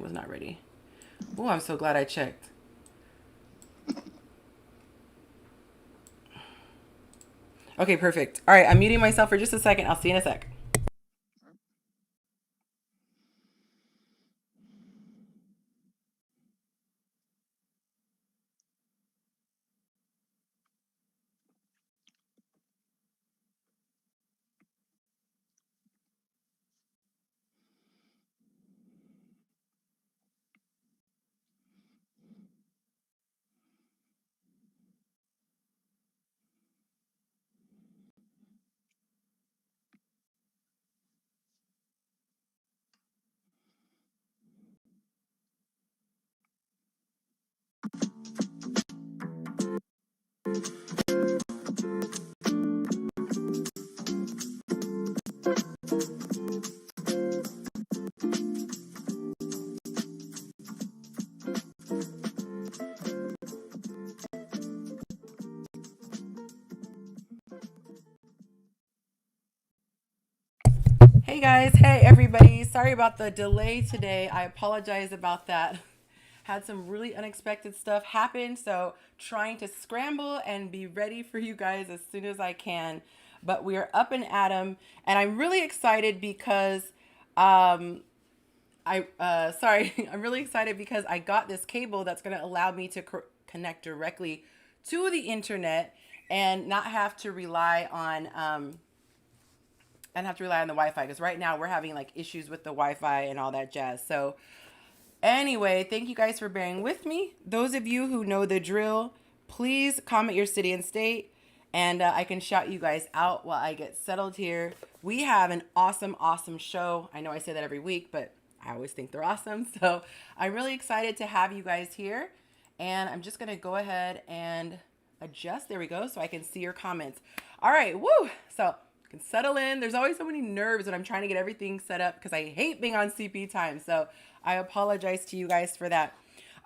was not ready. Oh, I'm so glad I checked. Okay, perfect. All right, I'm muting myself for just a second. I'll see you in a sec. Hey guys, hey everybody. Sorry about the delay today. I apologize about that. Had some really unexpected stuff happen, so trying to scramble and be ready for you guys as soon as I can. But we are up and at 'em, and I'm really excited because um, I'm really excited because I got this cable that's going to allow me to connect directly to the internet and not have to rely on the Wi-Fi, because right now we're having like issues with the Wi-Fi and all that jazz. So anyway, thank you guys for bearing with me. Those of you who know the drill, please comment your city and state, and I can shout you guys out while I get settled here. We have an awesome, awesome show. I know I say that every week, but I always think they're awesome. So I'm really excited to have you guys here. And I'm just going to go ahead and adjust. There we go. So I can see your comments. All right. Woo. So can settle in. There's always so many nerves when I'm trying to get everything set up because I hate being on CP time. So I apologize to you guys for that.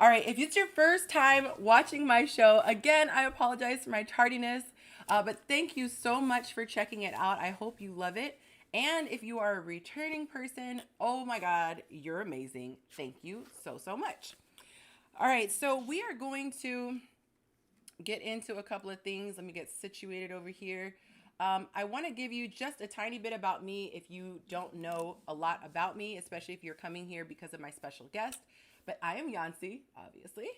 All right, if it's your first time watching my show, again, I apologize for my tardiness, but thank you so much for checking it out. I hope you love it. And if you are a returning person, oh my God, you're amazing. Thank you so, so much. All right, so we are going to get into a couple of things. Let me get situated over here. I want to give you just a tiny bit about me if you don't know a lot about me, especially if you're coming here because of my special guest. But I am Yonci, obviously.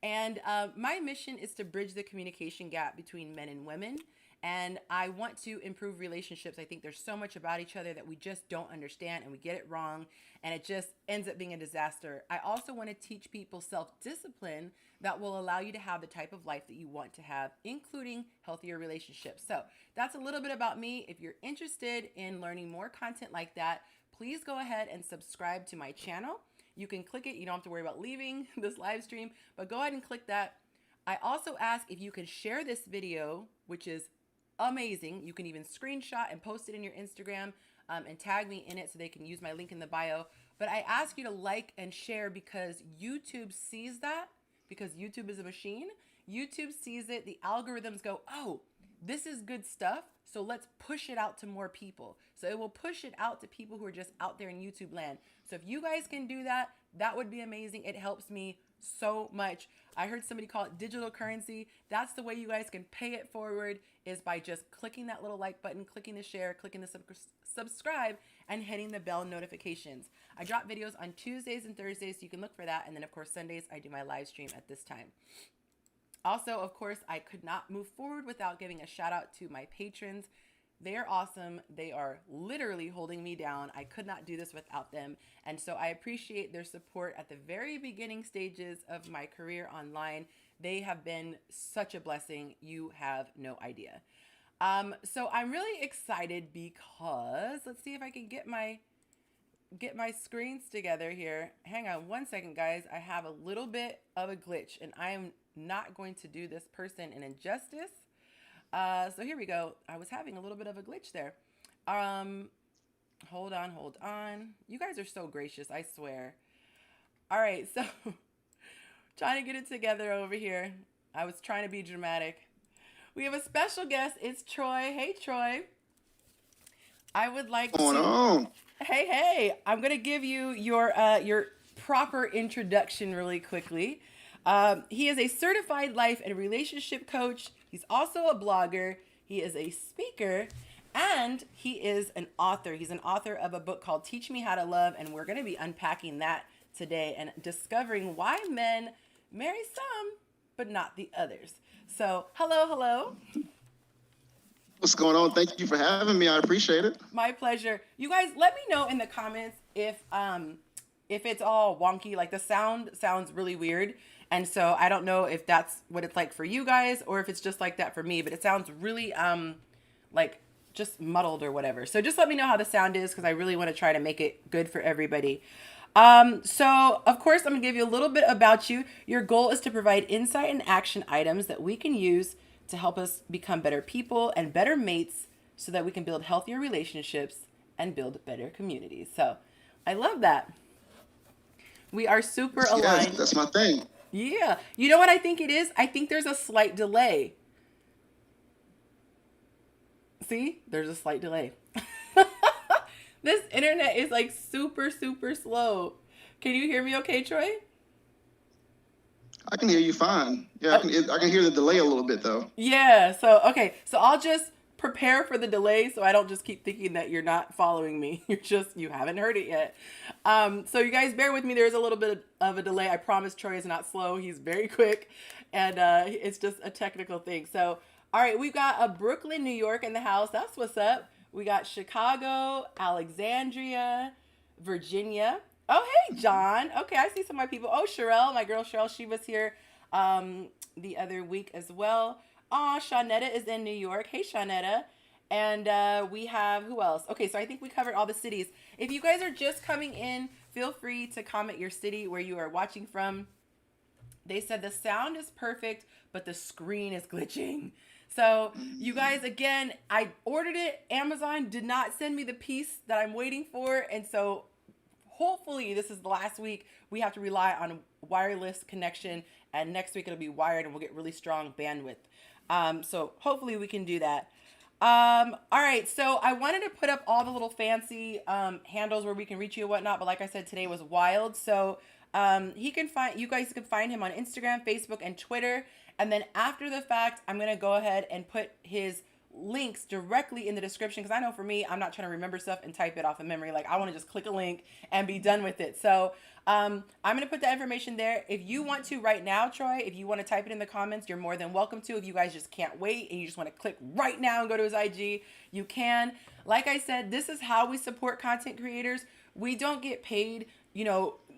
And my mission is to bridge the communication gap between men and women. And I want to improve relationships. I think there's so much about each other that we just don't understand and we get it wrong. And it just ends up being a disaster. I also want to teach people self-discipline that will allow you to have the type of life that you want to have, including healthier relationships. So that's a little bit about me. If you're interested in learning more content like that, please go ahead and subscribe to my channel. You can click it. You don't have to worry about leaving this live stream, but go ahead and click that. I also ask if you can share this video, which is amazing. You can even screenshot and post it in your Instagram and tag me in it so they can use my link in the bio. But I ask you to like and share because YouTube sees that, because YouTube is a machine. YouTube sees it. The algorithms go, oh, this is good stuff. So let's push it out to more people. So it will push it out to people who are just out there in YouTube land. So if you guys can do that, that would be amazing. It helps me so much. I heard somebody call it digital currency. That's the way you guys can pay it forward, is by just clicking that little like button, clicking the share, clicking the subscribe, and hitting the bell notifications. I drop videos on Tuesdays and Thursdays, so you can look for that. And then of course, Sundays, I do my live stream at this time. Also, of course, I could not move forward without giving a shout out to my patrons. They are awesome. They are literally holding me down. I could not do this without them. And so I appreciate their support at the very beginning stages of my career online. They have been such a blessing. You have no idea. So I'm really excited because let's see if I can get my screens together here. Hang on one second, guys. I have a little bit of a glitch and I am not going to do this person an injustice. So here we go. I was having a little bit of a glitch there. Hold on. You guys are so gracious, I swear. All right, so trying to get it together over here. I was trying to be dramatic. We have a special guest. It's Troy. Hey, Troy. I would like to. Hey, I'm gonna give you your proper introduction really quickly. He is a certified life and relationship coach. He's also a blogger. He is a speaker. And he is an author. He's an author of a book called Teach Me How to Love. And we're going to be unpacking that today and discovering why men marry some, but not the others. So, hello. What's going on? Thank you for having me. I appreciate it. My pleasure. You guys, let me know in the comments if it's all wonky. Like the sound sounds really weird. And so I don't know if that's what it's like for you guys or if it's just like that for me, but it sounds really like just muddled or whatever. So just let me know how the sound is because I really want to try to make it good for everybody. So of course I'm gonna give you a little bit about you. Your goal is to provide insight and action items that we can use to help us become better people and better mates so that we can build healthier relationships and build better communities. So I love that. We are super aligned. Yes, that's my thing. Yeah. You know what I think it is? I think there's a slight delay. See? There's a slight delay. This internet is like super slow. Can you hear me okay, Troy? I can hear you fine. Yeah, I can hear the delay a little bit though. Yeah. So, okay. So I'll just prepare for the delay so I don't just keep thinking that you're not following me. You haven't heard it yet. So you guys bear with me. There's a little bit of a delay. I promise Troy is not slow. He's very quick and it's just a technical thing. So, all right, we've got a Brooklyn, New York in the house. That's what's up. We got Chicago, Alexandria, Virginia. Oh, hey, John. Okay, I see some of my people. Oh, Sherelle, my girl Sherelle, she was here the other week as well. Aw, Shawnetta is in New York. Hey, Shawnetta. And we have, who else? Okay, so I think we covered all the cities. If you guys are just coming in, feel free to comment your city where you are watching from. They said the sound is perfect, but the screen is glitching. So you guys, again, I ordered it. Amazon did not send me the piece that I'm waiting for. And so hopefully this is the last week. We have to rely on a wireless connection. And next week it'll be wired and we'll get really strong bandwidth. So hopefully we can do that. All right. So I wanted to put up all the little fancy handles where we can reach you and whatnot. But like I said, today was wild. So you guys can find him on Instagram, Facebook, and Twitter. And then after the fact, I'm going to go ahead and put his links directly in the description. Because I know for me, I'm not trying to remember stuff and type it off of memory. Like I want to just click a link and be done with it. So I'm going to put that information there. If you want to right now, Troy, if you want to type it in the comments, you're more than welcome to. If you guys just can't wait and you just want to click right now and go to his IG, you can. Like I said, this is how we support content creators. We don't get paid,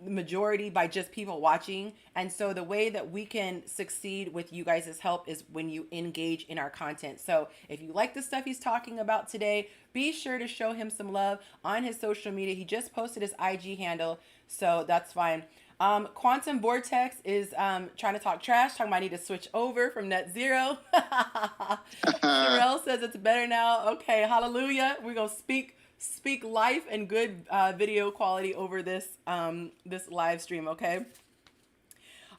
majority by just people watching. And so the way that we can succeed with you guys' help is when you engage in our content. So if you like the stuff he's talking about today, be sure to show him some love on his social media. He just posted his IG handle, so that's fine. Quantum Vortex is trying to talk trash, talking about I need to switch over from net zero. Sherelle says it's better now. Okay, hallelujah. We're going to speak life and good video quality over this live stream, okay?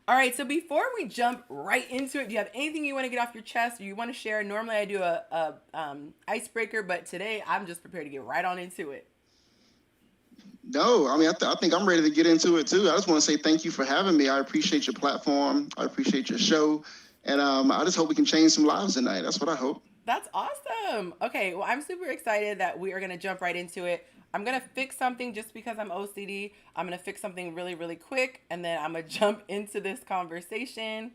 All right, so before we jump right into it, do you have anything you want to get off your chest or you want to share? Normally I do a icebreaker, but today I'm just prepared to get right on into it. No, I mean, I think I'm ready to get into it too. I just want to say thank you for having me. I appreciate your platform. I appreciate your show. And I just hope we can change some lives tonight. That's what I hope. That's awesome. Okay, well, I'm super excited that we are going to jump right into it. I'm going to fix something just because I'm OCD. I'm going to fix something really, really quick, and then I'm going to jump into this conversation.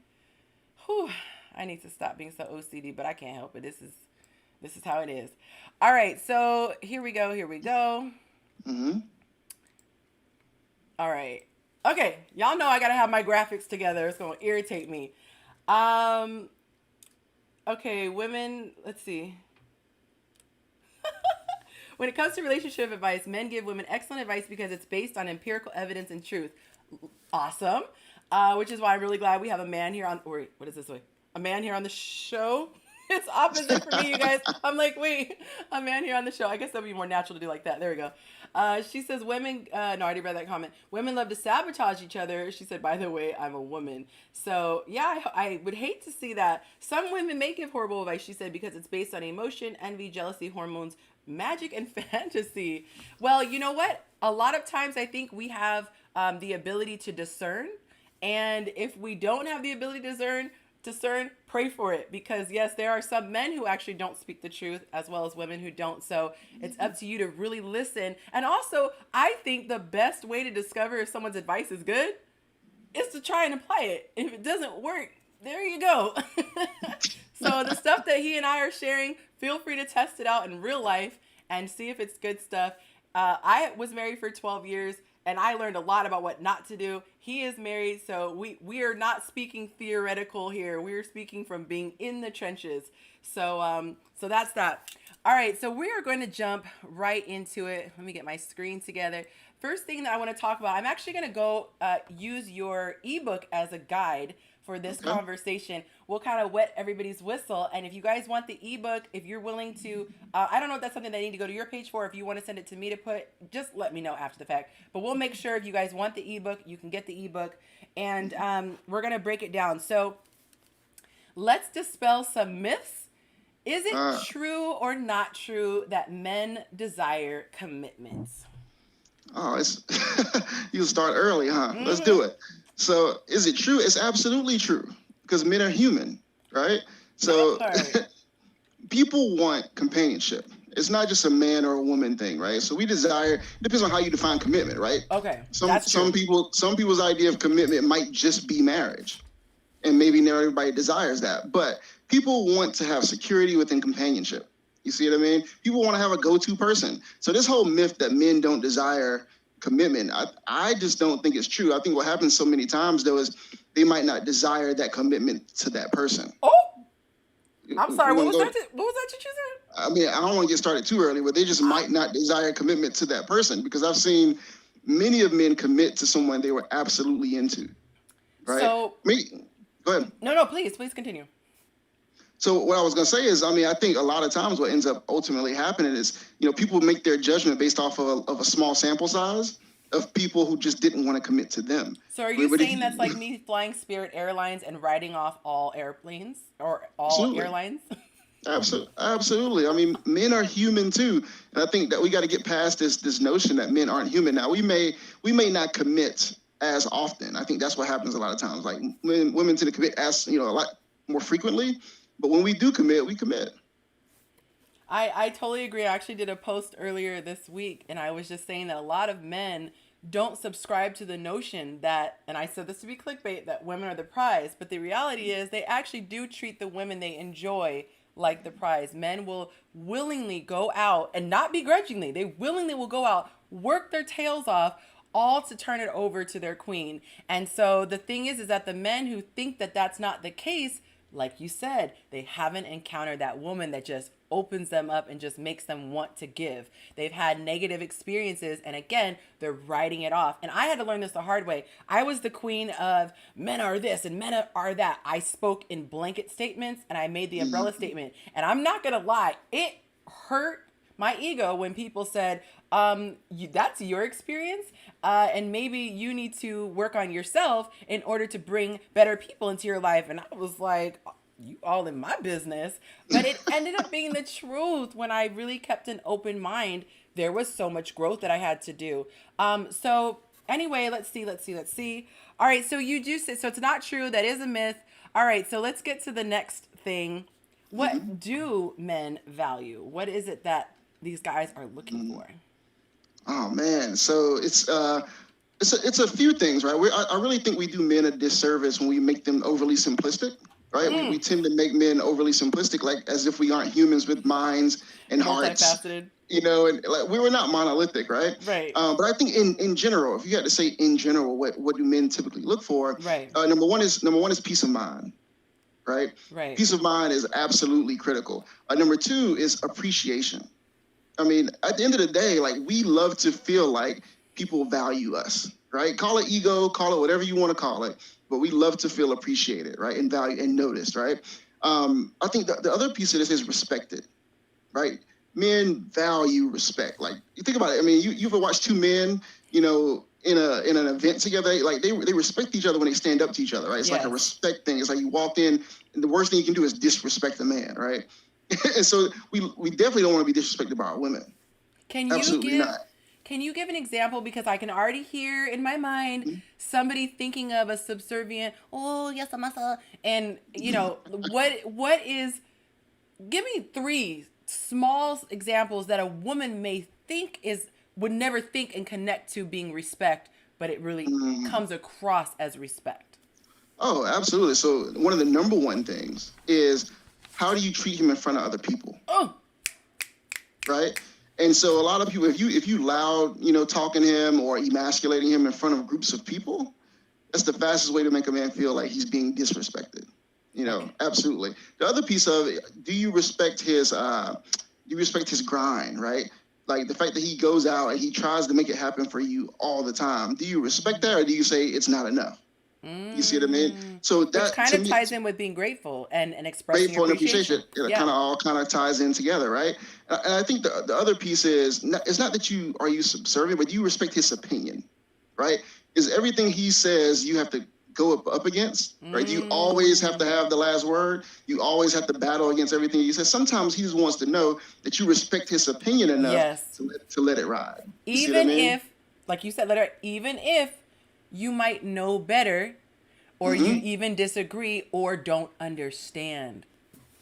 Whew, I need to stop being so OCD, but I can't help it. This is how it is. All right, so here we go. Mm-hmm. All right. Okay, y'all know I got to have my graphics together. It's going to irritate me. Okay, women, let's see. When it comes to relationship advice, men give women excellent advice because it's based on empirical evidence and truth. Awesome. Which is why I'm really glad we have a man here on, or what is this way? A man here on the show. It's opposite for me, you guys. I'm like, wait, a man here on the show. I guess that would be more natural to do like that. There we go. She says women, no, I already read that comment. Women love to sabotage each other. She said, by the way, I'm a woman. So yeah, I would hate to see that. Some women may give horrible advice, she said, because it's based on emotion, envy, jealousy, hormones, magic, and fantasy. Well, you know what? A lot of times I think we have the ability to discern. And if we don't have the ability to discern, pray for it, because yes, there are some men who actually don't speak the truth, as well as women who don't. So it's up to you to really listen. And also, I think the best way to discover if someone's advice is good is to try and apply it. If it doesn't work, there you go. So the stuff that he and I are sharing, feel free to test it out in real life and see if it's good stuff. I was married for 12 years, and I learned a lot about what not to do. He is married, so we are not speaking theoretical here. We're speaking from being in the trenches. So that's that. All right, so we are going to jump right into it. Let me get my screen together. First thing that I want to talk about, I'm actually going to go use your ebook as a guide for this conversation. We'll kind of wet everybody's whistle. And if you guys want the ebook, if you're willing to, I don't know if that's something that I need to go to your page for. If you want to send it to me to put, just let me know after the fact. But we'll make sure if you guys want the ebook, you can get the ebook. And we're going to break it down. So let's dispel some myths. Is it true or not true that men desire commitments? Oh, it's you start early, huh? Mm-hmm. Let's do it. So, is it true? It's absolutely true, because men are human, right? So, people want companionship. It's not just a man or a woman thing, right? So we desire. It depends on how you define commitment, right? Okay. Some people's idea of commitment might just be marriage, and maybe not everybody desires that. But people want to have security within companionship. You see what I mean? People want to have a go-to person. So this whole myth that men don't desire commitment, I just don't think it's true. I think what happens so many times, though, is they might not desire that commitment to that person. Oh, I'm sorry. What was that you said? I mean, I don't want to get started too early, but they just might not desire commitment to that person, because I've seen many of men commit to someone they were absolutely into. Right? So, go ahead. No, please continue. So what I was going to say is, I mean, I think a lot of times what ends up ultimately happening is, people make their judgment based off of a small sample size of people who just didn't want to commit to them. So are you saying that's like me flying Spirit Airlines and writing off all airplanes or all Absolutely. Airlines? Absolutely. I mean, men are human too. And I think that we got to get past this notion that men aren't human. Now, we may not commit as often. I think that's what happens a lot of times. Like women tend to commit a lot more frequently. But when we do commit, we commit. I totally agree. I actually did a post earlier this week, and I was just saying that a lot of men don't subscribe to the notion that, and I said this to be clickbait, that women are the prize. But the reality is they actually do treat the women they enjoy like the prize. Men will willingly go out, and not begrudgingly, they willingly will go out, work their tails off, all to turn it over to their queen. And so the thing is that the men who think that that's not the case, like you said, they haven't encountered that woman that just opens them up and just makes them want to give. They've had negative experiences, and again, they're writing it off. And I had to learn this the hard way. I was the queen of men are this and men are that. I spoke in blanket statements, and I made the umbrella statement. And I'm not going to lie, it hurt my ego when people said, that's your experience, and maybe you need to work on yourself in order to bring better people into your life. And I was like, you all in my business. But it ended up being the truth. When I really kept an open mind, there was so much growth that I had to do. So anyway, let's see. All right, so you do say, so it's not true. That is a myth. All right, so let's get to the next thing. What do men value? What is it that these guys are looking for? Oh man, so it's a few things, right? I really think we do men a disservice when we make them overly simplistic, right? We tend to make men overly simplistic, like as if we aren't humans with minds and hearts. Multifaceted. And like we were not monolithic, right? Right. But I think in general, if you had to say in general, what do men typically look for? Right. Number one is peace of mind. Right? Right. Peace of mind is absolutely critical. Number two is appreciation. I mean, at the end of the day, like we love to feel like people value us, right? Call it ego, call it whatever you want to call it, but we love to feel appreciated, right? And valued and noticed, right? I think the other piece of this is respected, right? Men value respect. Like you think about it. I mean, you ever watch two men, in an event together, like they respect each other when they stand up to each other, right? It's like a respect thing. It's like you walk in, and the worst thing you can do is disrespect a man, right? And so we definitely don't want to be disrespected by our women. Can Can you give an example? Because I can already hear in my mind somebody thinking of a subservient, oh, yes, I'm a, and what is, give me three small examples that a woman may think would never think and connect to being respect, but it really Mm. comes across as respect. Oh, absolutely. So one of the number one things is, how do you treat him in front of other people? Oh, Right. And so a lot of people, if you loud, talking him or emasculating him in front of groups of people, that's the fastest way to make a man feel like he's being disrespected. okay. Absolutely. The other piece of it, do you respect his grind, right? Like the fact that he goes out and he tries to make it happen for you all the time. Do you respect that, or do you say it's not enough? You see what I mean? So Which that kind to of me, ties in with being grateful and expressing your grateful and appreciation, appreciation. it kind Yeah. of all kind of ties in together, right? And I think the other piece is it's not that you subservient, but you respect his opinion, right? Is everything he says you have to go up against, right? You always have to have the last word. You always have to battle against everything he says. Sometimes he just wants to know that you respect his opinion enough Yes. to let it ride. You see what I Even mean? if, like you said, later, even if you might know better, or you Mm-hmm. even disagree or don't understand.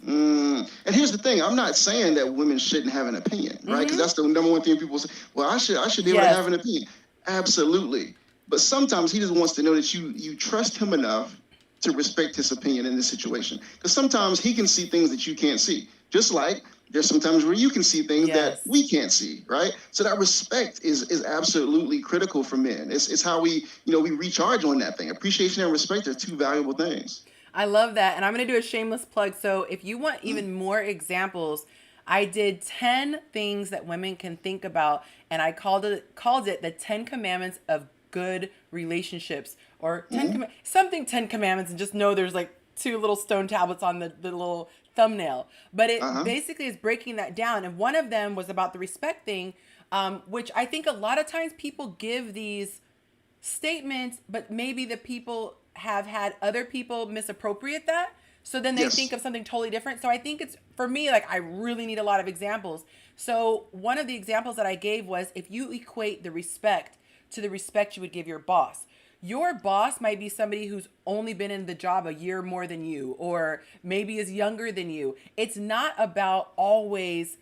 And here's the thing: I'm not saying that women shouldn't have an opinion, right? Because that's the number one thing people say. Well, I should be able to Yes. have an opinion. Absolutely, but sometimes he just wants to know that you trust him enough to respect his opinion in this situation. Because sometimes he can see things that you can't see, just like there's sometimes where you can see things that Yes. we can't see, right? So that respect is absolutely critical for men. It's how we recharge on that thing. Appreciation and respect are two valuable things. I love that. And I'm going to do a shameless plug. So if you want even more examples, I did 10 things that women can think about, and I called it the 10 commandments of good relationships, or something 10 commandments, and just know there's like two little stone tablets on the little thumbnail. But Uh it huh. basically is breaking that down. And one of them was about the respect thing, which I think a lot of times people give these statements, but maybe the people have had other people misappropriate that. So then they think Yes. of something totally different. So I think it's, for me, like, I really need a lot of examples. So one of the examples that I gave was, if you equate the respect to the respect you would give your boss might be somebody who's only been in the job a year more than you, or maybe is younger than you. It's not about always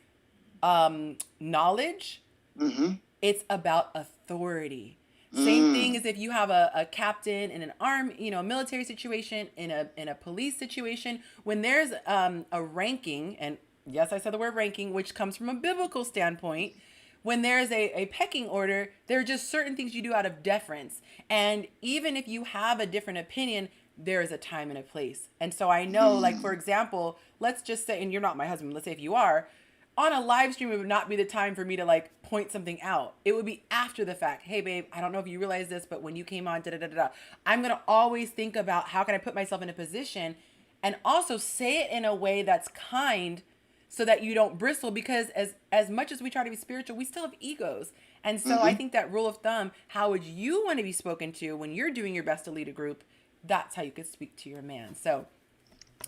knowledge, Mm-hmm. it's about authority. Same thing Mm. as if you have a captain in an military situation, in a police situation, when there's a ranking, and yes, I said the word ranking, which comes from a biblical standpoint. When there's a pecking order, there are just certain things you do out of deference. And even if you have a different opinion, there is a time and a place. And so I know, like, for Mm. example, let's just say, and you're not my husband, let's say if you are, on a live stream, it would not be the time for me to like point something out. It would be after the fact. Hey, babe, I don't know if you realize this, but when you came on, da da da da, I'm gonna always think about how can I put myself in a position, and also say it in a way that's kind, so that you don't bristle. Because as much as we try to be spiritual, we still have egos. And so I Mm-hmm. think that rule of thumb, how would you want to be spoken to when you're doing your best to lead a group? That's how you could speak to your man. So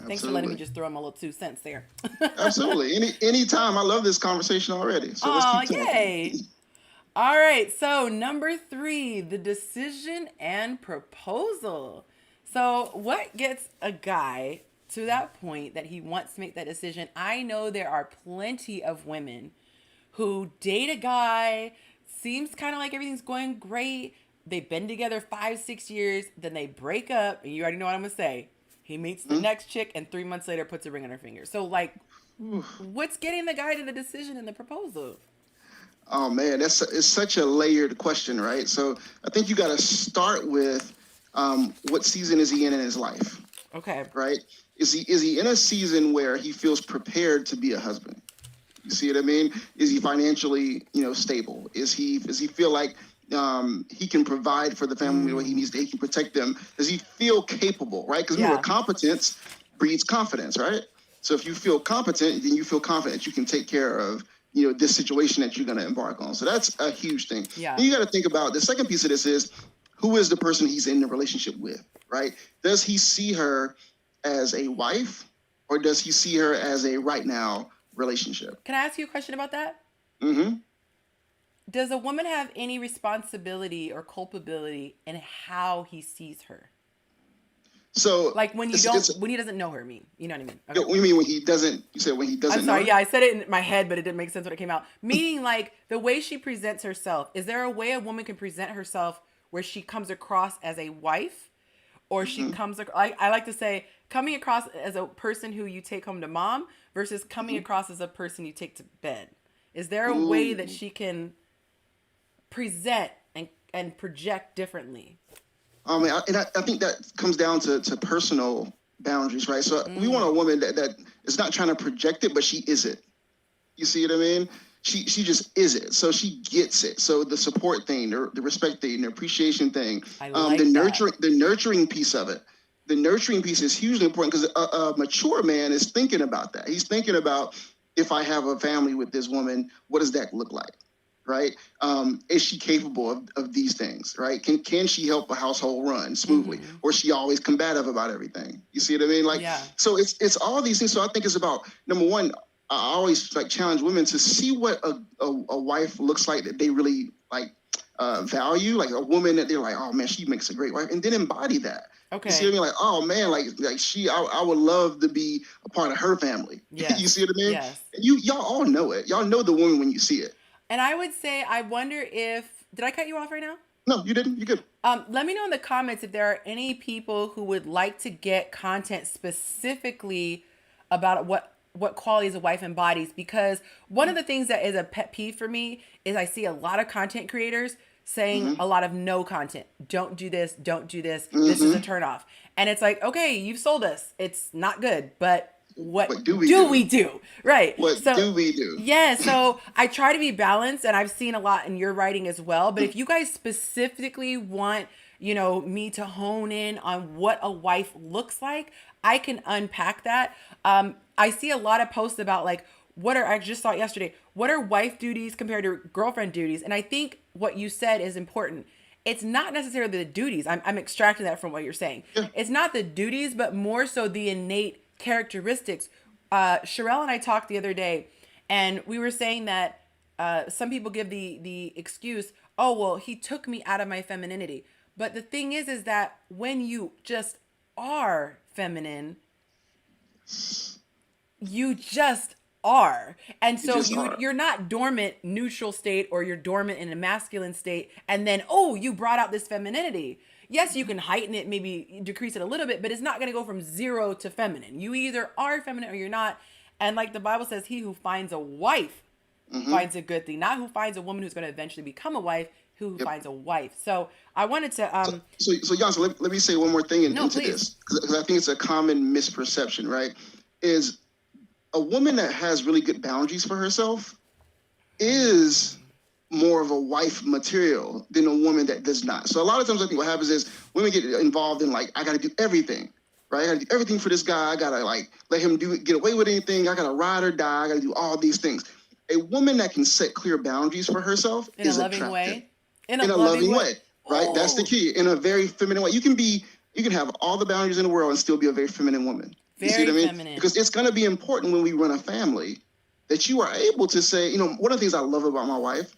thanks for letting me Absolutely. just throw him a little 2 cents there. Absolutely. Anytime. I love this conversation already. So let's Aw, keep talking. yay. All right, so number 3, the decision and proposal. So, what gets a guy to that point that he wants to make that decision? I know there are plenty of women who date a guy, seems kind of like everything's going great. They've been together 5, 6 years, then they break up, and you already know what I'm gonna say. He meets the Mhm. next chick, and 3 months later puts a ring on her finger. So, like, what's getting the guy to the decision and the proposal? Oh man, it's such a layered question, right? So I think you got to start with what season is he in his life, Okay. right? Is he in a season where he feels prepared to be a husband? You see what I mean? Is he financially, stable? Does he feel like he can provide for the family what he needs to? He can protect them. Does he feel capable? Right? Because remember, Yeah. competence breeds confidence, right? So if you feel competent, then you feel confident you can take care of this situation that you're going to embark on. So that's a huge thing. Yeah. Then you got to think about the second piece of this is, who is the person he's in the relationship with, right? Does he see her as a wife, or does he see her as a right now relationship? Can I ask you a question about that? Mm-hmm. Does a woman have any responsibility or culpability in how he sees her? So Like when it's when he doesn't know her, you know what I mean? you Okay. know, what do you mean when he doesn't? You said when he I'm doesn't know sorry. her. Yeah, I said it in my head, but it didn't make sense when it came out. Meaning, like the way she presents herself. Is there a way a woman can present herself where she comes across as a wife, or she Hmm. comes? I like to say coming across as a person who you take home to mom versus coming Hmm. across as a person you take to bed. Is there a way that Ooh. she can present and project differently? I think that comes down to personal boundaries, right? So we want a Mm. woman that is not trying to project it, but she is it. You see what I mean? She just is it. So she gets it. So the support thing, the respect thing, the appreciation thing, I the like that. nurturing piece of it. The nurturing piece is hugely important because a mature man is thinking about that. He's thinking about, if I have a family with this woman, what does that look like? Right? Is she capable of these things? Right? Can she help a household run smoothly, Mm-hmm. or is she always combative about everything? You see what I mean? Like, Yeah. so it's all these things. So I think it's about, number one, I always like challenge women to see what a wife looks like that they really like value, like a woman that they're like, oh man, she makes a great wife, and then embody that. You see what I Okay. mean? Like, oh man, like I would love to be a part of her family. You Yes. see what I mean? Yes. And y'all all know it. Y'all know the woman when you see it. And I would say, I wonder if, did I cut you off right now? No, you didn't. You good. Let me know in the comments if there are any people who would like to get content specifically about what qualities a wife embodies. Because one of the things that is a pet peeve for me is I see a lot of content creators saying Mm-hmm. a lot of no content. Don't do this. Don't do this. This is a Mm-hmm. turnoff. And it's like, okay, you've sold us. It's not good, but what What do we do do? we do? Right. What So do we do? yeah, so I try to be balanced, and I've seen a lot in your writing as well. But if you guys specifically want, me to hone in on what a wife looks like, I can unpack that. I see a lot of posts about like I just saw it yesterday. What are wife duties compared to girlfriend duties? And I think what you said is important. It's not necessarily the duties. I'm extracting that from what you're saying. Yeah. It's not the duties, but more so the innate characteristics. Sherelle and I talked the other day, and we were saying that some people give the excuse, oh well, he took me out of my femininity. But the thing is that when you just are feminine, you just are. And You so just are. you're not dormant neutral state, or you're dormant in a masculine state, and then oh, you brought out this femininity. Yes, you can heighten it, maybe decrease it a little bit, but it's not going to go from 0 to feminine. You either are feminine or you're not. And like the Bible says, he who finds a wife Mm-hmm. finds a good thing, not who finds a woman who's going to eventually become a wife, who Yep. finds a wife. So I wanted to So Jansen, let me say one more thing no, into please. this, because I think it's a common misperception, right? Is a woman that has really good boundaries for herself is more of a wife material than a woman that does not. So a lot of times I think what happens is women get involved in like, I gotta do everything, right? I gotta do everything for this guy. I gotta like let him get away with anything. I gotta ride or die. I gotta do all these things. A woman that can set clear boundaries for herself In a is loving attractive way. In a in a loving loving way. way, right? That's the Oh, key. In a very feminine way. You can have all the boundaries in the world and still be a very feminine woman. You see what very I mean? feminine. Because it's going to be important when we run a family that you are able to say, one of the things I love about my wife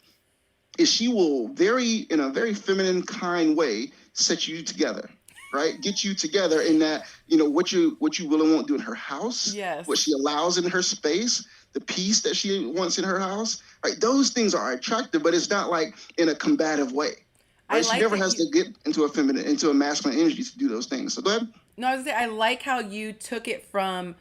is she will in a very feminine, kind way, set you together, right? Get you together in that, what you will and won't do in her house, Yes. what she allows in her space, the peace that she wants in her house, right? Those things are attractive, but it's not like in a combative way, I right? She like never that has you to get into a masculine energy to do those things. So go ahead. No, I was gonna say I like how you took it from,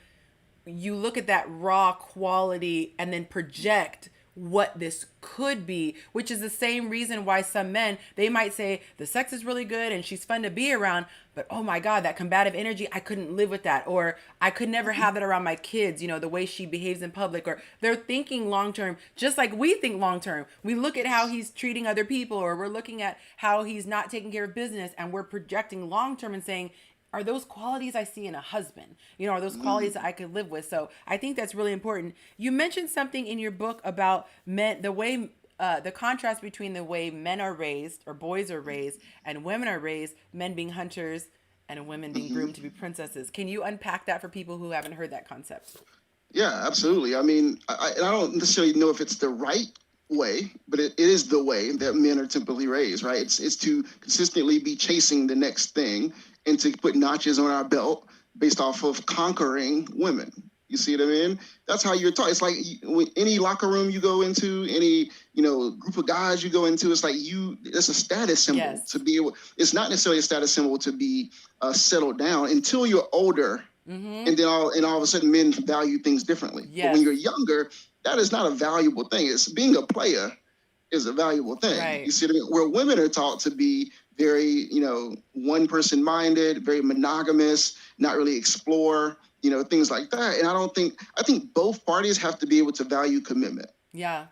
you look at that raw quality and then project what this could be, which is the same reason why some men, they might say the sex is really good and she's fun to be around, but oh my god, that combative energy, I couldn't live with that, or I could never have that around my kids, the way she behaves in public. Or they're thinking long term just like we think long term. We look at how he's treating other people, or we're looking at how he's not taking care of business, and we're projecting long term and saying, are those qualities I see in a husband? Are those qualities that I could live with? So I think that's really important. You mentioned something in your book about men, the contrast between the way men are raised, or boys are raised, and women are raised, men being hunters and women being Mm-hmm. groomed to be princesses. Can you unpack that for people who haven't heard that concept? Yeah, absolutely. I mean, and I don't necessarily know if it's the right way, but it is the way that men are typically raised, right? It's to consistently be chasing the next thing and to put notches on our belt based off of conquering women. You see what I mean? That's how you're taught. It's like any locker room you go into, any group of guys you go into, it's like it's a status symbol Yes. to be able. It's not necessarily a status symbol to be settled down until you're older, Mm-hmm. and then all of a sudden men value things differently. But when Yes. you're younger, that is not a valuable thing. It's being a player is a valuable thing. You Right. see what I mean? Where women are taught to be very, one person minded, very monogamous, not really explore, things like that. And I think both parties have to be able to value commitment, Yeah.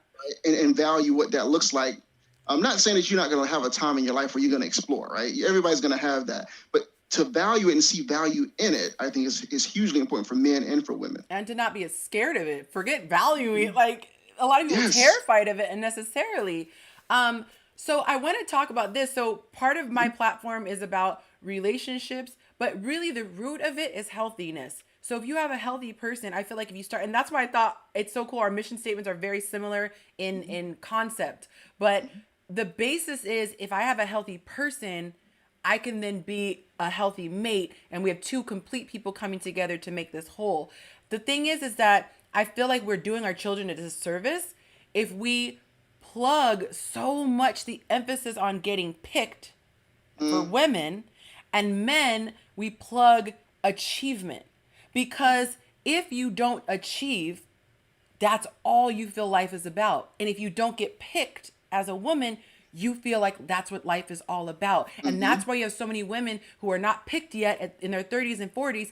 right? And value what that looks like. I'm not saying that you're not going to have a time in your life where you're going to explore, right? Everybody's going to have that. But to value it and see value in it, I think is hugely important for men and for women. And to not be as scared of it. Forget valuing it. Like a lot of people are Yes. terrified of it unnecessarily. Um, so I want to talk about this. So part of my platform is about relationships, but really the root of it is healthiness. So if you have a healthy person, I feel like if you start, and that's why I thought it's so cool. Our mission statements are very similar in concept, but the basis is if I have a healthy person, I can then be a healthy mate, and we have two complete people coming together to make this whole. The thing is that I feel like we're doing our children a disservice if we plug so much the emphasis on getting picked for women, and men we plug achievement, because if you don't achieve, that's all you feel life is about. And if you don't get picked as a woman, you feel like that's what life is all about. And that's why you have so many women who are not picked yet in their 30s and 40s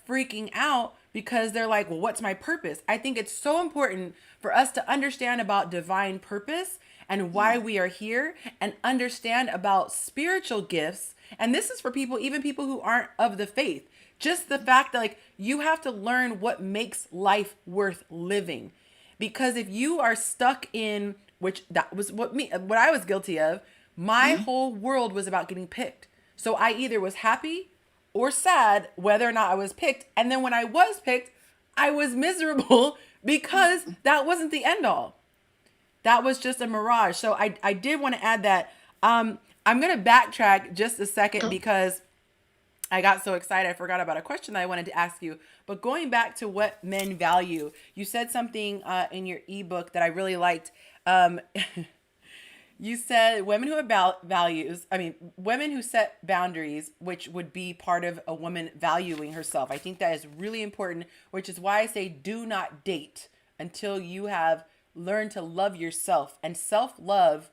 freaking out because they're like, well, what's my purpose? I think it's so important for us to understand about divine purpose and why we are here, and understand about spiritual gifts. And this is for people, even people who aren't of the faith. Just the fact that like you have to learn what makes life worth living. Because if you are stuck in, which that was what I was guilty of, my whole world was about getting picked. So I either was happy or sad whether or not I was picked. And then when I was picked, I was miserable because that wasn't the end all. That was just a mirage. So I did want to add that. I'm going to backtrack just a second because I got so excited I forgot about a question that I wanted to ask you. But going back to what men value, you said something in your ebook that I really liked. You said women who have values, women who set boundaries, which would be part of a woman valuing herself. I think that is really important, which is why I say do not date until you have learned to love yourself. And self-love,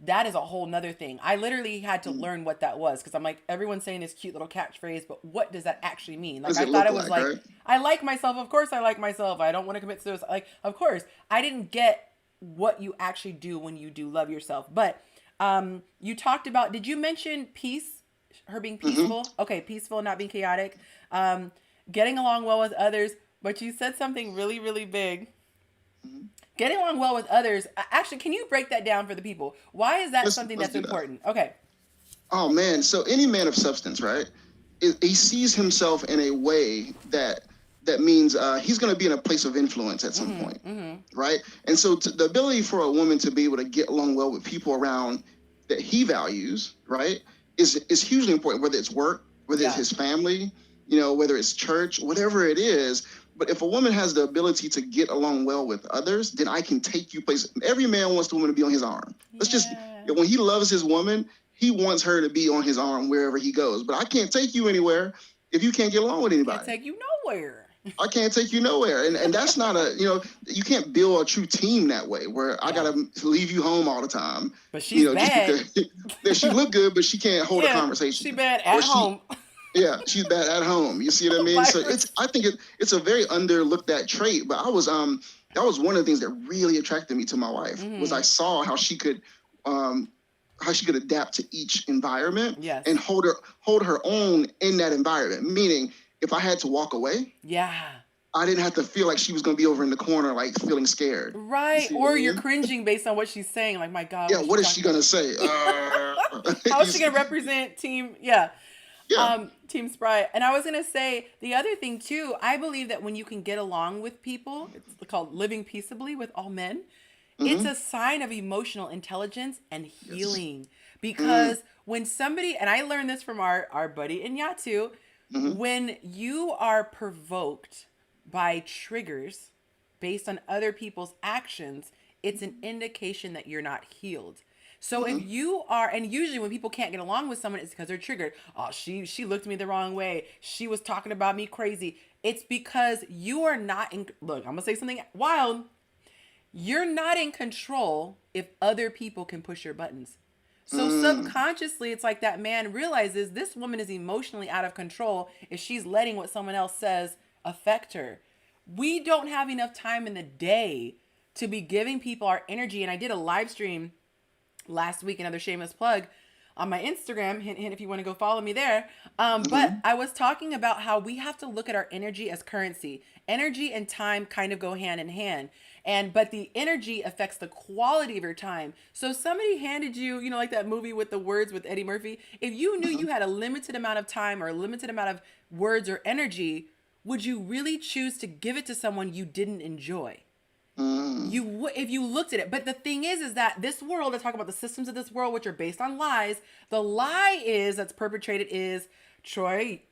that is a whole nother thing. I literally had to learn what that was because I'm like, everyone's saying this cute little catchphrase, but what does that actually mean? Like, What I does it thought look it was like, like, right? I like myself. Of course I like myself. I don't want to commit suicide. Like, of course. I didn't get what you actually do when you do love yourself. But you talked about, did you mention peace? Her being peaceful? Okay, peaceful, not being chaotic. Getting along well with others. But you said something really, really big. Getting along well with others. Actually, can you break that down for the people? Why is that something Let's that's do that. important? Okay. Oh man, so any man of substance, right? He sees himself in a way that means he's going to be in a place of influence at some point, right? And so the ability for a woman to be able to get along well with people around that he values, right, is hugely important. Whether it's work, whether it's his family, whether it's church, whatever it is. But if a woman has the ability to get along well with others, then I can take you places. Every man wants the woman to be on his arm. When he loves his woman, he wants her to be on his arm wherever he goes. But I can't take you anywhere if you can't get along with anybody. Can't take you nowhere. I can't take you nowhere. And that's not you can't build a true team that way where I got to leave you home all the time. But she's bad. Just because she look good, but she can't hold a conversation. She's bad at home. Yeah, she's bad at home. You see what I mean? So I think it's a very underlooked at trait. But that was one of the things that really attracted me to my wife was I saw how she could adapt to each environment and hold her own in that environment. Meaning, if I had to walk away, I didn't have to feel like she was going to be over in the corner, like feeling scared. Right. Or you're cringing based on what she's saying. Like, my God. Yeah. What is she going to say? How is she going to represent team? Team Sprite. And I was going to say the other thing too, I believe that when you can get along with people, it's called living peaceably with all men. It's Mm-hmm. a sign of emotional intelligence and Yes. healing. Mm-hmm. Because when somebody, and I learned this from our buddy Inyatu, Mm-hmm. when you are provoked by triggers based on other people's actions, it's an indication that you're not healed. So if Mm-hmm. you are, and usually when people can't get along with someone, it's because they're triggered. Oh, she looked me the wrong way. She was talking about me crazy. It's because you are not in. Look, I'm gonna say something wild. You're not in control if other people can push your buttons. So Mm. subconsciously, it's like that man realizes this woman is emotionally out of control if she's letting what someone else says affect her. We don't have enough time in the day to be giving people our energy. And I did a live stream last week, another shameless plug on my Instagram. Hint, hint, if you want to go follow me there. But Mm-hmm. I was talking about how we have to look at our energy as currency. Energy and time kind of go hand in hand. But the energy affects the quality of your time. So somebody handed you, like that movie with the words with Eddie Murphy. If you knew Mm-hmm. you had a limited amount of time or a limited amount of words or energy, would you really choose to give it to someone you didn't enjoy? Mm. If you looked at it. But the thing is that this world, I talk about the systems of this world, which are based on lies. The lie is that's perpetrated is, Troy,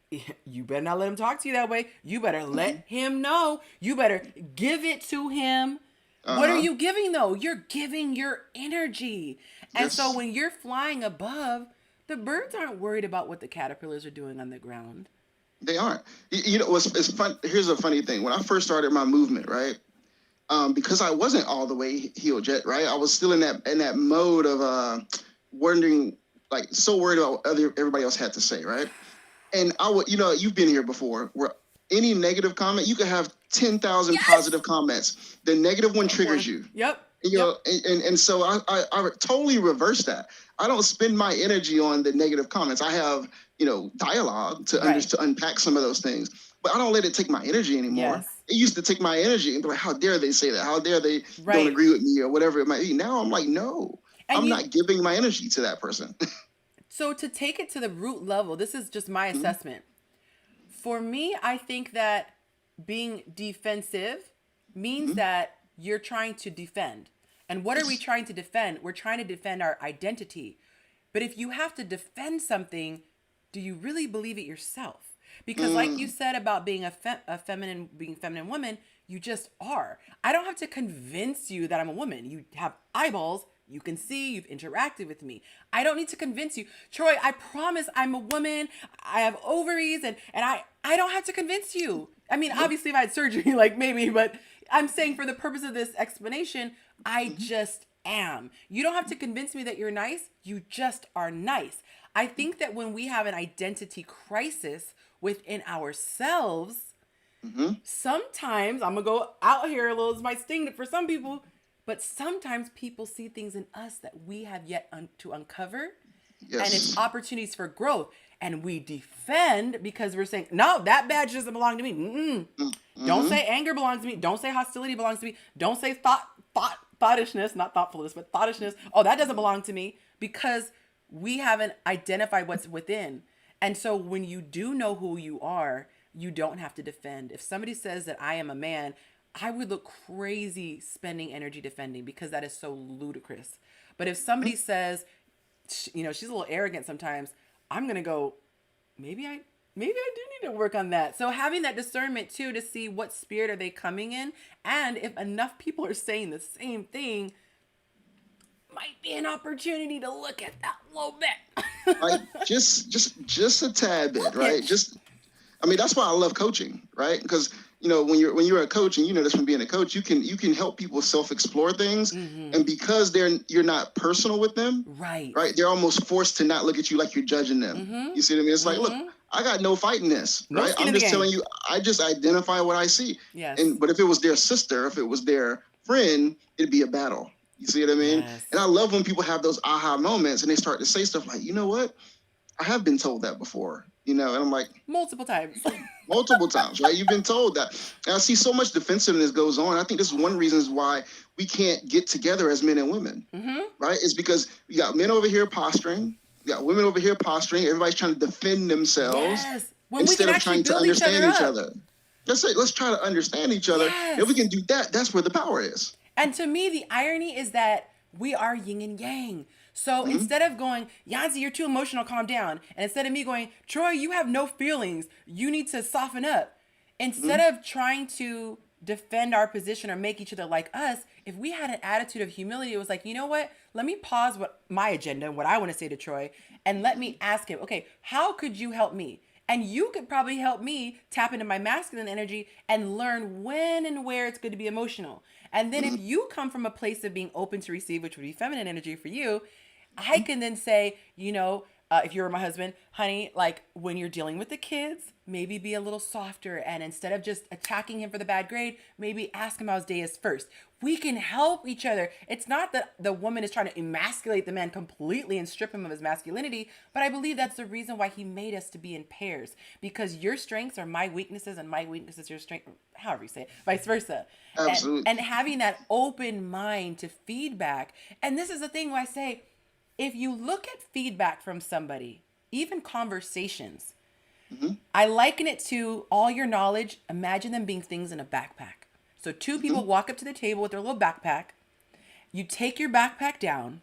you better not let him talk to you that way. You better Mm-hmm. let him know. You better give it to him. What are Uh-huh. you giving though? You're giving your energy. And so Yes. when you're flying above, the birds aren't worried about what the caterpillars are doing on the ground. They aren't. You know, it's fun. Here's a funny thing. When I first started my movement, right? Because I wasn't all the way healed yet, right? I was still in that mode of wondering, like, so worried about what everybody else had to say, right? And I would, you've been here before, where any negative comment, you could have 10,000 Yes. positive comments. The negative one Come triggers on. you. Yep. You Yep. know, and so I totally reverse that. I don't spend my energy on the negative comments. I have, dialogue Right. to unpack some of those things, but I don't let it take my energy anymore. Yes. It used to take my energy and be like, how dare they say that? How dare they don't Right. agree with me or whatever it might be? Now I'm like, no, And I'm you not giving my energy to that person. So to take it to the root level, this is just my assessment. For me, I think that being defensive means Mm-hmm. that you're trying to defend. And what are we Yes. trying to defend? We're trying to defend our identity. But if you have to defend something, do you really believe it yourself? Because like you Mm. said about being a feminine, being a feminine woman, you just are. I don't have to convince you that I'm a woman. You have eyeballs. You can see, you've interacted with me. I don't need to convince you. Troy, I promise I'm a woman. I have ovaries and I don't have to convince you. I mean, Nope. obviously if I had surgery, like maybe, but I'm saying for the purpose of this explanation, I Mm-hmm. just am. You don't have to convince me that you're nice. You just are nice. I think that when we have an identity crisis within ourselves, Mm-hmm. sometimes I'm gonna go out here a little. This might sting for some people, but sometimes people see things in us that we have yet to uncover, and it's Yes. opportunities for growth. And we defend because we're saying, no, that badge doesn't belong to me. Mm-mm. Don't Mm-hmm. say anger belongs to me. Don't say hostility belongs to me. Don't say thoughtishness, not thoughtfulness, but thoughtishness. Oh, that doesn't belong to me because we haven't identified what's within. And so when you do know who you are, you don't have to defend. If somebody says that I am a man, I would look crazy spending energy defending because that is so ludicrous. But if somebody says, she's a little arrogant sometimes, I'm going to go, maybe I do need to work on that. So having that discernment too to see what spirit are they coming in, and if enough people are saying the same thing, might be an opportunity to look at that a little bit. Like just a tad bit, right? Pinch. I mean, that's why I love coaching, right? Because when you're a coach, and you know this from being a coach, you can help people self-explore things, Mm-hmm. and because you're not personal with them, Right. right? They're almost forced to not look at you like you're judging them. Mm-hmm. You see what I mean? It's like, look, Mm-hmm. I got no fight in this, No right? skin I'm in the just game. telling you, I just identify what I see. Yes. But if it was their sister, if it was their friend, it'd be a battle. You see what I mean? Yes. And I love when people have those aha moments and they start to say stuff like, you know what? I have been told that before, and I'm like, Multiple times. multiple times, right? You've been told that. And I see so much defensiveness goes on. I think this is one of the reasons why we can't get together as men and women, Mm-hmm. right? It's because you got men over here posturing, you got women over here posturing. Everybody's trying to defend themselves Yes. When we can instead of actually trying to build each other understand each up. other. Let's try to understand each other. If we Yes. can do that, that's where the power is. And to me, the irony is that we are yin and yang. So instead of going, Yancy, you're too emotional, calm down. And instead of me going, Troy, you have no feelings, you need to soften up. Instead of trying to defend our position or make each other like us, if we had an attitude of humility, it was like, you know what? Let me pause what my agenda and what I want to say to Troy, and let me ask him, okay, how could you help me? And you could probably help me tap into my masculine energy and learn when and where it's good to be emotional. And then if you come from a place of being open to receive, which would be feminine energy for you, I can then say, if you were my husband, honey, like when you're dealing with the kids, maybe be a little softer. And instead of just attacking him for the bad grade, maybe ask him how his day is first. We can help each other. It's not that the woman is trying to emasculate the man completely and strip him of his masculinity, but I believe that's the reason why he made us to be in pairs, because your strengths are my weaknesses and my weaknesses your strength, however you say it, vice versa. Absolutely. And having that open mind to feedback. And this is the thing where I say, if you look at feedback from somebody, even conversations, I liken it to all your knowledge. Imagine them being things in a backpack. So two people walk up to the table with their little backpack. You take your backpack down.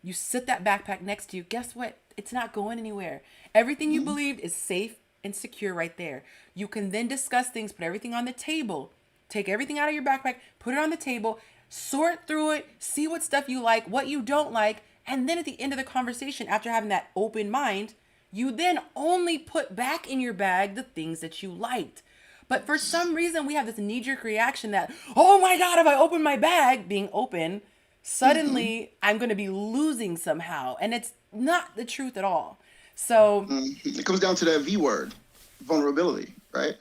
You sit that backpack next to you. Guess what? It's not going anywhere. Everything you believed is safe and secure right there. You can then discuss things, put everything on the table, take everything out of your backpack, put it on the table, sort through it, see what stuff you like, what you don't like. And then at the end of the conversation, after having that open mind, you then only put back in your bag the things that you liked. But for some reason, we have this knee-jerk reaction that, oh my God, if I open my bag, being open, suddenly I'm going to be losing somehow. And it's not the truth at all. So it comes down to that V word, vulnerability, right?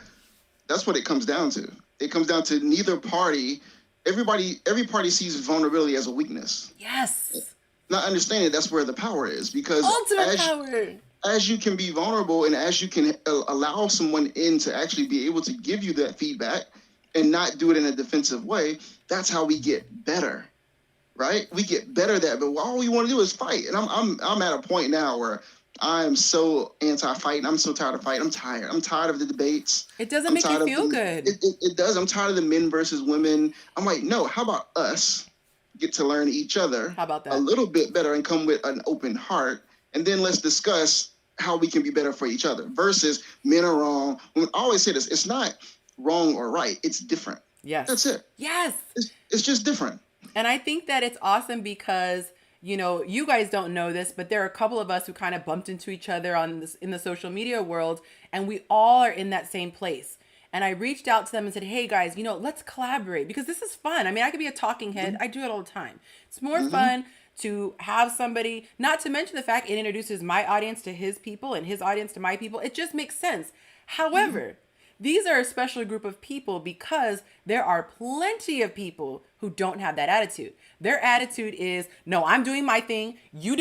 That's what it comes down to. It comes down to neither party. Every party sees vulnerability as a weakness. yes, Not understanding that's where the power is, because ultimate power. as you can be vulnerable and as you can allow someone in to actually be able to give you that feedback and not do it in a defensive way, that's how we get better, right? We get better at that, but all we want to do is fight. And I'm at a point now where I'm so anti-fighting. I'm so tired of fighting. I'm tired. I'm tired of the debates. It doesn't make you feel good. It does. I'm tired of the men versus women. I'm like, no, how about us get to learn each other How about that? a little bit better and come with an open heart, and then let's discuss how we can be better for each other versus men are wrong. I always say this, it's not wrong or right, it's different. Yes. That's it. Yes. It's just different. And I think that it's awesome because, you guys don't know this, but there are a couple of us who kind of bumped into each other in the social media world, and we all are in that same place. And I reached out to them and said, hey guys, let's collaborate because this is fun. I mean, I could be a talking head. I do it all the time. It's more fun to have somebody, not to mention the fact it introduces my audience to his people and his audience to my people. It just makes sense. However, these are a special group of people because there are plenty of people who don't have that attitude. Their attitude is, no, I'm doing my thing. You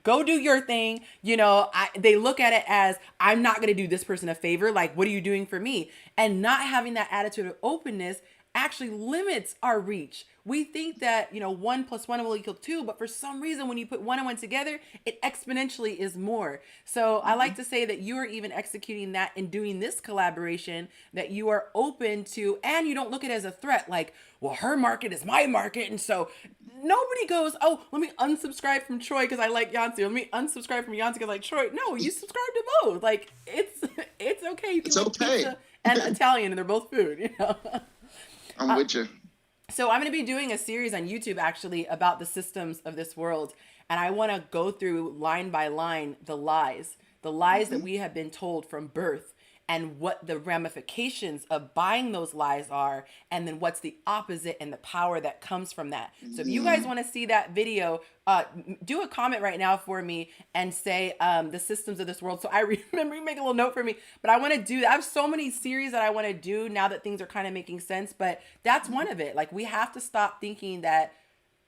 go do your thing. They look at it as, I'm not going to do this person a favor. Like, what are you doing for me? And not having that attitude of openness actually limits our reach. We think that, 1 + 1 will equal 2, but for some reason, when you put 1 and 1 together, it exponentially is more. So I like to say that you are even executing that and doing this collaboration, that you are open to, and you don't look at it as a threat, like, well, her market is my market. And so nobody goes, oh, let me unsubscribe from Troy because I like Yonci. Let me unsubscribe from Yonci because I like Troy. No, you subscribe to both. Like, it's okay. You can It's like okay. pizza and Italian, and they're both food, I'm with you. So I'm going to be doing a series on YouTube actually about the systems of this world. And I want to go through line by line the lies that we have been told from birth, and what the ramifications of buying those lies are, and then what's the opposite and the power that comes from that. So if you guys want to see that video, do a comment right now for me and say the systems of this world. So I remember, you make a little note for me, but I want to do, I have so many series that I want to do now that things are kind of making sense, but that's one of it. Like, we have to stop thinking that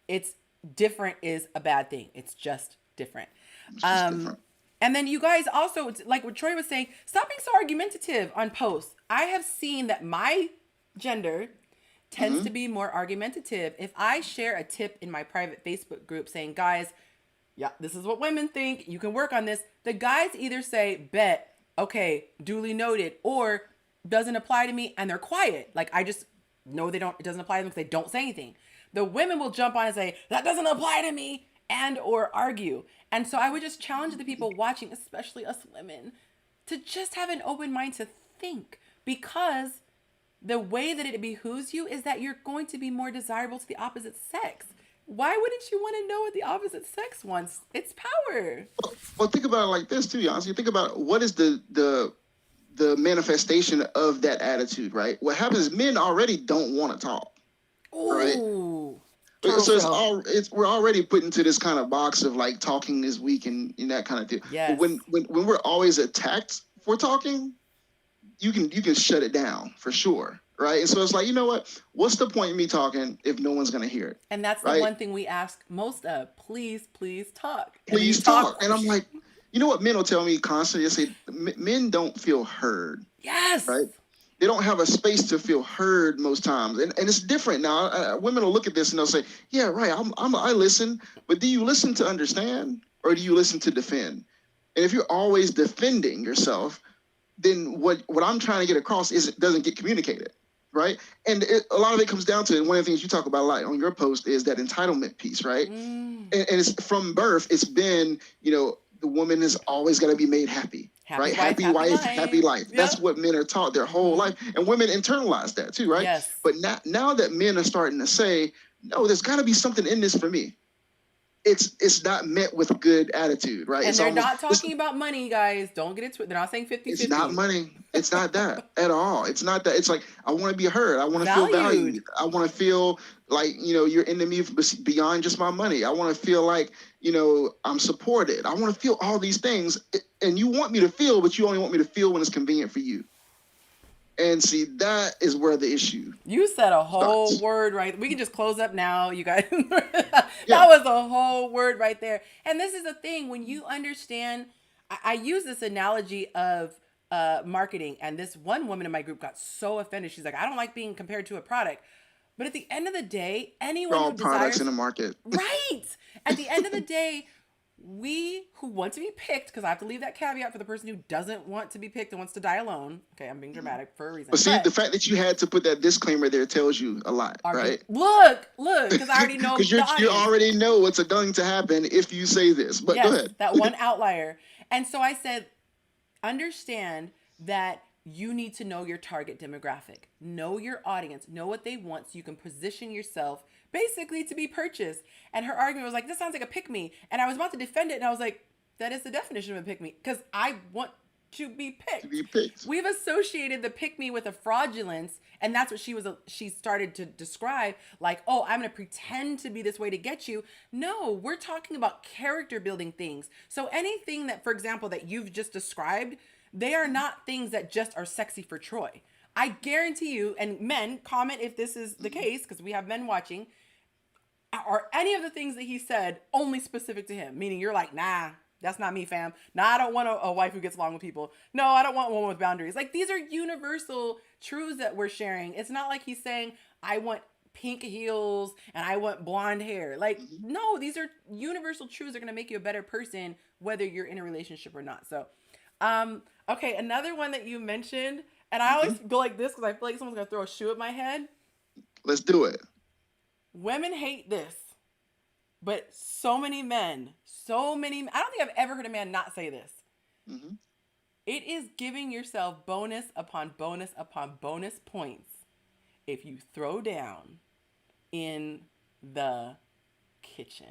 it's different is a bad thing. It's just different. It's just different. And then you guys also, like what Troy was saying, stop being so argumentative on posts. I have seen that my gender tends to be more argumentative. If I share a tip in my private Facebook group saying, guys, yeah, this is what women think, you can work on this, the guys either say, bet, okay, duly noted, or doesn't apply to me, and they're quiet. Like, I just no, they don't. It doesn't apply to them because they don't say anything. The women will jump on and say, that doesn't apply to me, and or argue. And so I would just challenge the people watching, especially us women, to just have an open mind to think, because the way that it behooves you is that you're going to be more desirable to the opposite sex. Why wouldn't you want to know what the opposite sex wants? It's power. Well, think about it like this too, Yonci. Think about what is the manifestation of that attitude, right? What happens is men already don't want to talk, right? Ooh. So we're already put into this kind of box of like talking is weak and that kind of thing. Yes. But when we're always attacked for talking, you can shut it down for sure, right? And so it's like, you know what? What's the point in me talking if no one's gonna hear it? And that's the one thing we ask most of. Please talk. Please talk. And I'm like, you know what men will tell me constantly? They say men don't feel heard. Yes. Right? They don't have a space to feel heard most times. And it's different now. Women will look at this and they'll say, yeah, right, I listen. But do you listen to understand or do you listen to defend? And if you're always defending yourself, then what I'm trying to get across is it doesn't get communicated, right? And a lot of it comes down to, and one of the things you talk about a lot on your post is that entitlement piece, right? And it's from birth, it's been, the woman has always got to be made happy, right? Happy wife, happy life. Yep. That's what men are taught their whole life. And women internalize that too, right? Yes. But now that men are starting to say, no, there's got to be something in this for me. It's not met with a good attitude, right? And it's they're not talking about money, guys. Don't get it twisted. They're not saying 50-50. It's not money. It's not that at all. It's not that. It's like, I want to be heard. I want to feel valued. I want to feel like, you're into me beyond just my money. I want to feel like, I'm supported. I want to feel all these things. And you want me to feel, but you only want me to feel when it's convenient for you. And see, that is where the issue. You said a whole word right. We can just close up now, you guys. That was a whole word right there. And this is the thing, when you understand, I use this analogy of marketing, and this one woman in my group got so offended. She's like, I don't like being compared to a product. But at the end of the day, anyone all who products in the market. Right. At the end of the day, we who want to be picked, because I have to leave that caveat for the person who doesn't want to be picked and wants to die alone. Okay, I'm being dramatic for a reason. But see, the fact that you had to put that disclaimer there tells you a lot, right? Look, because I already know. Because you already know what's going to happen if you say this. But go ahead. That one outlier. And so I said, understand that you need to know your target demographic. Know your audience. Know what they want so you can position yourself basically to be purchased. And her argument was like, this sounds like a pick-me. And I was about to defend it, and I was like, that is the definition of a pick-me, because I want to be picked. We've associated the pick-me with a fraudulence, and that's what she started to describe, like, oh, I'm going to pretend to be this way to get you. No, we're talking about character building things. So anything that, for example, that you've just described, they are not things that just are sexy for Troy. I guarantee you, and men, comment if this is the case, because we have men watching, are any of the things that he said only specific to him? Meaning you're like, nah, that's not me, fam. Nah, I don't want a wife who gets along with people. No, I don't want one with boundaries. Like, these are universal truths that we're sharing. It's not like he's saying, I want pink heels and I want blonde hair. Like, no, these are universal truths that are going to make you a better person, whether you're in a relationship or not. So, okay, another one that you mentioned, and I always go like this because I feel like someone's going to throw a shoe at my head. Let's do it. Women hate this, but so many men, I don't think I've ever heard a man not say this. Mm-hmm. It is giving yourself bonus upon bonus upon bonus points if you throw down in the kitchen.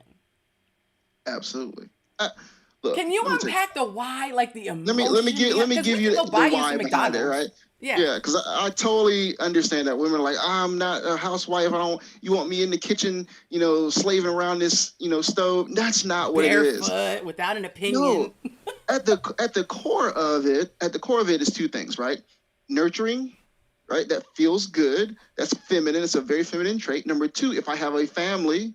Absolutely. Look, can you unpack the why, like the emotion? Let me give you the why behind it, right? Yeah, because I totally understand that women are like, I'm not a housewife. You want me in the kitchen, slaving around this, stove. That's not what it is. Barefoot, without an opinion. No, at the core of it is two things, right? Nurturing, right? That feels good. That's feminine. It's a very feminine trait. Number two, if I have a family,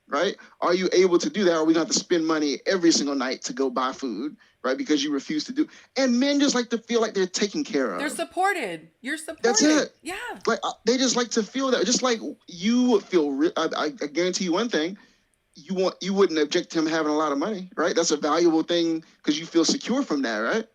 right? Are you able to do that? Or are we going to have to spend money every single night to go buy food, right? Because you refuse to do. And men just like to feel like they're taken care of. They're supported. You're supported. That's it. Yeah. Like they just like to feel that. Just like you would feel. I guarantee you one thing. You wouldn't object to him having a lot of money, right? That's a valuable thing because you feel secure from that, right?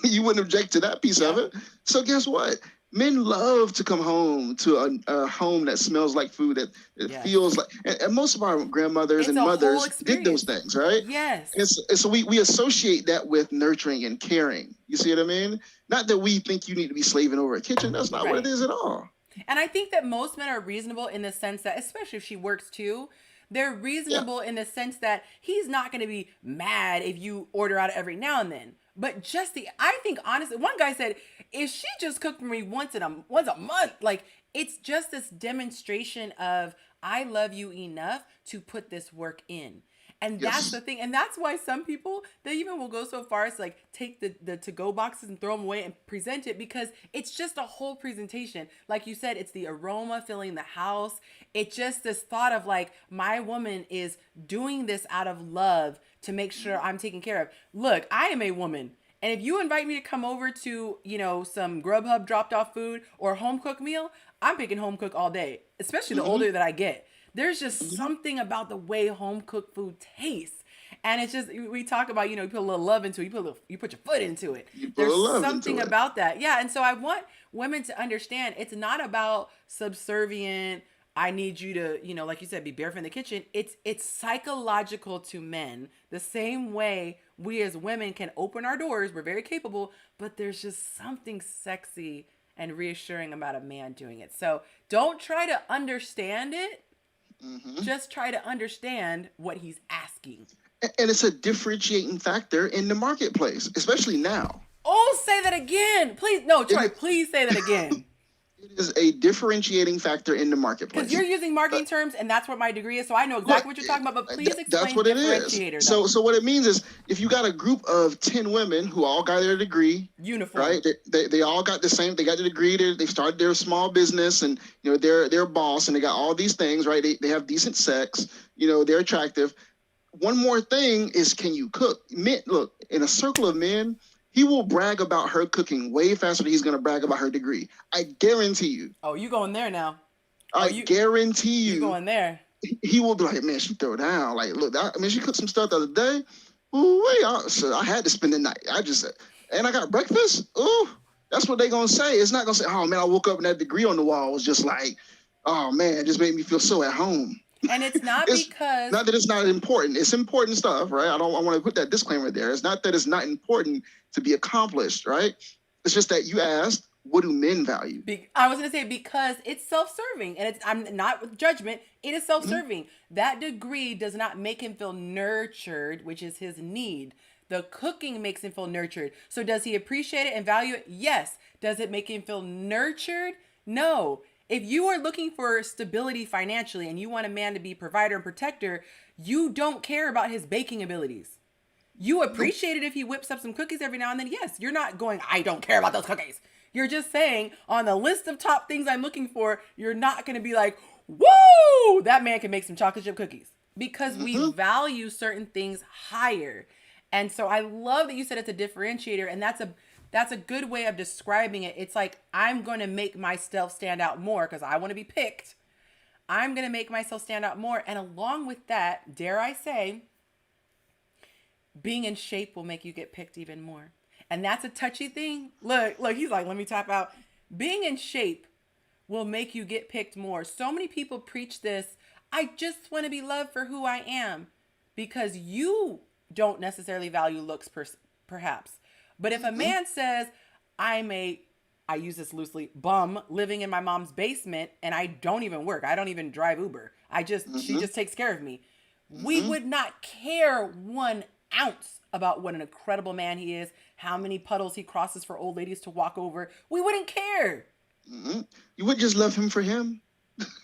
You wouldn't object to that piece of it. So guess what? Men love to come home to a home that smells like food, that it Yes. feels like, and most of our grandmothers It's and a whole mothers did those experience. things, right? Yes. And so we associate that with nurturing and caring. You see what I mean? Not that we think you need to be slaving over a kitchen. That's not what it Right. is at all. And I think that most men are reasonable in the sense that, especially if she works too, they're Yeah. reasonable in the sense that he's not going to be mad if you order out every now and then. But just I think honestly, one guy said, if she just cooked for me once a month, like it's just this demonstration of I love you enough to put this work in. And that's Yes. the thing. And that's why some people, they even will go so far as like take the to-go boxes and throw them away and present it, because it's just a whole presentation. Like you said, it's the aroma filling the house. It's just this thought of like, my woman is doing this out of love to make sure I'm taken care of. Look, I am a woman. And if you invite me to come over to, some Grubhub dropped off food or home cooked meal, I'm picking home cook all day, especially the Mm-hmm. older that I get. There's just Mm-hmm. something about the way home cooked food tastes. And it's just, we talk about, you put a little love into it, you put your foot into it. You put a There's love something into it. about that. Yeah. And so I want women to understand it's not about subservient. I need you to, like you said, be barefoot in the kitchen. It's psychological to men. The same way we as women can open our doors. We're very capable, but there's just something sexy and reassuring about a man doing it. So don't try to understand it. Mm-hmm. Just try to understand what he's asking. And it's a differentiating factor in the marketplace, especially now. Oh, say that again. Please. No, It Troy, please say that again. it is a differentiating factor in the Because marketplace. you're using Uh, marketing terms, and that's what my degree is. So I know Look, exactly what you're talking about, but please that's explain what it is. differentiator, So, though. so what it means is, if you got a group of 10 women who all got their degree, Uniform. right? They all got the same. They got the degree. They started their small business, and they're boss, and they got all these things, right? They have decent sex. They're attractive. One more thing is, can you cook? Men, look, in a circle of men, he will brag about her cooking way faster than he's going to brag about her degree. I guarantee you. Oh, you going there now? Oh, I guarantee you you going there? he will be like, man, she throw down. Like, look, she cooked some stuff the other day. Ooh, wait, so I had to spend the night. And I got breakfast. Ooh, that's what they gonna say. It's not gonna say, oh man, I woke up and that degree on the wall was just like, oh man, it just made me feel so at home. And it's not It's because not that it's not important. It's important stuff, right? I want to put that disclaimer there. It's not that it's not important to be accomplished, right? It's just that you asked, what do men value? I was gonna say because it's self-serving, and I'm not with judgment. It is Mm-hmm. self-serving. That degree does not make him feel nurtured, which is his need. The cooking makes him feel nurtured. So does he appreciate it and value it? Yes. Does it make him feel nurtured? No. If you are looking for stability financially and you want a man to be provider and protector, you don't care about his baking abilities. You Nope. appreciate it if he whips up some cookies every now and then. Yes, you're not going, I don't care about those cookies. You're just saying, on the list of top things I'm looking for, you're not going to be like, woo, that man can make some chocolate chip cookies. Because we Mm-hmm. value certain things higher. And so I love that you said it's a differentiator, and that's a good way of describing it. It's like, I'm going to make myself stand out more because I want to be picked. I'm going to make myself stand out more. And along with that, dare I say, being in shape will make you get picked even more. And that's a touchy thing. Look, he's like, let me tap out. Being in shape will make you get picked more. So many people preach this. I just want to be loved for who I am, because you don't necessarily value looks perhaps. But if a Mm-hmm. man says, I use this loosely, bum living in my mom's basement and I don't even work. I don't even drive Uber. She Mm-hmm. just takes care of me. We Mm-hmm. would not care 1 ounce about what an incredible man he is, how many puddles he crosses for old ladies to walk over. We wouldn't care. Mm-hmm. You would just love him for him.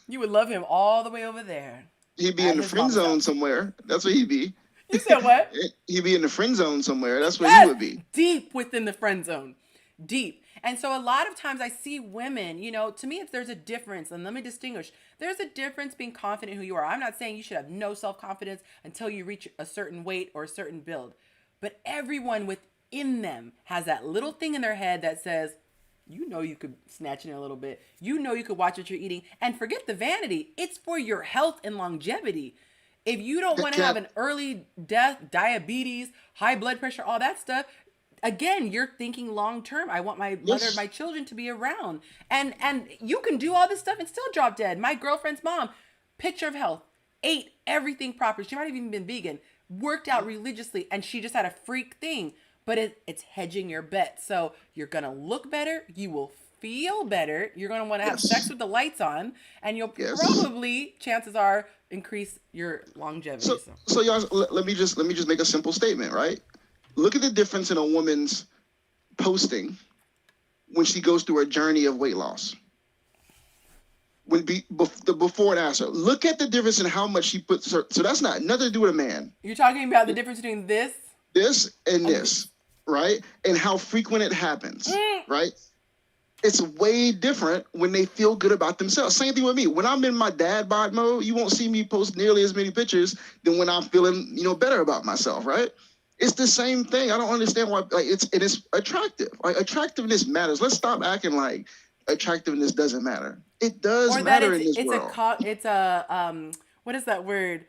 You would love him all the way over there He'd be at in the his friend mama's zone house. somewhere. That's where he'd be. You said what? He'd be in the friend zone somewhere. That's where he Yes, would be. deep within the friend zone. Deep. And so a lot of times I see women, to me, if there's a difference, and let me distinguish, there's a difference being confident in who you are. I'm not saying you should have no self-confidence until you reach a certain weight or a certain build. But everyone within them has that little thing in their head that says, you could snatch in a little bit. You could watch what you're eating. And forget the vanity. It's for your health and longevity. If you don't want to have Cap, an early death, diabetes, high blood pressure, all that stuff, again, you're thinking long term. I want my mother of Yes. my children to be around. And you can do all this stuff and still drop dead. My girlfriend's mom, picture of health, ate everything proper. She might have even been vegan, worked out religiously, and she just had a freak thing. But it's hedging your bet. So you're gonna look better, you will feel better, you're gonna want to have sex Yes. with the lights on, and you'll Yes. probably, chances are, increase your longevity. So So so y'all let me just make a simple statement, right? Look at the difference in a woman's posting when she goes through a journey of weight loss. The before and after. Look at the difference in how much she puts her. So that's not nothing to do with a man. you're talking about the difference between this This and and this, right? And how frequent it happens, mm, right? It's way different when they feel good about themselves. Same thing with me. When I'm in my dad bod mode, you won't see me post nearly as many pictures than when I'm feeling, better about myself, right? It's the same thing. I don't understand why. Like it's attractive. Like attractiveness matters. Let's stop acting like attractiveness doesn't matter. It does or that matter in this it's a world. it's a what is that word?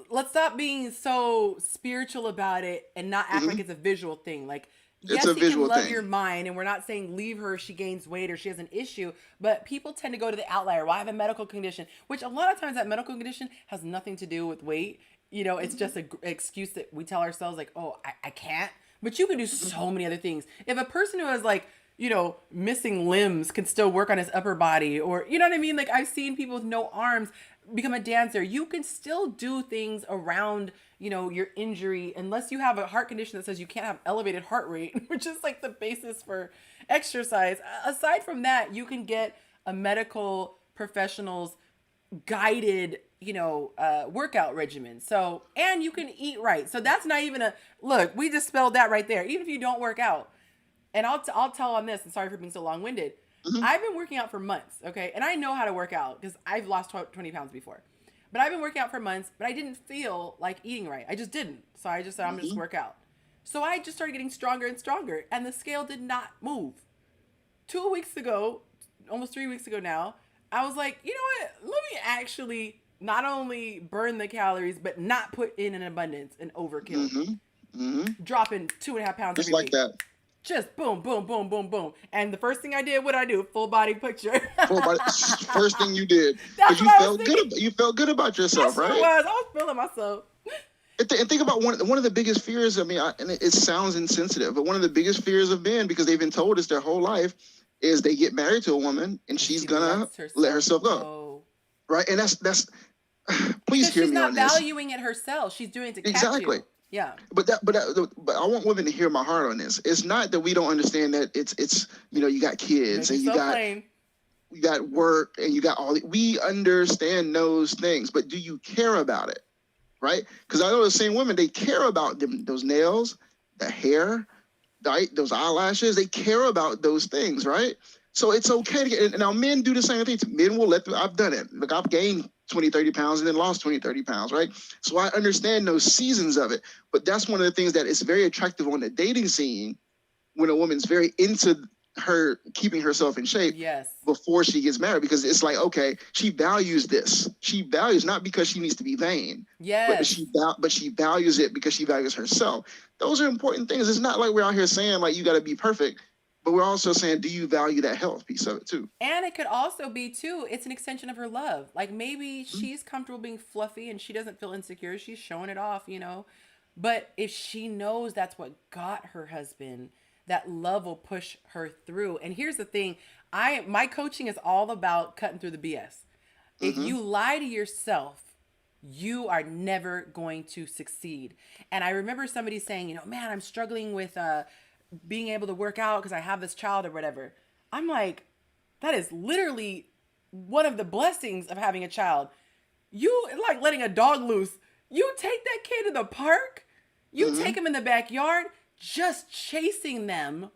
Let's stop being so spiritual about it and not act like Hmm. it's a visual thing. Like, It's yes, a you can visual love thing. your mind, and we're not saying leave her if she gains weight or she has an issue, but people tend to go to the outlier. Well, I have a medical condition, which a lot of times that medical condition has nothing to do with weight. It's just an excuse that we tell ourselves, like, oh, I can't. But you can do so many other things. If a person who has, like, missing limbs can still work on his upper body, or, you know what I mean? Like, I've seen people with no arms become a dancer. You can still do things around, your injury, unless you have a heart condition that says you can't have elevated heart rate, which is like the basis for exercise. Aside from that, you can get a medical professional's guided workout regimen. So, and you can eat right. So that's not even a look, we just spelled that right there. Even if you don't work out, and I'll tell on this, and sorry for being so long-winded. Hmm. I've been working out for months, okay? And I know how to work out because I've lost 20 pounds before. But I've been working out for months, but I didn't feel like eating right. I just didn't. So I just said, I'm going to just Hmm. work out. So I just started getting stronger and stronger, and the scale did not move. 2 weeks ago, almost 3 weeks ago now, I was like, you know what? Let me actually not only burn the calories, but not put in an abundance and overkill. Hmm. Hmm. Dropping 2.5 pounds Just every like week. that. Just boom, boom, boom, boom, boom. And the first thing I did, what I do? Full body picture. Full body. First thing you did, That's because what I was thinking. you felt good about I yourself, sure right? was. I was feeling myself. And think about one of the biggest fears. I mean, and it sounds insensitive, but one of the biggest fears of men, because they've been told this their whole life, is they get married to a woman and And she's she gonna lets let herself herself go, go. right? And that's please Because hear she's me not on this. valuing it herself. She's doing it to catch Exactly. you. Yeah. But I want women to hear my heart on this. It's not that we don't understand that it's you got kids Make and yourself plain. you got work and you got we understand those things, but do you care about it? Right? Because I know the same women, they care about those nails, the hair, right? Those eyelashes, they care about those things, right? So it's okay to get, and now men do the same thing. Men will I've done it. Look, I've gained 20, 30 pounds and then lost 20, 30 pounds, right? So I understand those seasons of it. But that's one of the things that is very attractive on the dating scene when a woman's very into her keeping herself in shape Yes. before she gets married, because it's like, okay, she values this. She values not because she needs to be vain, but Yes. she values it because she values herself. Those are important things. It's not like we're out here saying like you got to be perfect, but we're also saying, do you value that health piece of it too? And it could also be, too, it's an extension of her love. Like, maybe she's comfortable being fluffy and she doesn't feel insecure. She's showing it off. But if she knows that's what got her husband, that love will push her through. And here's the thing, my coaching is all about cutting through the BS. If Mm-hmm. you lie to yourself, you are never going to succeed. And I remember somebody saying, man, I'm struggling with being able to work out because I have this child or whatever. I'm like, that is literally one of the blessings of having a child. You like letting a dog loose. You take that kid to the park, you Mm-hmm. take him in the backyard, just chasing them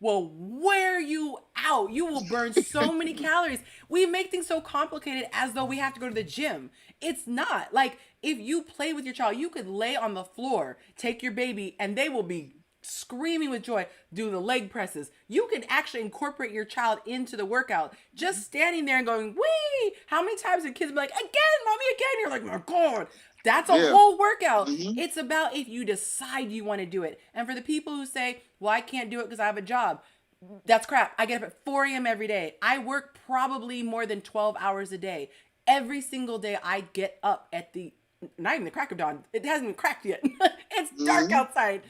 will wear you out. You will burn so many calories. We make things so complicated as though we have to go to the gym. It's not. Like, if you play with your child, you could lay on the floor, take your baby, and they will be screaming with joy, do the leg presses. You can actually incorporate your child into the workout. Just standing there and going, wee! How many times have kids be like, again, mommy, again? You're like, my God. That's a Yeah. whole workout. Mm-hmm. It's about if you decide you want to do it. And for the people who say, well, I can't do it because I have a job. That's crap. I get up at 4 a.m. every day. I work probably more than 12 hours a day. Every single day I get up at not even the crack of dawn. It hasn't even cracked yet. It's dark Mm-hmm. outside.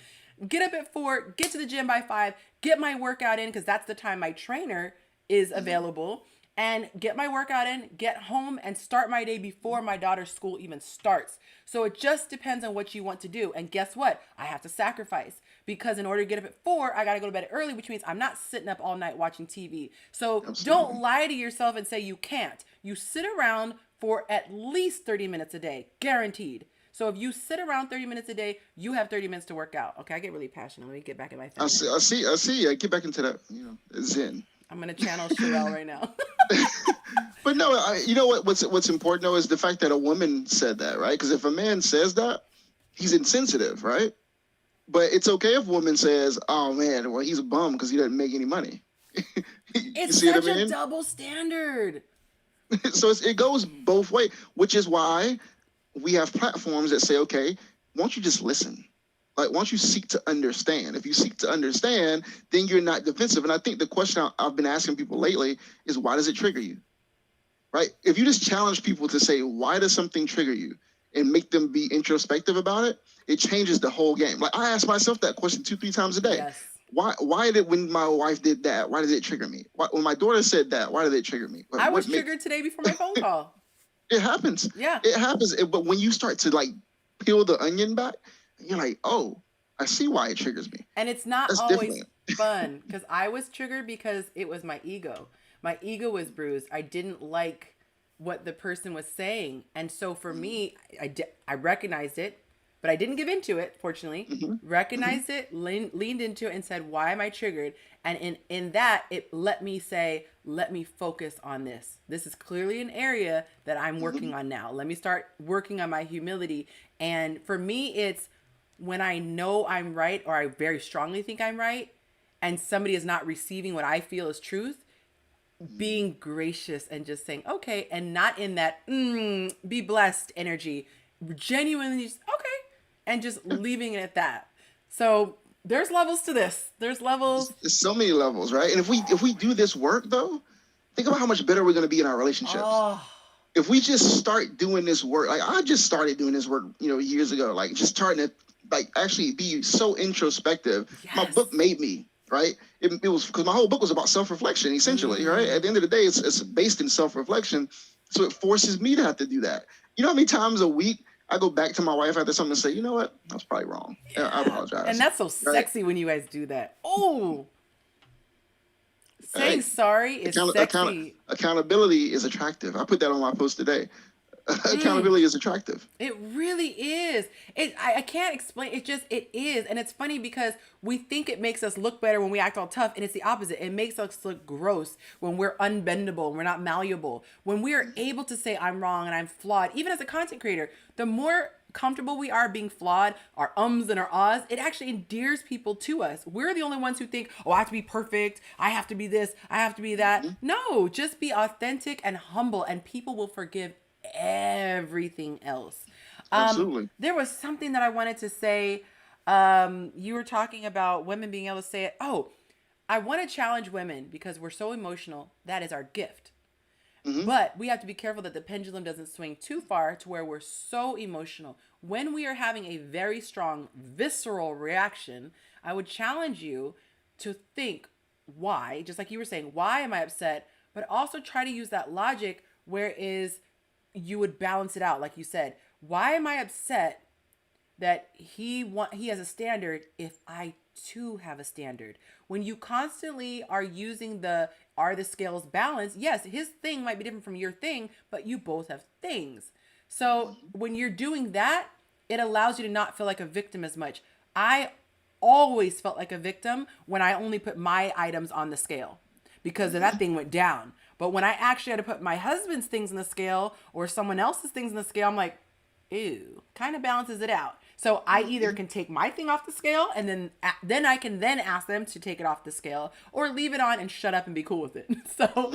Get up at 4, get to the gym by 5, get my workout in because that's the time my trainer is available, and get my workout in, get home, and start my day before my daughter's school even starts. So it just depends on what you want to do. And guess what? I have to sacrifice because in order to get up at 4, I got to go to bed early, which means I'm not sitting up all night watching TV. So Absolutely. don't lie to yourself and say you can't. You sit around for at least 30 minutes a day, guaranteed. So if you sit around 30 minutes a day, you have 30 minutes to work out. Okay, I get really passionate. Let me get back in my I feminine. see. I see. I get back into that, zen. I'm going to channel Sherelle right now. But no, you know what's important though is the fact that a woman said that, right? Because if a man says that, he's insensitive, right? But it's okay if a woman says, "Oh man, well he's a bum because he doesn't make any money." You It's see what such I a mean? double standard. So it goes both ways, which is why we have platforms that say, "Okay, won't you just listen? Like, why don't you seek to understand? If you seek to understand, then you're not defensive." And I think the question I've been asking people lately is, why does it trigger you? Right? If you just challenge people to say, why does something trigger you, and make them be introspective about it, it changes the whole game. Like, I ask myself that question 2-3 times a day. Yes. Why did, when my wife did that, why did it trigger me? When my daughter said that, why did it trigger me? I was triggered today before my phone call. It happens. Yeah. It happens. But when you start to like peel the onion back, you're like, oh, I see why it triggers me. And it's not That's always different. fun because I was triggered because it was my ego. My ego was bruised. I didn't like what the person was saying. And so for me, I recognized it, but I didn't give into it, fortunately. Recognized it, leaned into it and said, why am I triggered? And in that, it let me say, let me focus on this. This is clearly an area that I'm working on now. Let me start working on my humility. And for me, it's when I know I'm right, or I very strongly think I'm right, and somebody is not receiving what I feel is truth, being gracious and just saying, okay, and not in that, be blessed energy, genuinely just, okay, and just leaving it at that. So there's levels to this. There's levels. There's so many levels, right? And if we do this work though, think about how much better we're going to be in our relationships. Oh, If we just start doing this work, like I just started doing this work, years ago, like just starting to like actually be so introspective. yes. My book made me, right? It was because my whole book was about self-reflection, essentially, right? At the end of the day, it's based in self-reflection. So it forces me to have to do that. You know how many times a week I go back to my wife after something and say, you know what? I was probably wrong. Yeah. I apologize. And that's so sexy when you guys do that. Oh, saying sorry is sexy. Accountability is attractive. I put that on my post today. Accountability is attractive. It really is. I can't explain. It is. And it's funny because we think it makes us look better when we act all tough. And it's the opposite. It makes us look gross when we're unbendable, and we're not malleable. When we are able to say I'm wrong and I'm flawed, even as a content creator, the more comfortable we are being flawed, our ums and our ahs, it actually endears people to us. We're the only ones who think, oh, I have to be perfect. I have to be this. I have to be that. No, just be authentic and humble, and people will forgive everything else. Absolutely. There was something that I wanted to say. You were talking about women being able to say it. Oh, I want to challenge women because we're so emotional. That is our gift. But we have to be careful that the pendulum doesn't swing too far to where we're so emotional. When we are having a very strong visceral reaction, I would challenge you to think why, just like you were saying, why am I upset? But also try to use that logic where you would balance it out. Like you said, why am I upset that he has a standard if I too have a standard? When you constantly are using are the scales balanced? Yes, his thing might be different from your thing, but you both have things. So when you're doing that, it allows you to not feel like a victim as much. I always felt like a victim when I only put my items on the scale because that thing went down. But when I actually had to put my husband's things in the scale or someone else's things in the scale, I'm like, Ew, kind of balances it out. So I either can take my thing off the scale and then I can then ask them to take it off the scale, or leave it on and shut up and be cool with it. So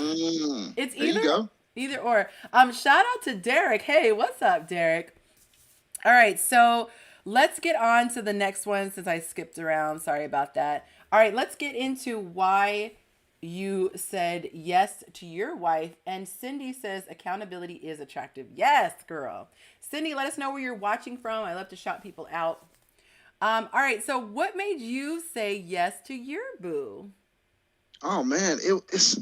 it's There you either go. or. Shout out to Derek. Hey, what's up, Derek? All right, so let's get on to the next one since I skipped around. Sorry about that. All right, let's get into why you said yes to your wife. And Cindy says accountability is attractive. Yes, girl. Cindy, let us know where you're watching from. I love to shout people out. All right, so what made you say yes to your boo? Oh man, it's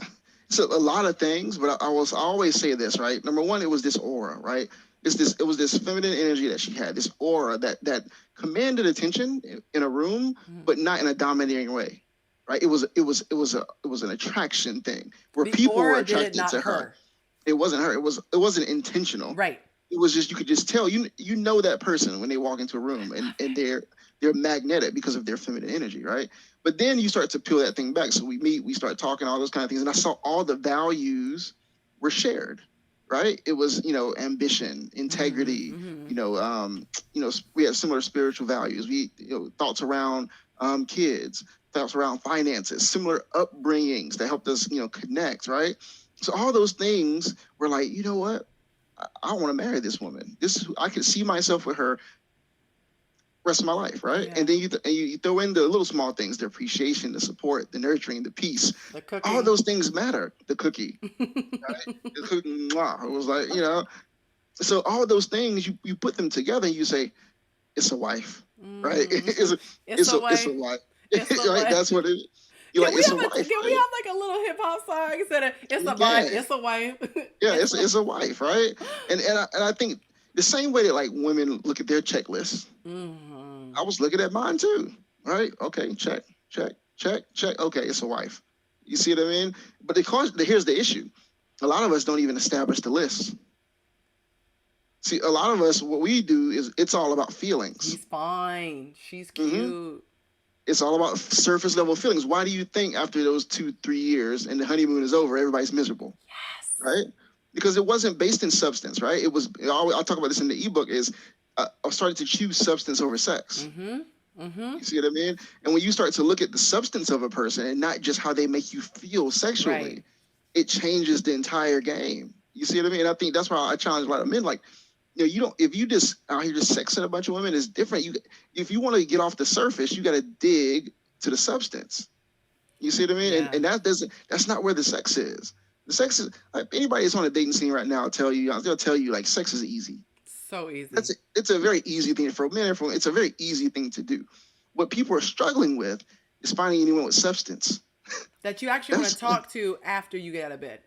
a lot of things, but I always say this, right? Number one, it was this aura, right? It was this feminine energy that she had, this aura that commanded attention in a room, but not in a domineering way, right? It was an attraction thing where The people were aura did it, attracted not to her. her. It wasn't her. It wasn't intentional. Right. It was just, you could just tell, you know that person when they walk into a room, and they're magnetic because of their feminine energy, right? But then you start to peel that thing back. So we meet, we start talking, all those kind of things, and I saw all the values were shared, right? It was, ambition, integrity, we had similar spiritual values. We, thoughts around kids, thoughts around finances, similar upbringings that helped us, connect, right? So all those things were like, you know what? I want to marry this woman. I can see myself with her rest of my life, right? Yeah. And then you throw in the little small things, the appreciation, the support, the nurturing, the peace. The cooking. All those things matter. The cookie, right? The cooking, mwah. It was like, so all those things, you put them together and you say, it's a wife, right? It's a wife. It's a wife. Right? That's what it is. You're Can like, we it's have a wife. can we Right? have like a little hip hop song instead of it's a We wife, can. it's a wife. Yeah, it's a wife, right? And I think the same way that like women look at their checklist, I was looking at mine too, right? Okay, check, check, check, check. Okay, it's a wife. You see what I mean? But here's the issue: a lot of us don't even establish the list. See, a lot of us, what we do is it's all about feelings. He's fine. She's cute. It's all about surface level feelings. Why do you think after those 2-3 years and the honeymoon is over, everybody's miserable? Yes. Right? Because it wasn't based in substance, right? It was. I talk about this in the ebook. Is I started to choose substance over sex. You see what I mean? And when you start to look at the substance of a person and not just how they make you feel sexually, Right. it changes the entire game. You see what I mean? And I think that's why I challenge a lot of men. Like, you don't. If you just out here just sexing a bunch of women, it's different. If you want to get off the surface, you got to dig to the substance. You see what I mean? Yeah. And that's not where the sex is. The sex is, like, anybody that's on a dating scene right now will tell you like sex is easy. So easy. It's a very easy thing for men and for women. It's a very easy thing to do. What people are struggling with is finding anyone with substance. That you actually want to talk to after you get out of bed,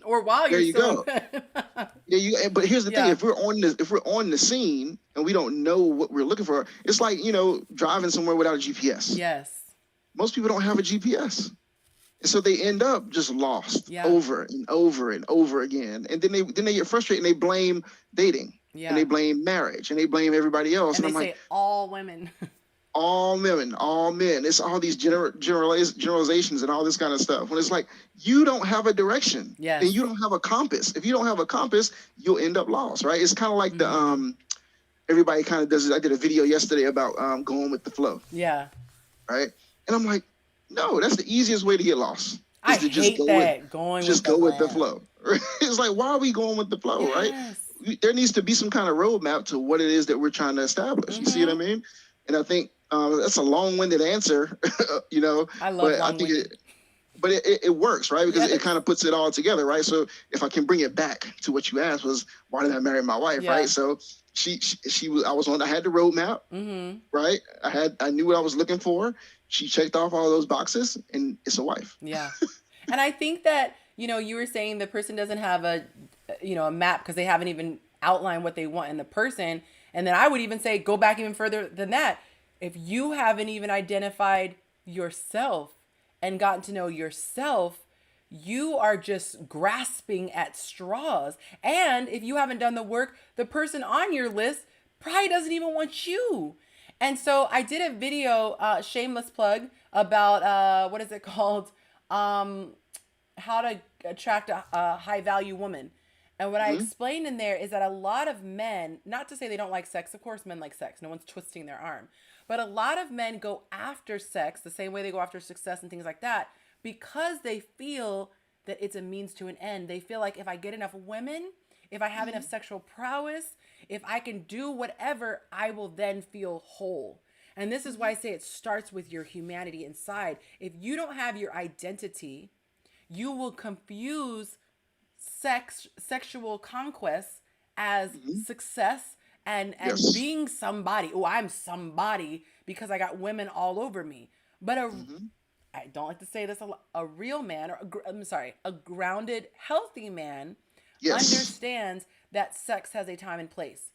or while There you're you still go. in bed. Yeah, but here's the thing: Yeah. if we're on the scene and we don't know what we're looking for, it's like driving somewhere without a GPS. Yes. Most people don't have a GPS. And so they end up just lost over and over and over again. And then they get frustrated and they blame dating. Yeah. And they blame marriage and they blame everybody else. And I'm they say like, all women. all women, all men. It's all these generalizations and all this kind of stuff. When it's like, you don't have a direction. Yes. And you don't have a compass. If you don't have a compass, you'll end up lost, right? It's kind of like the everybody kind of does it. I did a video yesterday about going with the flow. Yeah. Right? And I'm like, no, that's the easiest way to get lost. I hate that, going with the flow. It's like, why are we going with the flow, Yes. right? There needs to be some kind of roadmap to what it is that we're trying to establish. You see what I mean? And I think that's a long-winded answer, I love long-winded. But it works, right? Because it kind of puts it all together, right? So if I can bring it back to what you asked was, why did I marry my wife, right? So she was, I had the roadmap, right? I knew what I was looking for. She checked off all those boxes, and it's a wife. Yeah. And I think that, you were saying the person doesn't have a map because they haven't even outlined what they want in the person. And then I would even say, go back even further than that. If you haven't even identified yourself and gotten to know yourself, you are just grasping at straws. And if you haven't done the work, the person on your list probably doesn't even want you. And so I did a video, shameless plug, about, what is it called? How to attract a high value woman. And what I explained in there is that a lot of men, not to say they don't like sex, of course men like sex, no one's twisting their arm, but a lot of men go after sex the same way they go after success and things like that because they feel that it's a means to an end. They feel like if I get enough women, if I have enough sexual prowess, if I can do whatever, I will then feel whole. And this is why I say it starts with your humanity inside. If you don't have your identity, you will confuse sexual conquest as success and Yes. being somebody. Oh, I'm somebody because I got women all over me. But I don't like to say this a lot, a real man, or I'm sorry, a grounded, healthy man Yes. understands that sex has a time and place.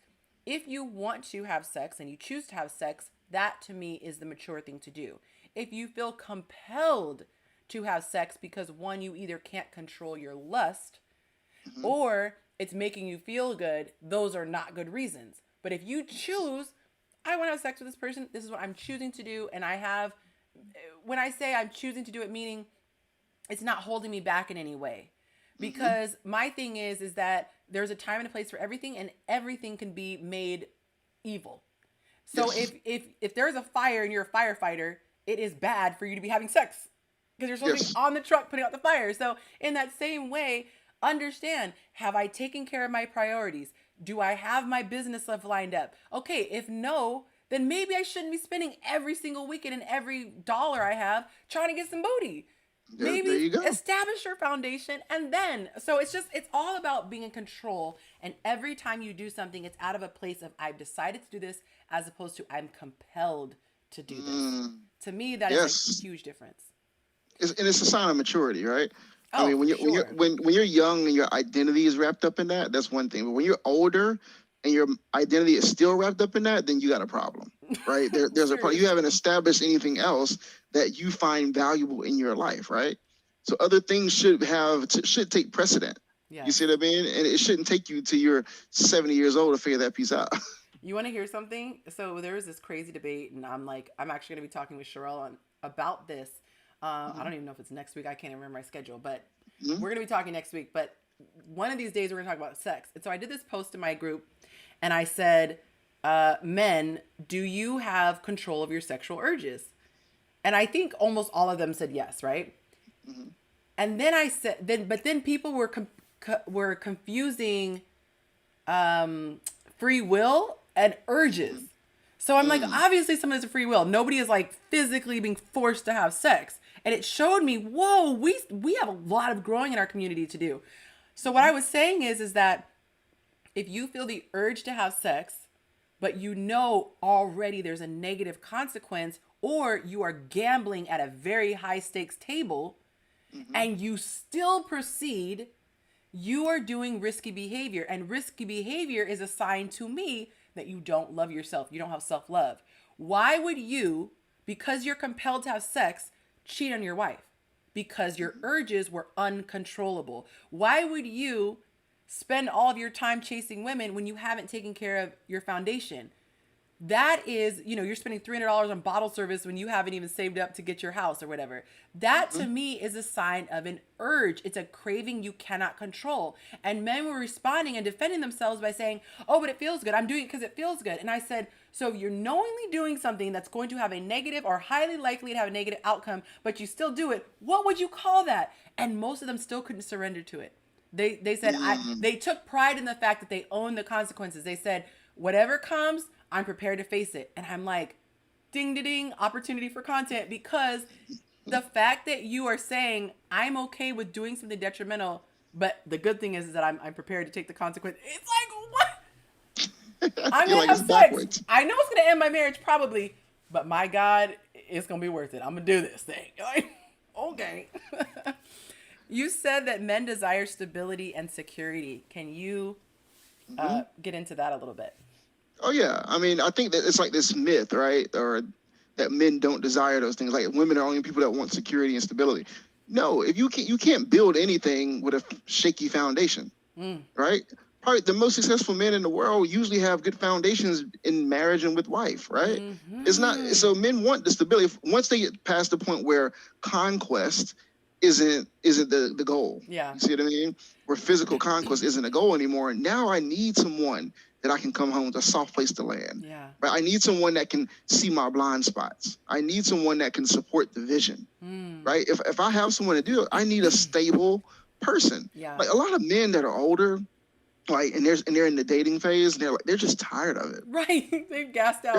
If you want to have sex and you choose to have sex, that to me is the mature thing to do. If you feel compelled to have sex because one, you either can't control your lust or it's making you feel good, those are not good reasons. But if you choose, I want to have sex with this person, this is what I'm choosing to do, and I have, when I say I'm choosing to do it, meaning it's not holding me back in any way. Because my thing is that there's a time and a place for everything, and everything can be made evil. So Yes. if there's a fire and you're a firefighter, it is bad for you to be having sex because you're supposed to be Yes. on the truck putting out the fire. So in that same way, understand, have I taken care of my priorities? Do I have my business stuff lined up? Okay, if no, then maybe I shouldn't be spending every single weekend and every dollar I have trying to get some booty. There Maybe you go. establish your foundation and then, so it's all about being in control. And every time you do something, it's out of a place of I've decided to do this as opposed to I'm compelled to do this. Mm, To me, that is a yes. huge difference. And it's a sign of maturity, right? I Oh, mean, for sure. when you're young and your identity is wrapped up in that, that's one thing. But when you're older and your identity is still wrapped up in that, then you got a problem, right? There's a problem. You haven't Seriously. established anything else that you find valuable in your life, right? So other things should take precedent. You Yes. see what I mean? And it shouldn't take you to your 70 years old to figure that piece out. You want to hear something? So there was this crazy debate, and I'm actually going to be talking with Sherelle on about this. I don't even know if it's next week. I can't even remember my schedule, but Mhm. we're going to be talking next week. But one of these days, we're going to talk about sex. And so I did this post in my group, and I said, "Men, do you have control of your sexual urges?" And I think almost all of them said yes, right? Mhm. And then I said, but then people were confusing free will and urges. So I'm like, Mm. obviously someone has a free will. Nobody is like physically being forced to have sex. And it showed me, whoa, we have a lot of growing in our community to do. So what I was saying is that if you feel the urge to have sex, but you know already there's a negative consequence, or you are gambling at a very high stakes table Mhm. and you still proceed, you are doing risky behavior. And risky behavior is a sign to me that you don't love yourself. You don't have self love. Why would you, because you're compelled to have sex, cheat on your wife? Because your urges were uncontrollable. Why would you spend all of your time chasing women when you haven't taken care of your foundation? That is, you're spending $300 on bottle service when you haven't even saved up to get your house or whatever. That to Mhm. me is a sign of an urge. It's a craving you cannot control. And men were responding and defending themselves by saying, oh, but it feels good. I'm doing it because it feels good. And I said, so if you're knowingly doing something that's going to have a negative or highly likely to have a negative outcome, but you still do it, what would you call that? And most of them still couldn't surrender to it. They said Mm. they took pride in the fact that they own the consequences. They said, whatever comes, I'm prepared to face it. And I'm like, ding ding ding, opportunity for content, because the fact that you are saying I'm okay with doing something detrimental, but the good thing is that I'm prepared to take the consequence. It's like, what? I'm You're gonna like have it's sex. backwards. I know it's gonna end my marriage probably, but my God, it's gonna be worth it. I'm gonna do this thing. Like, okay. You said that men desire stability and security. Can you Mhm. get into that a little bit? Oh yeah, I mean, I think that it's like this myth, right? Or that men don't desire those things. Like women are only people that want security and stability. No, if you can't build anything with a shaky foundation, Mm. right? Probably the most successful men in the world usually have good foundations in marriage and with wife, right? It's not Mm-hmm. so men want the stability. Once they get past the point where conquest isn't the goal. Yeah. You see what I mean? Where physical conquest isn't a goal anymore. Now I need someone that I can come home with a soft place to land. Yeah. Right? I need someone that can see my blind spots. I need someone that can support the vision. Right? If I have someone to do it, I need a stable person. Yeah. Like a lot of men that are older, like they're in the dating phase, and they're just tired of it. Right. They've gassed out.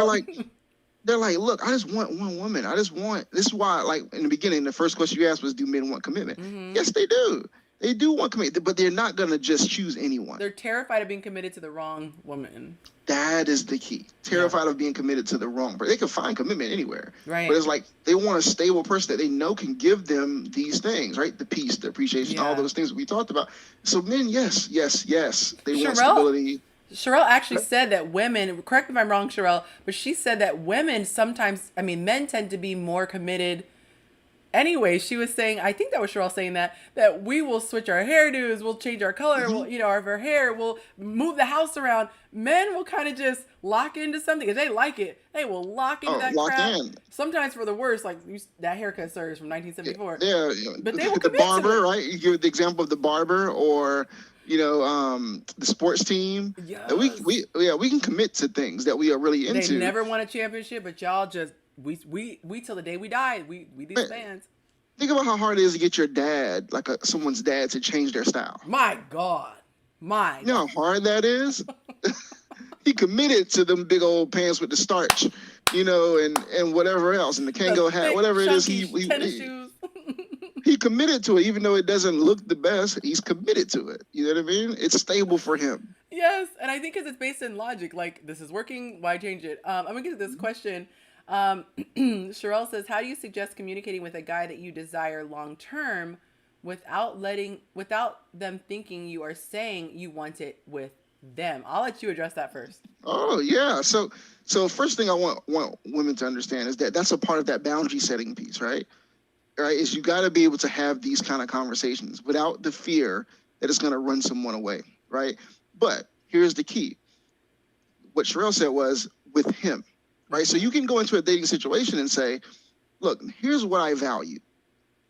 They're like, look, I just want one woman. This is why, like, in the beginning, the first question you asked was, do men want commitment? Yes, they do. They do want commitment, but they're not going to just choose anyone. They're terrified of being committed to the wrong woman. That is the key. Terrified of being committed to the wrong person. They can find commitment anywhere. Right. But it's like they want a stable person that they know can give them these things, right? The peace, the appreciation, all those things that we talked about. So men, yes. They want stability. Sherelle actually said that women, correct me if I'm wrong, Sherelle, but she said that women sometimes, men tend to be more committed. Anyway, she was saying, I think that was Sherelle saying that we will switch our hairdos, we'll change our color, we'll, our hair, we'll move the house around. Men will kind of just lock into something. If they like it, they will lock into that crap. Sometimes for the worst, like that haircut serves from 1974. Yeah. But they will the barber, right? You give the example of the barber or the sports team. Yes. We can commit to things that we are really into. They never won a championship, but y'all just we till the day we die. We these fans. Think about how hard it is to get your dad, like someone's dad, to change their style. My God. You know how hard that is? He committed to them big old pants with the starch, and whatever else, and the Kango hat, whatever it is. He committed to it, even though it doesn't look the best. He's committed to it. You know what I mean? It's stable for him. Yes, and I think because it's based in logic. Like, this is working, why change it? I'm gonna get to this question. Sherelle says, "How do you suggest communicating with a guy that you desire long term, without them thinking you are saying you want it with them?" I'll let you address that first. Oh yeah. So first thing I want women to understand is that that's a part of that boundary setting piece, right? Right, is you got to be able to have these kind of conversations without the fear that it's going to run someone away, right? But here's the key. What Sherelle said was with him, right? So you can go into a dating situation and say, look, here's what I value.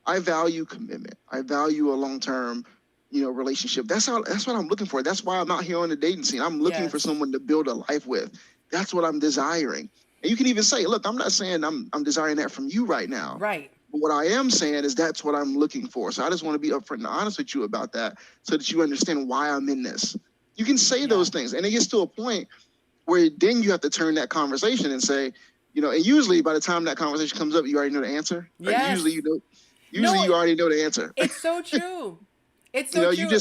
I value commitment. I value a long-term, relationship. That's what I'm looking for. That's why I'm out here on the dating scene. I'm looking for someone to build a life with. That's what I'm desiring. And you can even say, look, I'm not saying I'm desiring that from you right now. Right. But what I am saying is that's what I'm looking for. So I just want to be upfront and honest with you about that so that you understand why I'm in this. You can say those things. And it gets to a point where then you have to turn that conversation and say, and usually by the time that conversation comes up, you already know the answer. Right? Yes. Usually you already know the answer. It's so true. It's so true.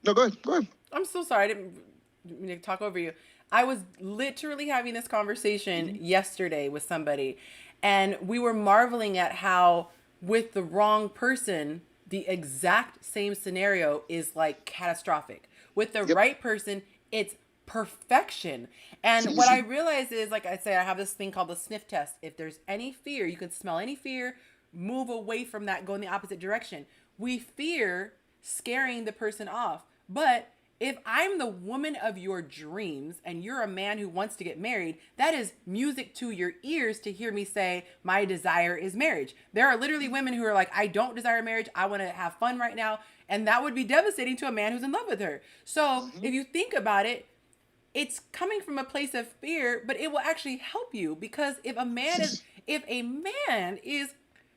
No, go ahead. I'm so sorry. I didn't mean to talk over you. I was literally having this conversation yesterday with somebody. And we were marveling at how with the wrong person, the exact same scenario is like catastrophic. With the right person, it's perfection. And what I realized is, like I said, I have this thing called the sniff test. If there's any fear, you can smell any fear, move away from that, go in the opposite direction. We fear scaring the person off. But if I'm the woman of your dreams and you're a man who wants to get married, that is music to your ears to hear me say, my desire is marriage. There are literally women who are like, I don't desire marriage. I want to have fun right now. And that would be devastating to a man who's in love with her. So if you think about it, it's coming from a place of fear, but it will actually help you, because if a man is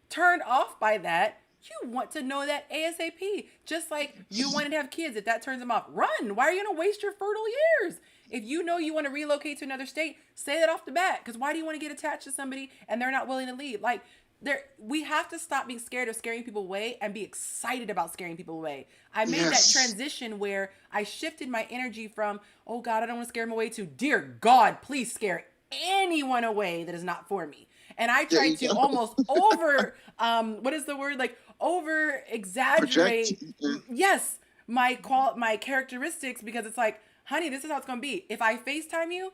turned off by that, you want to know that ASAP. Just like you wanted to have kids. If that turns them off, run. Why are you going to waste your fertile years? If you know you want to relocate to another state, say that off the bat. Because why do you want to get attached to somebody and they're not willing to leave? Like, we have to stop being scared of scaring people away and be excited about scaring people away. I made that transition where I shifted my energy from, oh God, I don't want to scare them away, to, dear God, please scare anyone away that is not for me. And I tried to almost over exaggerate. Yes, my characteristics, because it's like, honey, this is how it's gonna be. If I FaceTime you,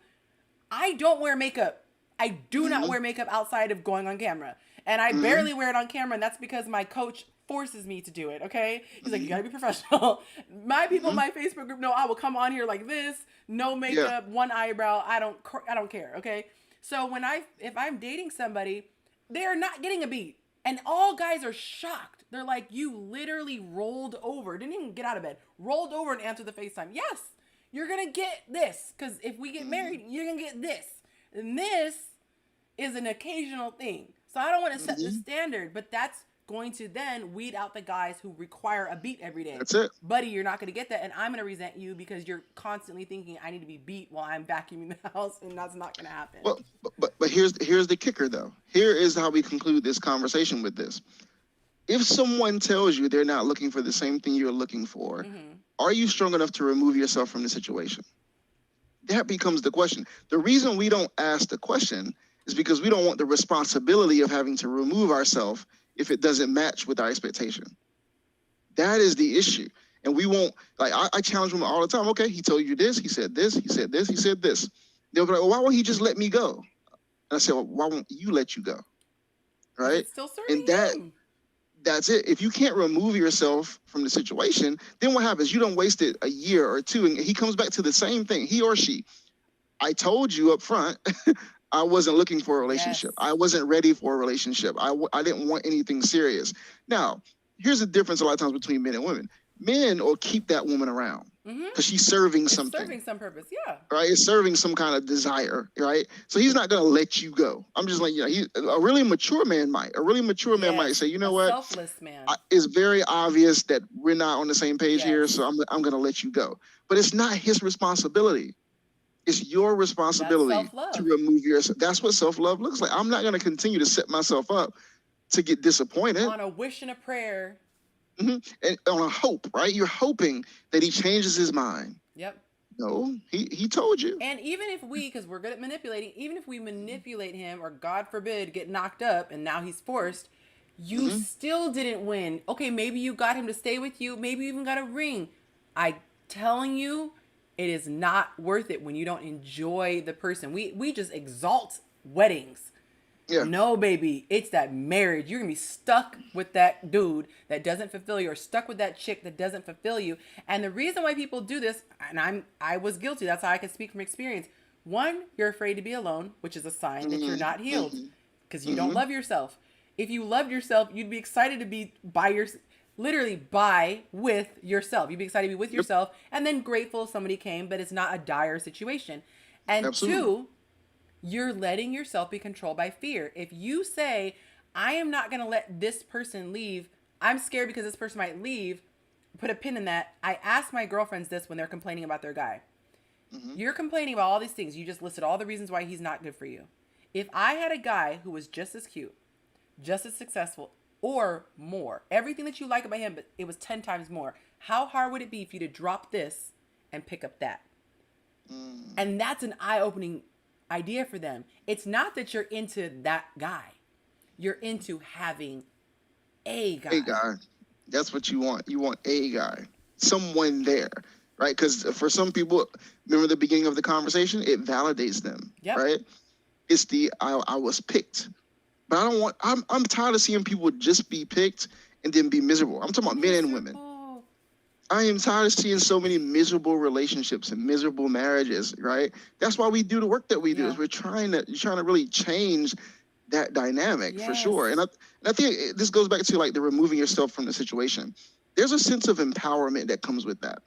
I don't wear makeup. I do not wear makeup outside of going on camera, and I barely wear it on camera, and that's because my coach forces me to do it. Okay, he's like, you gotta be professional. My people, my Facebook group know I will come on here like this, no makeup, one eyebrow. I don't care. Okay. So if I'm dating somebody, they are not getting a beat. And all guys are shocked They're like, you literally rolled over, didn't even get out of bed, rolled over and answered the FaceTime. Yes, you're going to get this. Because if we get married, you're going to get this. And this is an occasional thing. So I don't want to set the standard, but that's going to then weed out the guys who require a beat every day. That's it. Buddy, you're not going to get that. And I'm going to resent you because you're constantly thinking I need to be beat while I'm vacuuming the house. And that's not going to happen. Well, but here's the kicker, though. Here is how we conclude this conversation with this. If someone tells you they're not looking for the same thing you're looking for, are you strong enough to remove yourself from the situation? That becomes the question. The reason we don't ask the question is because we don't want the responsibility of having to remove ourselves if it doesn't match with our expectation. That is the issue. And we won't, like, I challenge women all the time. Okay, he told you this, he said this, he said this, he said this. They'll be like, well, why won't he just let me go? And I say, well, why won't you let you go? Right? It's still serving him. That's it. If you can't remove yourself from the situation, then what happens? You don't waste it a year or two, and he comes back to the same thing, he or she. I told you up front, I wasn't looking for a relationship. Yes. I wasn't ready for a relationship. I didn't want anything serious. Now, here's the difference a lot of times between men and women. Men will keep that woman around because she's serving something. Serving some purpose, yeah. Right? It's serving some kind of desire, right? So he's not going to let you go. I'm just like, a really mature man might. A really mature man might say, you know what? Selfless man. It's very obvious that we're not on the same page here, so I'm going to let you go. But it's not his responsibility. It's your responsibility to remove yourself. That's what self-love looks like. I'm not going to continue to set myself up to get disappointed. On a wish and a prayer. And on a hope, right? You're hoping that he changes his mind. Yep. No, he told you. And even if because we're good at manipulating, even if we manipulate him or God forbid get knocked up and now he's forced, you still didn't win. Okay, maybe you got him to stay with you. Maybe you even got a ring. I'm telling you, it is not worth it when you don't enjoy the person. We just exalt weddings. Yeah. No, baby, it's that marriage. You're going to be stuck with that dude that doesn't fulfill you, or stuck with that chick that doesn't fulfill you. And the reason why people do this, and I was guilty, that's how I can speak from experience. One, you're afraid to be alone, which is a sign that you're not healed because you don't love yourself. If you loved yourself, you'd be excited to be with yourself. You'd be excited to be with yourself and then grateful if somebody came, but it's not a dire situation. And two, you're letting yourself be controlled by fear. If you say, I am not going to let this person leave, I'm scared because this person might leave, put a pin in that. I ask my girlfriends this when they're complaining about their guy. You're complaining about all these things. You just listed all the reasons why he's not good for you. If I had a guy who was just as cute, just as successful, or more, everything that you like about him, but it was 10 times more, how hard would it be for you to drop this and pick up that? And that's an eye-opening idea for them. It's not that you're into that guy. You're into having a guy. A guy. That's what you want. You want a guy. Someone there, right? Because for some people, remember the beginning of the conversation? It validates them, right? It's the, I was picked. But I'm tired of seeing people just be picked and then be miserable. I'm talking about men and women. I am tired of seeing so many miserable relationships and miserable marriages, right? That's why we do the work that we do. Is we're trying to really change that dynamic for sure. And I think this goes back to like the removing yourself from the situation. There's a sense of empowerment that comes with that,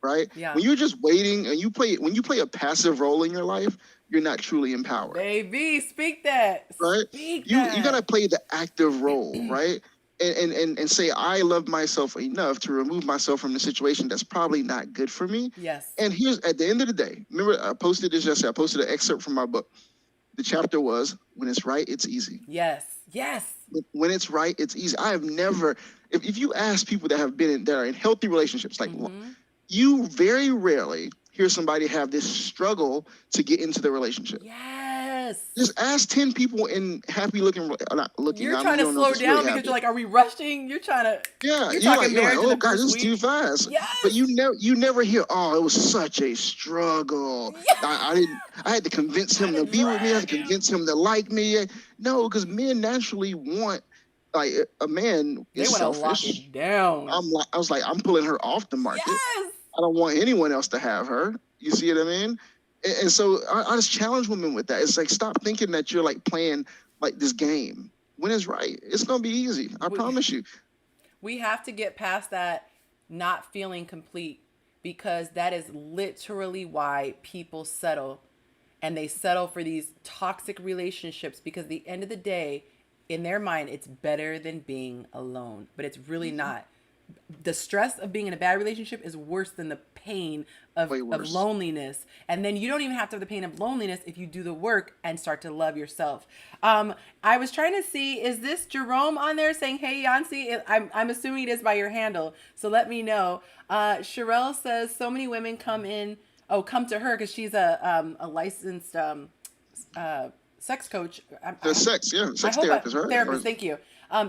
right? Yeah. When you're just waiting and when you play a passive role in your life, you're not truly empowered. Baby, speak that. Right? You gotta play the active role, right? And say, I love myself enough to remove myself from the situation that's probably not good for me. Yes. And here's, at the end of the day, remember I posted this yesterday. I posted an excerpt from my book. The chapter was, when it's right, it's easy. Yes. Yes. When it's right, it's easy. I have never, if you ask people that are in healthy relationships, like you very rarely hear somebody have this struggle to get into the relationship. Yes. Just ask 10 people in happy looking, not looking. You're trying to slow down because you're like, are we rushing? You're trying to. Yeah. You're like, oh God, this is too fast. Yes. But you never hear, oh, it was such a struggle. Yes. I had to convince him to be with me. I had to convince him to like me. No, because men naturally want, like, a man is selfish. They want to lock it down. I was like, I'm pulling her off the market. Yes. I don't want anyone else to have her. You see what I mean? And so I just challenge women with that. It's like, stop thinking that you're like playing like this game. When it's right, it's going to be easy. I promise you. We have to get past that not feeling complete, because that is literally why people settle, and they settle for these toxic relationships, because at the end of the day, in their mind, it's better than being alone, but it's really not. The stress of being in a bad relationship is worse than the pain of loneliness. And then you don't even have to have the pain of loneliness if you do the work and start to love yourself. I was trying to see, is this Jerome on there saying, hey, Yonci? I'm assuming it is by your handle, so let me know. Sherelle says, so many women come to her because she's a licensed sex coach. Sex therapist, right? Therapist, thank you.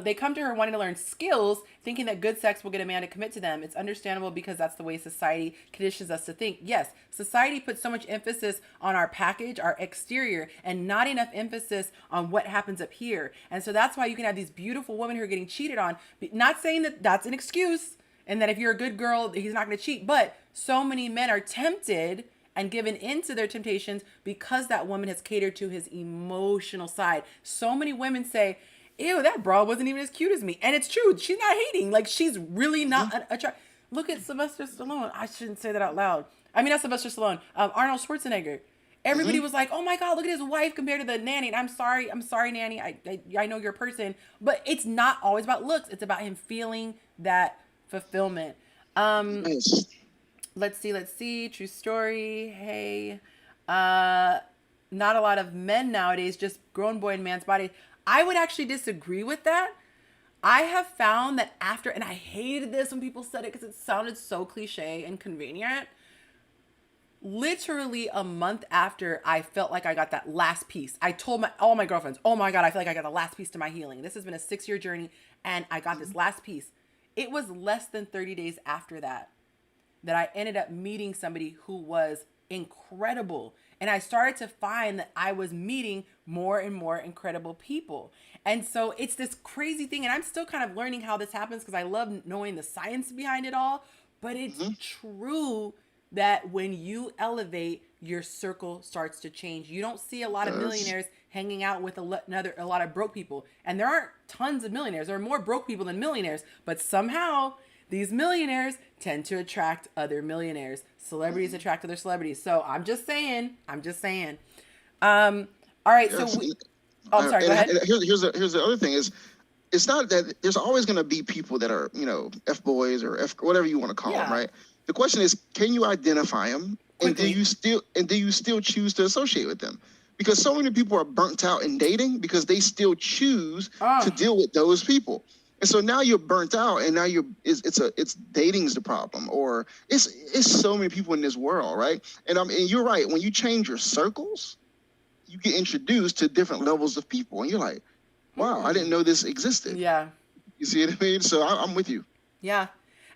They come to her wanting to learn skills, thinking that good sex will get a man to commit to them. It's understandable because that's the way society conditions us to think. Yes, society puts so much emphasis on our package, our exterior, and not enough emphasis on what happens up here. And so that's why you can have these beautiful women who are getting cheated on. Not saying that that's an excuse and that if you're a good girl, he's not going to cheat. But so many men are tempted and given into their temptations because that woman has catered to his emotional side. So many women say, ew, that bra wasn't even as cute as me. And it's true. She's not hating. Like, she's really not attractive. Look at Sylvester Stallone. I shouldn't say that out loud. I mean, not Sylvester Stallone. Arnold Schwarzenegger. Everybody was like, oh my God, look at his wife compared to the nanny. And I'm sorry, nanny. I know you're a person. But it's not always about looks. It's about him feeling that fulfillment. Nice. Let's see. True story. Hey. Not a lot of men nowadays, just grown boy in man's body. I would actually disagree with that. I have found that after, and I hated this when people said it because it sounded so cliche and convenient. Literally a month after I felt like I got that last piece, I told all my girlfriends, oh my God, I feel like I got the last piece to my healing. This has been a 6-year journey and I got this last piece. It was less than 30 days after that I ended up meeting somebody who was incredible. And I started to find that I was meeting more and more incredible people. And so it's this crazy thing. And I'm still kind of learning how this happens because I love knowing the science behind it all. But it's true that when you elevate, your circle starts to change. You don't see a lot of millionaires hanging out with a lot of broke people. And there aren't tons of millionaires. There are more broke people than millionaires. But somehow these millionaires tend to attract other millionaires. Celebrities attract other celebrities. So I'm just saying. All right. So I'm sorry. Go ahead. Here's the other thing is, it's not that there's always going to be people that are, F boys or F whatever you want to call them, right? The question is, can you identify them, and do you still choose to associate with them? Because so many people are burnt out in dating because they still choose to deal with those people. And so now you're burnt out, and now it's dating's the problem, or it's so many people in this world, right? And you're right. When you change your circles, you get introduced to different levels of people, and you're like, wow, I didn't know this existed. Yeah. You see what I mean? So I'm with you. Yeah.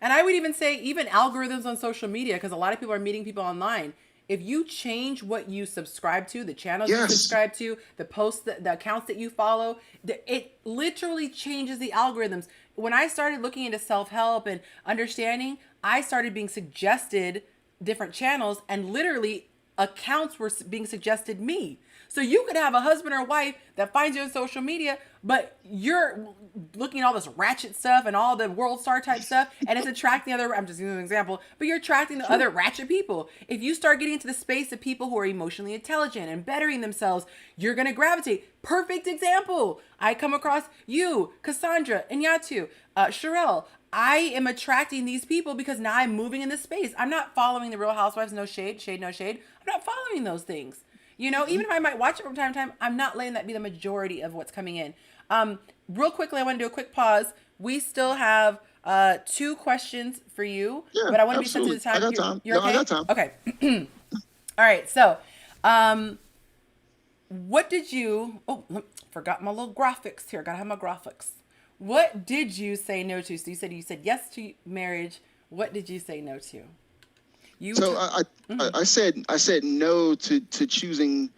And I would even say even algorithms on social media, because a lot of people are meeting people online. If you change what you subscribe to, the channels you subscribe to, the posts, the accounts that you follow, it literally changes the algorithms. When I started looking into self-help and understanding, I started being suggested different channels, and literally accounts were being suggested me. So you could have a husband or wife that finds you on social media, but you're looking at all this ratchet stuff and all the world star type stuff, and it's attracting I'm just using an example, but you're attracting the other ratchet people. If you start getting into the space of people who are emotionally intelligent and bettering themselves, you're going to gravitate. Perfect example. I come across you, Cassandra, Inyatu, Sherelle. I am attracting these people because now I'm moving in this space. I'm not following the Real Housewives, no shade, no shade. I'm not following those things. Even if I might watch it from time to time, I'm not letting that be the majority of what's coming in. Real quickly, I want to do a quick pause. We still have 2 questions for you, but I want to be sensitive to time. I got time. You're okay? I got time. Okay. All right. So, what did you? Forgot my little graphics here. Gotta have my graphics. What did you say no to? So you said yes to marriage. What did you say no to? I said no to choosing.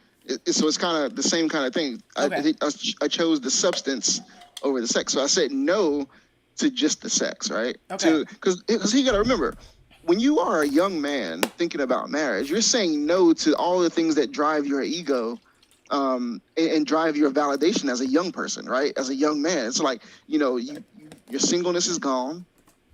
So it's kind of the same kind of thing. Okay. I chose the substance over the sex. So I said no to just the sex, right? Okay. Because you got to remember, when you are a young man thinking about marriage, you're saying no to all the things that drive your ego and drive your validation as a young person, right? As a young man, it's like, your singleness is gone,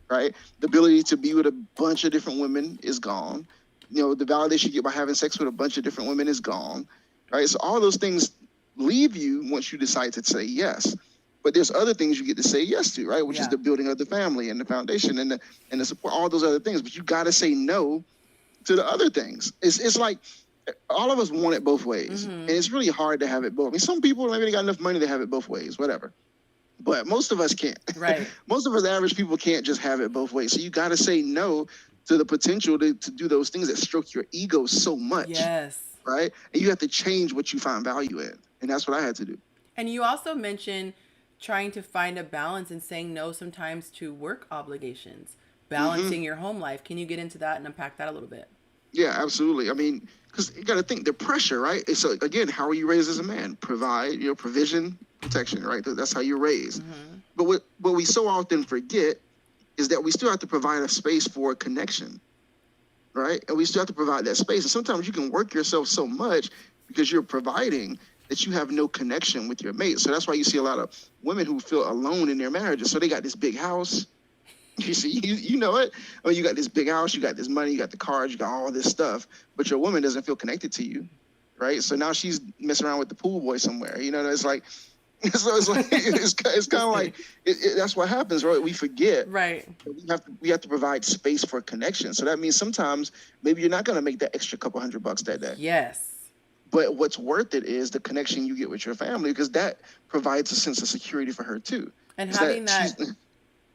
right? The ability to be with a bunch of different women is gone. The validation you get by having sex with a bunch of different women is gone, right? So all those things leave you once you decide to say yes. But there's other things you get to say yes to, right? Which is the building of the family and the foundation and the support, all those other things. But you got to say no to the other things. It's like all of us want it both ways, and it's really hard to have it both. I mean, some people maybe they got enough money to have it both ways, whatever. But most of us can't. Right. Most of us average people can't just have it both ways. So you got to say no to the potential to do those things that stroke your ego so much. Yes. Right? And you have to change what you find value in. And that's what I had to do. And you also mentioned trying to find a balance and saying no sometimes to work obligations, balancing your home life. Can you get into that and unpack that a little bit? Yeah, absolutely. I mean, because you got to think the pressure, right? So again, how are you raised as a man? Provide, provision, protection, right? That's how you're raised. But what we so often forget is that we still have to provide a space for connection, right? And we still have to provide that space. And sometimes you can work yourself so much because you're providing that you have no connection with your mate. So that's why you see a lot of women who feel alone in their marriages. So they got this big house. You see, you know it. I mean, you got this big house, you got this money, you got the cars, you got all this stuff, but your woman doesn't feel connected to you, right? So now she's messing around with the pool boy somewhere. It's like, so it's like it's kind of like that's what happens, right? We forget, right? We have to provide space for connection. So that means sometimes maybe you're not going to make that extra couple $100 that day. Yes. But what's worth it is the connection you get with your family, because that provides a sense of security for her too. And having that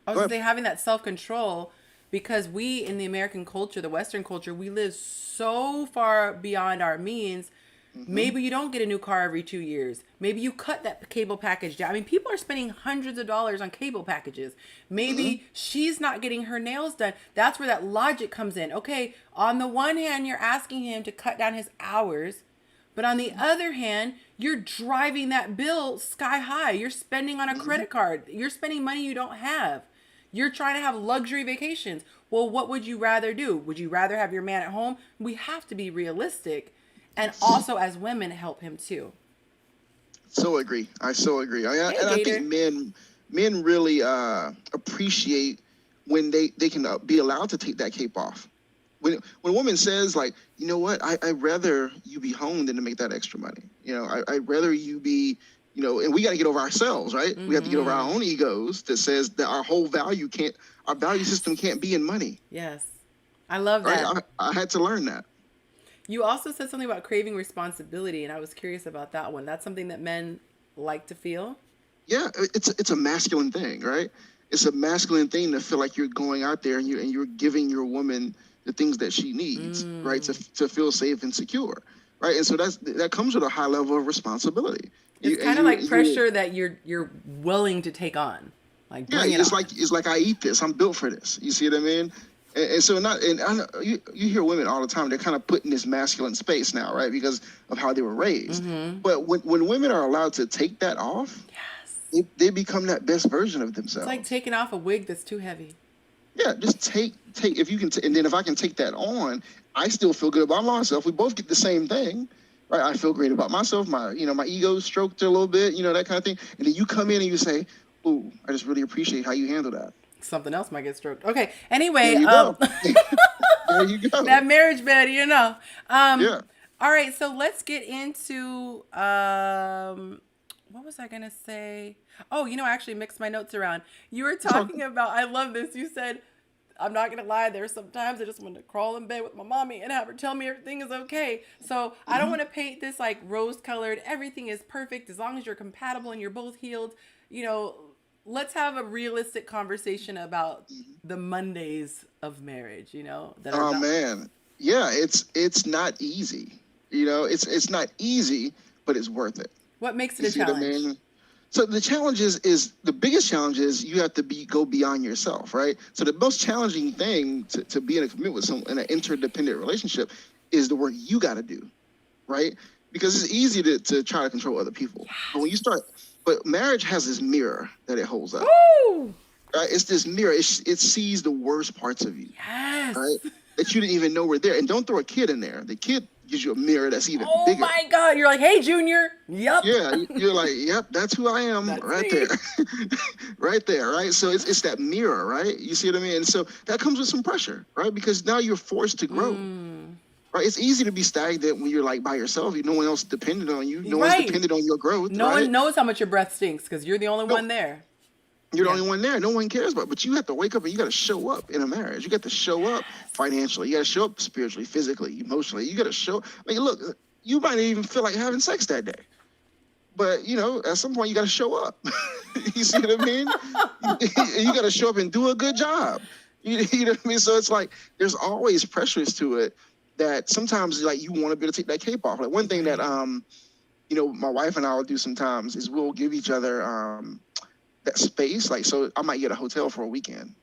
I was going to say, having that self-control, because we, in the American culture, the Western culture, we live so far beyond our means. Maybe you don't get a new car every 2 years. Maybe you cut that cable package down. I mean, people are spending hundreds of dollars on cable packages. Maybe she's not getting her nails done. That's where that logic comes in. Okay, on the one hand, you're asking him to cut down his hours. But on the other hand, you're driving that bill sky high. You're spending on a credit card. You're spending money you don't have. You're trying to have luxury vacations. Well, what would you rather do? Would you rather have your man at home? We have to be realistic. And also, as women, help him too. So agree. I so agree. I think men really appreciate when they can be allowed to take that cape off. When a woman says, like, you know what, I'd rather you be home than to make that extra money. I'd rather you be, and we got to get over ourselves, right? We have to get over our own egos that says that our value system can't be in money. Yes. I love that. Right? I had to learn that. You also said something about craving responsibility, and I was curious about that one. That's something that men like to feel? Yeah, it's a masculine thing, right? It's a masculine thing to feel like you're going out there and you're giving your woman the things that she needs, right, to feel safe and secure, right? And so that comes with a high level of responsibility. It's kind of like pressure that you're willing to take on, like it's like I eat this, I'm built for this. You see what I mean? And so I know, you hear women all the time. They're kind of put in this masculine space now, right, because of how they were raised. But when women are allowed to take that off, they become that best version of themselves. It's like taking off a wig that's too heavy. Yeah, just take if you can, and then if I can take that on, I still feel good about myself. We both get the same thing, right? I feel great about myself. My ego stroked a little bit, that kind of thing. And then you come in and you say, "Ooh, I just really appreciate how you handle that." Something else might get stroked. Okay. Anyway, there you go. There you go. That marriage bed, Yeah. All right, so let's get into what was I gonna say? Oh, I actually mixed my notes around. You were talking about, I love this. You said, I'm not gonna lie, there's sometimes I just want to crawl in bed with my mommy and have her tell me everything is okay. So I don't want to paint this like rose-colored, everything is perfect as long as you're compatible and you're both healed. Let's have a realistic conversation about the Mondays of marriage, man. Yeah, it's not easy. It's not easy, but it's worth it. What makes it a challenge? So the challenge is the biggest challenge is you have to go beyond yourself, right? So the most challenging thing to be in a commitment with someone in an interdependent relationship is the work you got to do, right? Because it's easy to try to control other people. Yes. But when you start, marriage has this mirror that it holds up. Woo! Right? It's this mirror. It sees the worst parts of you. Yes. Right? that you didn't even know were there. And don't throw a kid in there. The kid gives you a mirror that's even Oh bigger. my God. You're like, hey, Junior. Yep. Yeah, you're like, yep, that's who I am. That's right me. there. Right there, right? So it's that mirror, right? You see what I mean? And so that comes with some pressure, right? Because now you're forced to grow. Right? It's easy to be stagnant when you're like by yourself. No one else dependent on you. No one's dependent on your growth. No one knows how much your breath stinks because you're the only one there. You're the only one there. No one cares about. But you have to wake up and you got to show up in a marriage. You got to show up financially. You got to show up spiritually, physically, emotionally. You got to show. I mean, look, you might even feel like having sex that day, but at some point you got to show up. You see what I mean? You got to show up and do a good job. You know what I mean? So it's like there's always pressures to it that sometimes like you want to be able to take that cape off. Like one thing that my wife and I will do sometimes is we'll give each other that space. Like, so I might get a hotel for a weekend.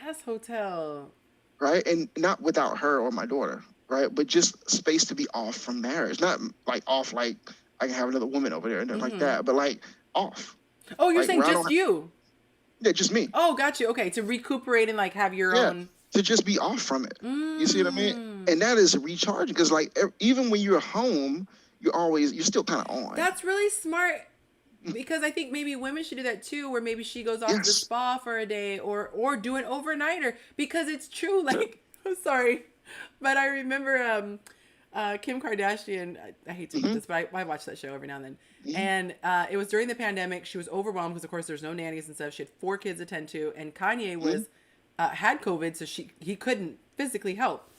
Yes, hotel. Right. And not without her or my daughter. Right. But just space to be off from marriage. Not like off, like I can have another woman over there and nothing like that, but like off. Oh, you're saying just you? Yeah, just me. Oh, got you. Okay. To recuperate and like have your own. To just be off from it. You see what I mean? And that is recharging because like even when you're home, you're still kind of on. That's really smart. Because I think maybe women should do that too, where maybe she goes off to the spa for a day or do an overnighter, because it's true. Like, I'm sorry, but I remember Kim Kardashian. I hate to do this, but I watch that show every now and then. And it was during the pandemic. She was overwhelmed because, of course, there's no nannies and stuff. She had 4 kids to tend to, and Kanye was had COVID, so he couldn't physically help.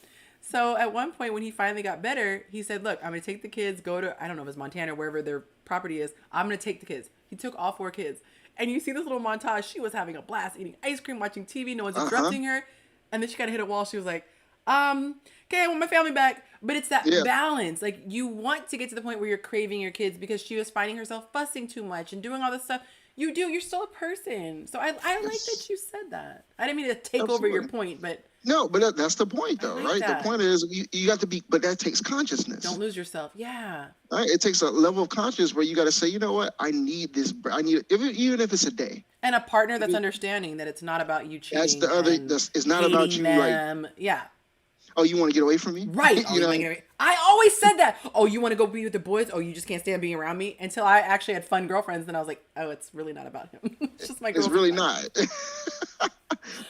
So at one point when he finally got better, he said, look, I'm going to take the kids, go to, I don't know if it's Montana or wherever their property is. I'm going to take the kids. He took all 4 kids. And you see this little montage. She was having a blast, eating ice cream, watching TV. No one's interrupting her. And then she got to hit a wall. She was like, okay, I want my family back. But it's that balance. Like, you want to get to the point where you're craving your kids, because she was finding herself fussing too much and doing all this stuff. You do. You're still a person. So I like that you said that. I didn't mean to take over your point, but... No, but that's the point, though, right? That. The point is you have to be, but that takes consciousness. Don't lose yourself. Yeah. Right? It takes a level of consciousness where you got to say, you know what? I need this. I need it, even if it's a day. And a partner that's understanding that it's not about you cheating. That's the other. It's not about you. Them. Like, yeah. Oh, you want to get away from me? Right. I always said that. Oh, you want to go be with the boys? Oh, you just can't stand being around me? Until I actually had fun girlfriends. Then I was like, oh, it's really not about him. It's just my girlfriend. It's really not.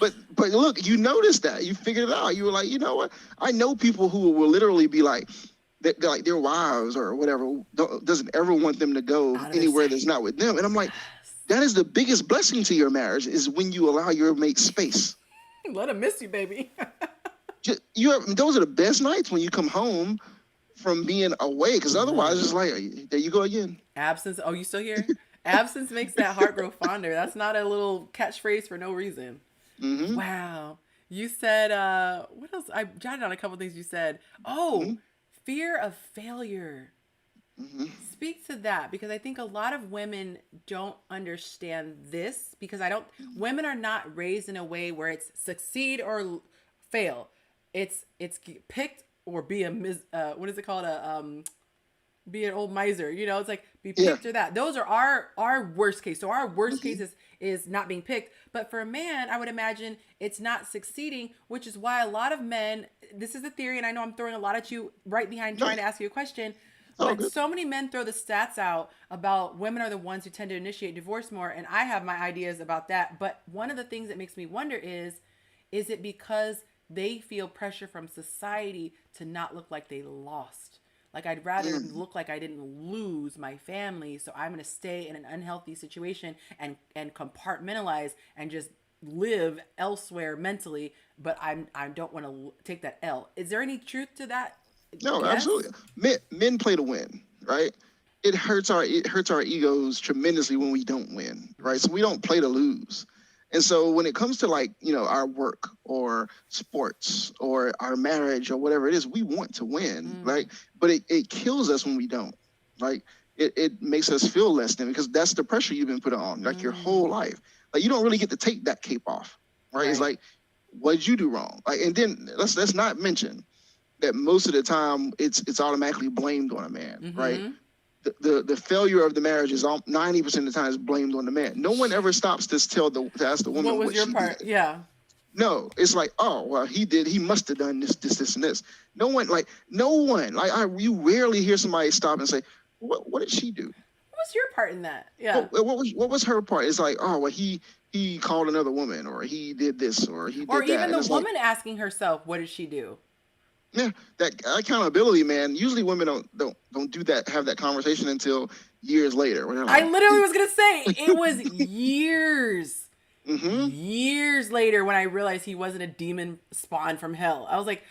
But look, you noticed that. You figured it out. You were like, you know what? I know people who will literally be like, like their wives or whatever doesn't ever want them to go anywhere that's not with them. And I'm like, that is the biggest blessing to your marriage, is when you allow your mate space. Let him miss you, baby. Those are the best nights when you come home from being away, because otherwise it's like, there you go again. Absence. Oh, you still here? Absence makes that heart grow fonder. That's not a little catchphrase for no reason. Mm-hmm. Wow. You said, what else? I jotted down a couple things you said. Oh, fear of failure. Mm-hmm. Speak to that, because I think a lot of women don't understand this, because women are not raised in a way where it's succeed or fail. It's picked or be what is it called? Be an old miser. It's like be picked or that. Those are our worst case. So our worst case is not being picked. But for a man, I would imagine it's not succeeding, which is why a lot of men, this is a theory, and I know I'm throwing a lot at you right behind trying to ask you a question, but so many men throw the stats out about women are the ones who tend to initiate divorce more, and I have my ideas about that. But one of the things that makes me wonder is it because they feel pressure from society to not look like they lost? Like, I'd rather look like I didn't lose my family, so I'm going to stay in an unhealthy situation and compartmentalize and just live elsewhere mentally, but I don't want to take that L. Is there any truth to that? No, absolutely. Men play to win, right? It hurts our egos tremendously when we don't win, right? So we don't play to lose. And so when it comes to our work or sports or our marriage or whatever it is, we want to win, right? But it kills us when we don't, right? It makes us feel less than, because that's the pressure you've been put on, like your whole life. Like, you don't really get to take that cape off, right? It's like, what did you do wrong? Like, and then let's not mention that most of the time it's automatically blamed on a man, right? The failure of the marriage is 90% of the time is blamed on the man. No one ever stops to ask the woman what was your part. Did. Yeah. No, it's like, oh, well, he must have done this, and this. No one, you rarely hear somebody stop and say, what did she do? What was your part in that? Yeah. What was her part? It's like, oh, well, he called another woman, or he did this, or he Or did that. even And the it's like, woman asking herself, what did she do? yeah, that accountability, man. Usually women don't do that, have that conversation until years later, when they're I like, literally was going to say, it was years, mm-hmm, years later when I realized he wasn't a demon spawned from hell. I was like,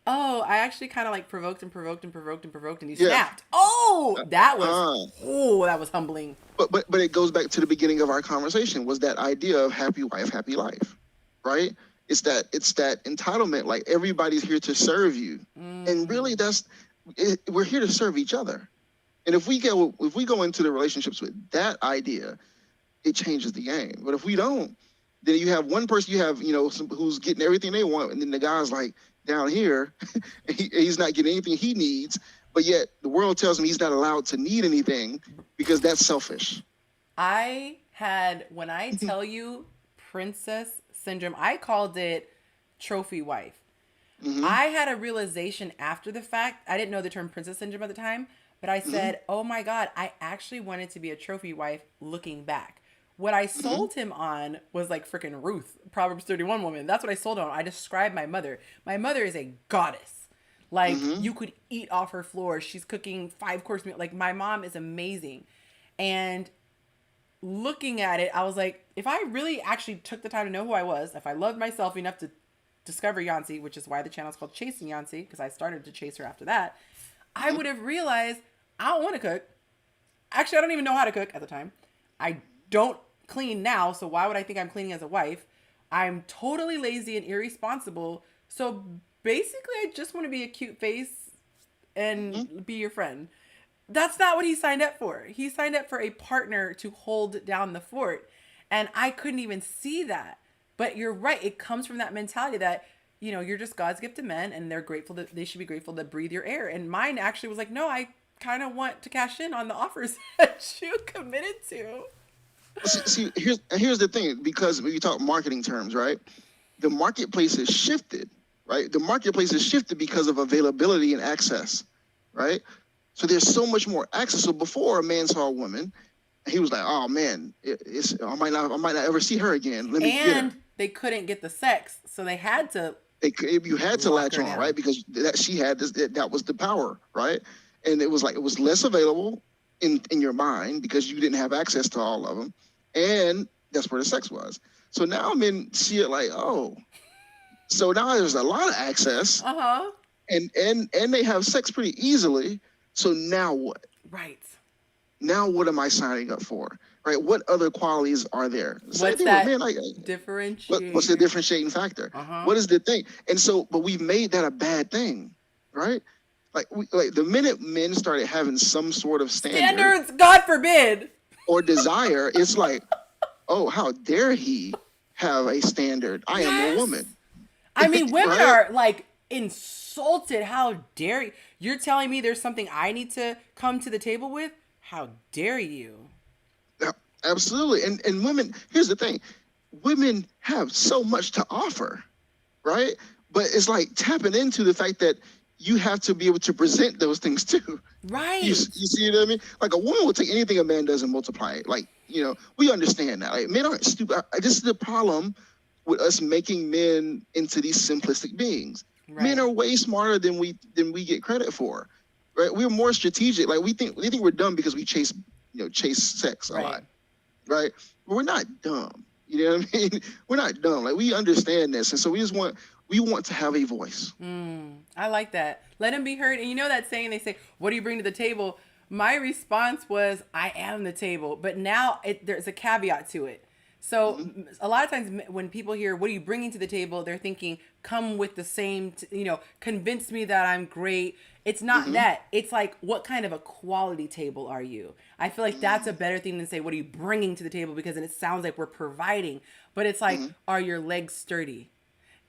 oh, I actually kind of like provoked and provoked and provoked and provoked and he yeah. snapped. Oh, Uh, that was humbling. but it goes back to the beginning of our conversation, was that idea of happy wife, happy life, right? It's that entitlement, like everybody's here to serve you, and really we're here to serve each other. And if we go into the relationships with that idea, it changes the game. But if we don't, then you have one person, who's getting everything they want, and then the guy's like down here, he's not getting anything he needs, but yet the world tells him he's not allowed to need anything because that's selfish. When I tell you princess syndrome, I called it trophy wife. Mm-hmm. I had a realization after the fact. I didn't know the term princess syndrome at the time, but I said, oh my God, I actually wanted to be a trophy wife looking back. What I Mm-hmm. sold him on was like freaking Ruth, Proverbs 31 woman. That's what I sold him on. I described my mother. My mother is a goddess. Like, Mm-hmm. you could eat off her floor. She's cooking 5-course meal. Like, my mom is amazing. And looking at it, I was like, if I really actually took the time to know who I was, if I loved myself enough to discover Yonci, which is why the channel is called Chasing Yonci, because I started to chase her after that, I would have realized I don't want to cook. Actually, I don't even know how to cook at the time. I don't clean now, so why would I think I'm cleaning as a wife? I'm totally lazy and irresponsible. So basically, I just want to be a cute face and be your friend. That's not what he signed up for. He signed up for a partner to hold down the fort. And I couldn't even see that. But you're right. It comes from that mentality that, you're just God's gift to men and they should be grateful to breathe your air. And mine actually was like, no, I kind of want to cash in on the offers that you committed to. See, here's the thing, because when you talk marketing terms, right? The marketplace has shifted, right? The marketplace has shifted because of availability and access, right? So there's so much more access. So before, a man saw a woman, he was like, "Oh man, I might not ever see her again. Let me get her." And they couldn't get the sex, so they had to You had to lock latch her on, down. right? Because she had this. That was the power, right? And it was less available in your mind because you didn't have access to all of them, and that's where the sex was. So now men see it like, oh, so now there's a lot of access, Uh-huh. and they have sex pretty easily. So now what? Right. Now what am I signing up for? Right? What other qualities are there? Same What's thing with that men. Like, what's the differentiator? differentiating factor? Uh-huh. What is the thing? And so, but we've made that a bad thing, right? Like the minute men started having some sort of standard Standards, God forbid. or desire, it's like, oh, how dare he have a standard? I am a Yes. woman, I mean, women right? are like insulted. How dare you? You're telling me there's something I need to come to the table with? How dare you? Yeah, absolutely. And women, here's the thing, women have so much to offer, right? But it's like tapping into the fact that you have to be able to present those things too. Right. You see what I mean? Like a woman will take anything a man does and multiply it. Like, we understand that. Like, men aren't stupid. This is the problem with us making men into these simplistic beings. Right. Men are way smarter than we get credit for. Right? We're more strategic. Like we think we're dumb because we chase sex a lot. Right? But we're not dumb. You know what I mean? We're not dumb. Like we understand this. And so we want to have a voice. I like that. Let him be heard. And you know that saying, they say, what do you bring to the table? My response was, I am the table. But now there's a caveat to it. So a lot of times when people hear, what are you bringing to the table? They're thinking, come with the same, convince me that I'm great. It's not that. It's like, what kind of a quality table are you? I feel like that's a better thing than say, what are you bringing to the table? Because then it sounds like we're providing. But it's like, are your legs sturdy?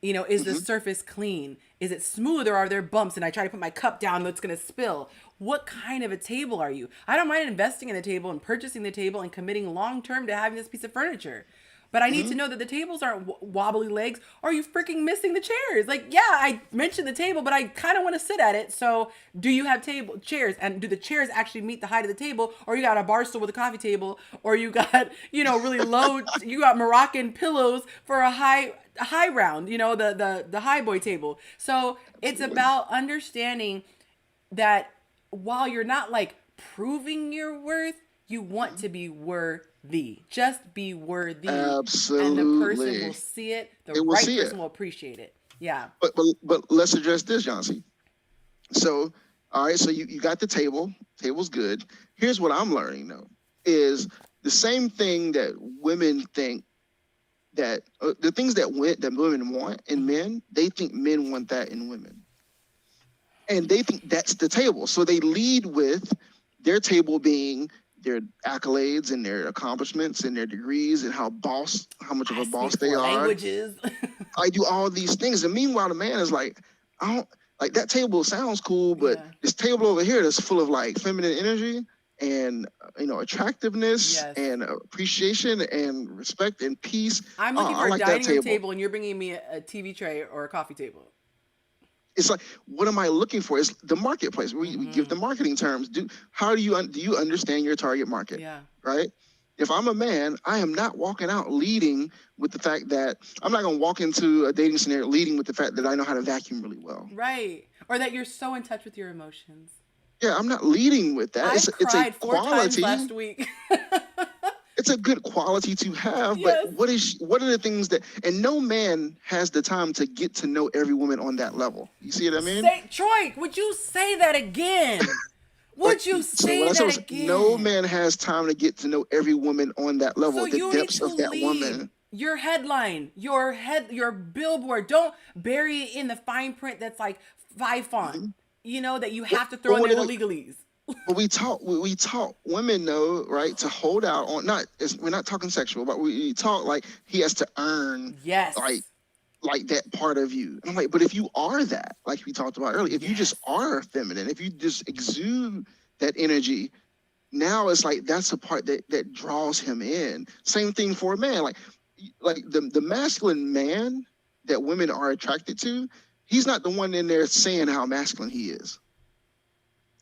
Is the surface clean? Is it smooth, or are there bumps and I try to put my cup down that's going to spill? What kind of a table are you? I don't mind investing in the table and purchasing the table and committing long term to having this piece of furniture. but I need to Hmm. know that the tables aren't wobbly legs. Or are you freaking missing the chairs? Like, yeah, I mentioned the table, but I kind of want to sit at it. So, do you have table chairs, and do the chairs actually meet the height of the table, or you got a bar stool with a coffee table, or you got really low, you got Moroccan pillows for a high round, the high boy table. So it's Absolutely. about understanding that while you're not like proving your worth, you want Mhm. to be worthy. Just be worthy, and the person Absolutely. will see it. The It will right see it. person will appreciate it. Yeah. But let's address this, John. So, all right, so you got the table. Table's good. Here's what I'm learning though is the same thing that women think that the things that women want in Mhm. men, they think men want that in women, and they think that's the table. So they lead with their table being their accolades and their accomplishments and their degrees and how much of I a boss speak they four are. languages. I do all these things, and meanwhile, the man is like, I don't like that table sounds cool, but Yeah. this table over here that's full of like feminine energy and attractiveness Yes. and appreciation and respect and peace. I'm Oh, looking I for a like that dining room table. table, and you're bringing me a TV tray or a coffee table. It's like, what am I looking for? It's the marketplace. We give Mm-hmm. the marketing terms. How do you understand your target market? Yeah. Right? If I'm a man, I am not walking out leading with the fact that I'm not going to walk into a dating scenario leading with the fact that I know how to vacuum really well. Right. Or that you're so in touch with your emotions. Yeah, I'm not leading with that. I It's a cried 4 times quality. last week. It's a good quality to have, but Yes. what are the things that and no man has the time to get to know every woman on that level. You see what I mean? Say, Troy, would you say that again? Like, Would you so what say I said that was no again? man has time to get to know every woman on that So level, the you need depths to of that lead woman. your headline, your billboard. Don't bury it in the fine print that's like 5 font. Mhm. That you But, have to throw but, in there the what, legalese. but we taught women though, right, to hold out on we're not talking sexual, but we talk like he has to earn like Yes. that part of you. And I'm like, but if you are that, like we talked about earlier, if you just Yes. are feminine, if you just exude that energy, now it's like that's a part that draws him in. Same thing for a man. Like the masculine man that women are attracted to, he's not the one in there saying how masculine he is.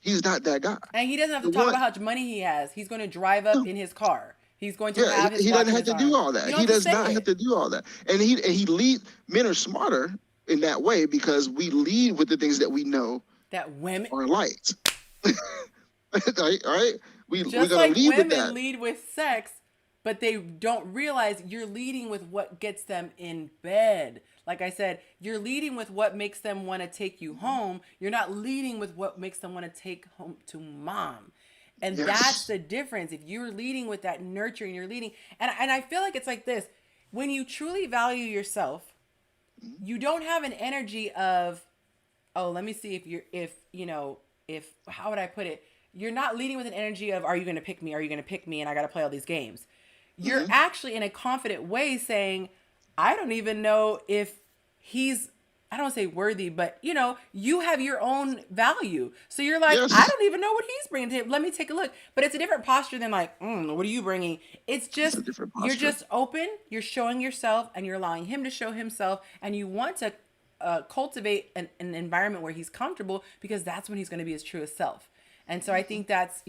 He's not that guy. And he doesn't have to The talk one about how much money he has. He's going to drive up no, in his car. He's going to yeah, have his he doesn't watch in have his to do arm. all You that. don't He have to does say not have it. to do all that. And he lead men are smarter in that way because we lead with the things that we know That women, are liked. Right? Right? We're just gonna like lead with that. women lead with sex, but they don't realize you're leading with what gets them in bed. Like I said, you're leading with what makes them want to take you home. You're not leading with what makes them want to take home to mom. And that's Yes. the difference. If you're leading with that nurturing, you're leading. And I feel like it's like this. When you truly value yourself, you don't have an energy of, oh, let me see if you're if if how would I put it? You're not leading with an energy of, are you going to pick me? Are you going to pick me? And I got to play all these games. You're Mm-hmm. actually in a confident way saying, I don't even know if he's, I don't say worthy, but you have your own value. So you're like, I Yes. don't even know what he's bringing to him. Let me take a look. But it's a different posture than like, what are you bringing? It's It's just, a different you're posture. just open. You're showing yourself, and you're allowing him to show himself. And you want to cultivate an environment where he's comfortable, because that's when he's going to be his truest self. And so I think that's,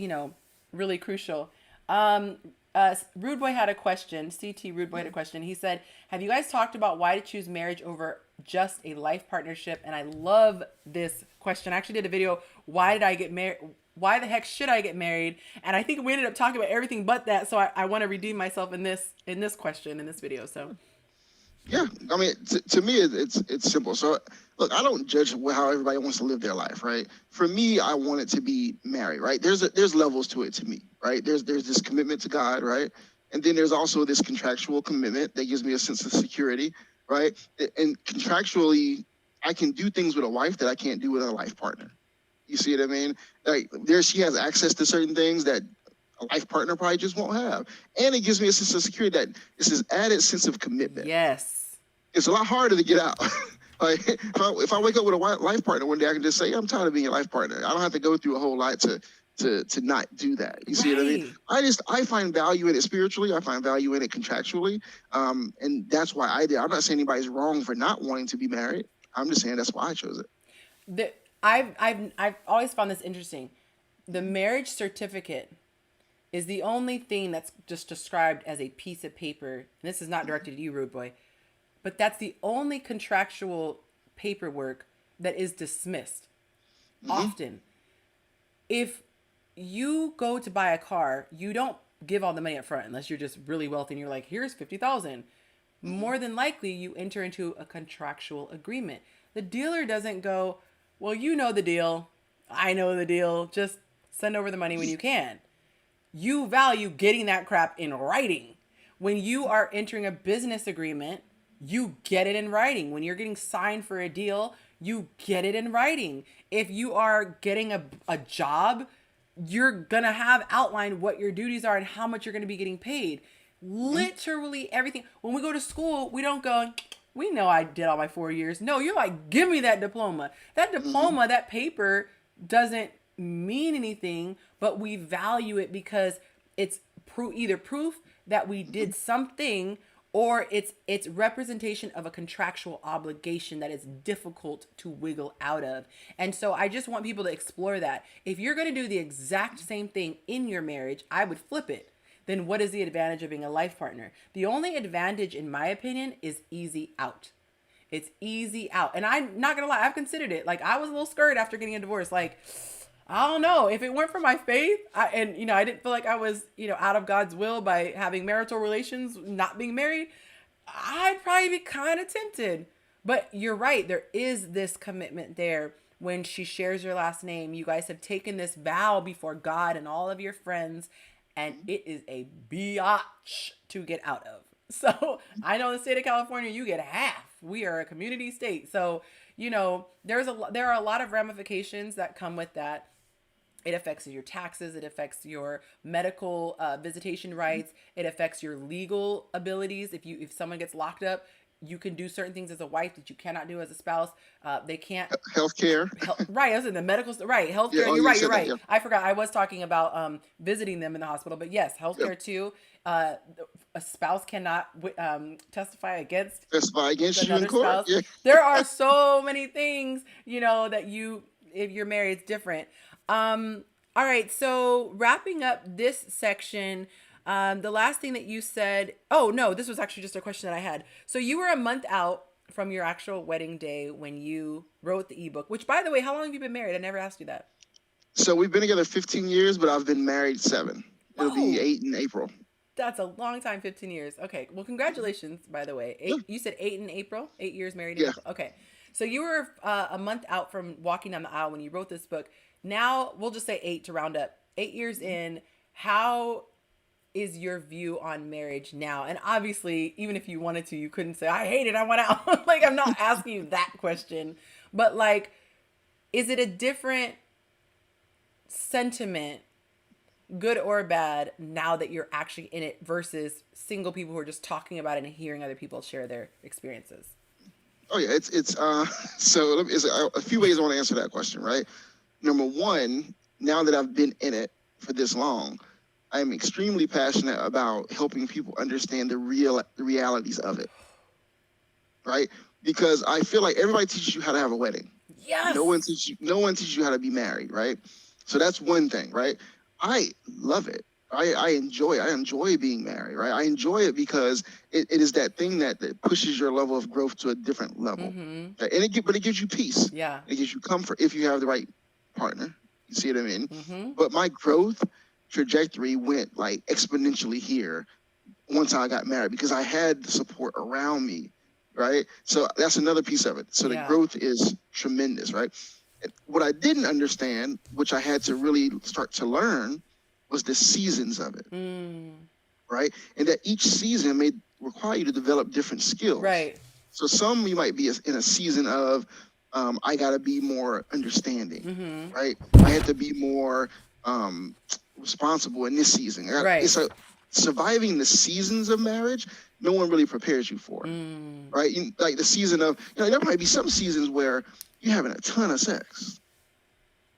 really crucial. Rude Boy had a question. CT Rude Boy had a question. He said, have you guys talked about why to choose marriage over just a life partnership? And I love this question. I actually did a video, why did I get married? Why the heck should I get married? And I think we ended up talking about everything but that. So I want to redeem myself in this question, in this video. So Yeah, I mean, to me, it's simple. So, look, I don't judge how everybody wants to live their life, right? For me, I want it to be married, right? There's levels to it to me, right? There's this commitment to God, right? And then there's also this contractual commitment that gives me a sense of security, right? And contractually, I can do things with a wife that I can't do with a life partner. You see what I mean? Like she has access to certain things that a life partner probably just won't have, and it gives me a sense of security that it's this added sense of commitment. yes. It's a lot harder to get out. Like if I wake up with a life partner one day, I can just say, I'm tired of being a life partner. I don't have to go through a whole lot to to not do that. You see what I mean? Right. I find value in it spiritually. I find value in it contractually. And that's why I did. I'm not saying anybody's wrong for not wanting to be married. I'm just saying that's why I chose it. The, I've always found this interesting. The marriage certificate is the only thing that's just described as a piece of paper. And this is not directed at you, Rude Boy, but that's the only contractual paperwork that is dismissed Mm-hmm. often. If you go to buy a car, you don't give all the money up front unless you're just really wealthy and you're like, here's 50,000. More than likely, you enter into a contractual agreement. The dealer doesn't go, well, you know the deal. I know the deal. Just send over the money when you can. You value getting that crap in writing. When you are entering a business agreement, you get it in writing. When you're getting signed for a deal, you get it in writing. If you are getting a job, you're going to have outlined what your duties are and how much you're going to be getting paid. Literally everything. When we go to school, we don't go, we know I did all my 4 years. No, you're like, give me that diploma. That diploma, that paper doesn't mean anything, but we value it because it's either proof that we did something, or it's representation of a contractual obligation that is difficult to wiggle out of. And so I just want people to explore that. If you're going to do the exact same thing in your marriage, I would flip it. Then what is the advantage of being a life partner? The only advantage, in my opinion, is easy out. It's easy out. And I'm not going to lie, I've considered it. Like, I was a little scared after getting a divorce. Like, I don't know. If it weren't for my faith, I didn't feel like I was, out of God's will by having marital relations, not being married, I'd probably be kind of tempted. But you're right. There is this commitment there. When she shares your last name, you guys have taken this vow before God and all of your friends, and it is a biatch to get out of. So I know in the state of California, you get half. We are a community state. So, there are a lot of ramifications that come with that. It affects your taxes. It affects your medical visitation rights. It affects your legal abilities. If someone gets locked up, you can do certain things as a wife that you cannot do as a spouse. They can't. Healthcare. Right. I was in the medical. Right. Yeah. Healthcare. Oh, You're you right. You're said that. right. Yeah. I forgot. I was talking about visiting them in the hospital, but yes, Yep. healthcare too. Uh, a spouse cannot testify against Testify against you in another court. spouse. Yeah. There are so many things, that if you're married, it's different. All right. So wrapping up this section, the last thing that you said, oh no, this was actually just a question that I had. So you were a month out from your actual wedding day when you wrote the ebook, which, by the way, how long have you been married? I never asked you that. So we've been together 15 years, but I've been married 7. It'll be Whoa. 8 in April. That's a long time, 15 years. Okay. Well, congratulations, by the way. Yeah. You said 8 in April? 8 years married in Yeah. April? Okay. So you were a month out from walking down the aisle when you wrote this book. Now, we'll just say 8 to round up. 8 years in, how is your view on marriage now? And obviously, even if you wanted to, you couldn't say, I hate it, I want out. Like, I'm not asking you that question. But, like, is it a different sentiment, good or bad, now that you're actually in it versus single people who are just talking about it and hearing other people share their experiences? Oh yeah, it's so it's a few ways I want to answer that question, right? Number one, now that I've been in it for this long, I am extremely passionate about helping people understand the realities of it, right? Because I feel like everybody teaches you how to have a wedding. Yes. No one teaches you how to be married, right? So that's one thing, right? I love it. I enjoy being married, right? I enjoy it because it is that thing that pushes your level of growth to a different level. Mm-hmm. Right? And but it gives you peace. Yeah. It gives you comfort if you have the right partner. You see what I mean? Mm-hmm. But my growth trajectory went like exponentially here once I got married because I had the support around me, right? So that's another piece of it. So the growth is tremendous, right? What I didn't understand, which I had to really start to learn, was the seasons of it, right? And that each season may require you to develop different skills. Right. So some you might be in a season of, I got to be more understanding, right? I had to be more responsible in this season. Right. It's surviving the seasons of marriage, no one really prepares you for, right? Like the season of, there might be some seasons where you're having a ton of sex,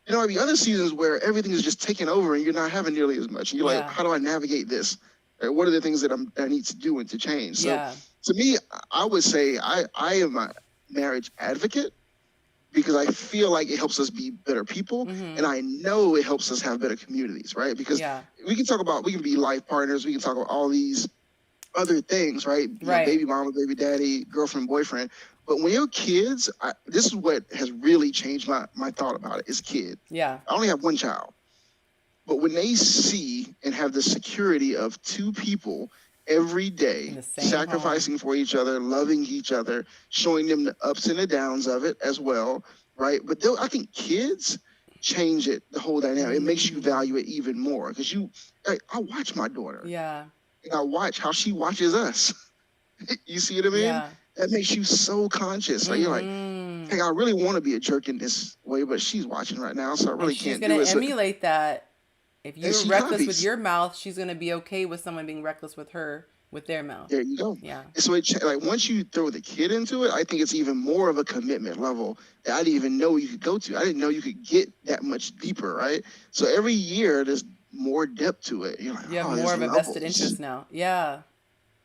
You know, there'll be other seasons where everything is just taking over and you're not having nearly as much. And you're like, Yeah. how do I navigate this? What are the things that I need to do and to change? So Yeah. to me, I would say I am a marriage advocate because I feel like it helps us be better people, and I know it helps us have better communities, right? Because Yeah. we can be life partners, we can talk about all these other things, right? You know, Right. baby mama, baby daddy, girlfriend, boyfriend. But when you're kids, this is what has really changed my thought about it. Is kid. Yeah. I only have one child, but when they see and have the security of two people every In day the same home. sacrificing for each other, loving each other, showing them the ups and the downs of it as well, right? But I think kids change it, the whole dynamic. It makes you value it even more because I watch my daughter Yeah. and I watch how she watches us. You see what I mean? Yeah. That makes you so conscious. Like you're like, hey, I really want to be a jerk in this way, but she's watching right now, so I And really she's can't going to do it. So, emulate that. If and you're she reckless with copies. your mouth, she's going to be okay with someone being reckless with her, with their mouth. There you go. Yeah. And so like once you throw the kid into it, I think it's even more of a commitment level that I didn't even know you could go to. I didn't know you could get that much deeper, right? So every year there's more depth to it. You're like, You have oh, more there's of a vested levels. interest now. Yeah.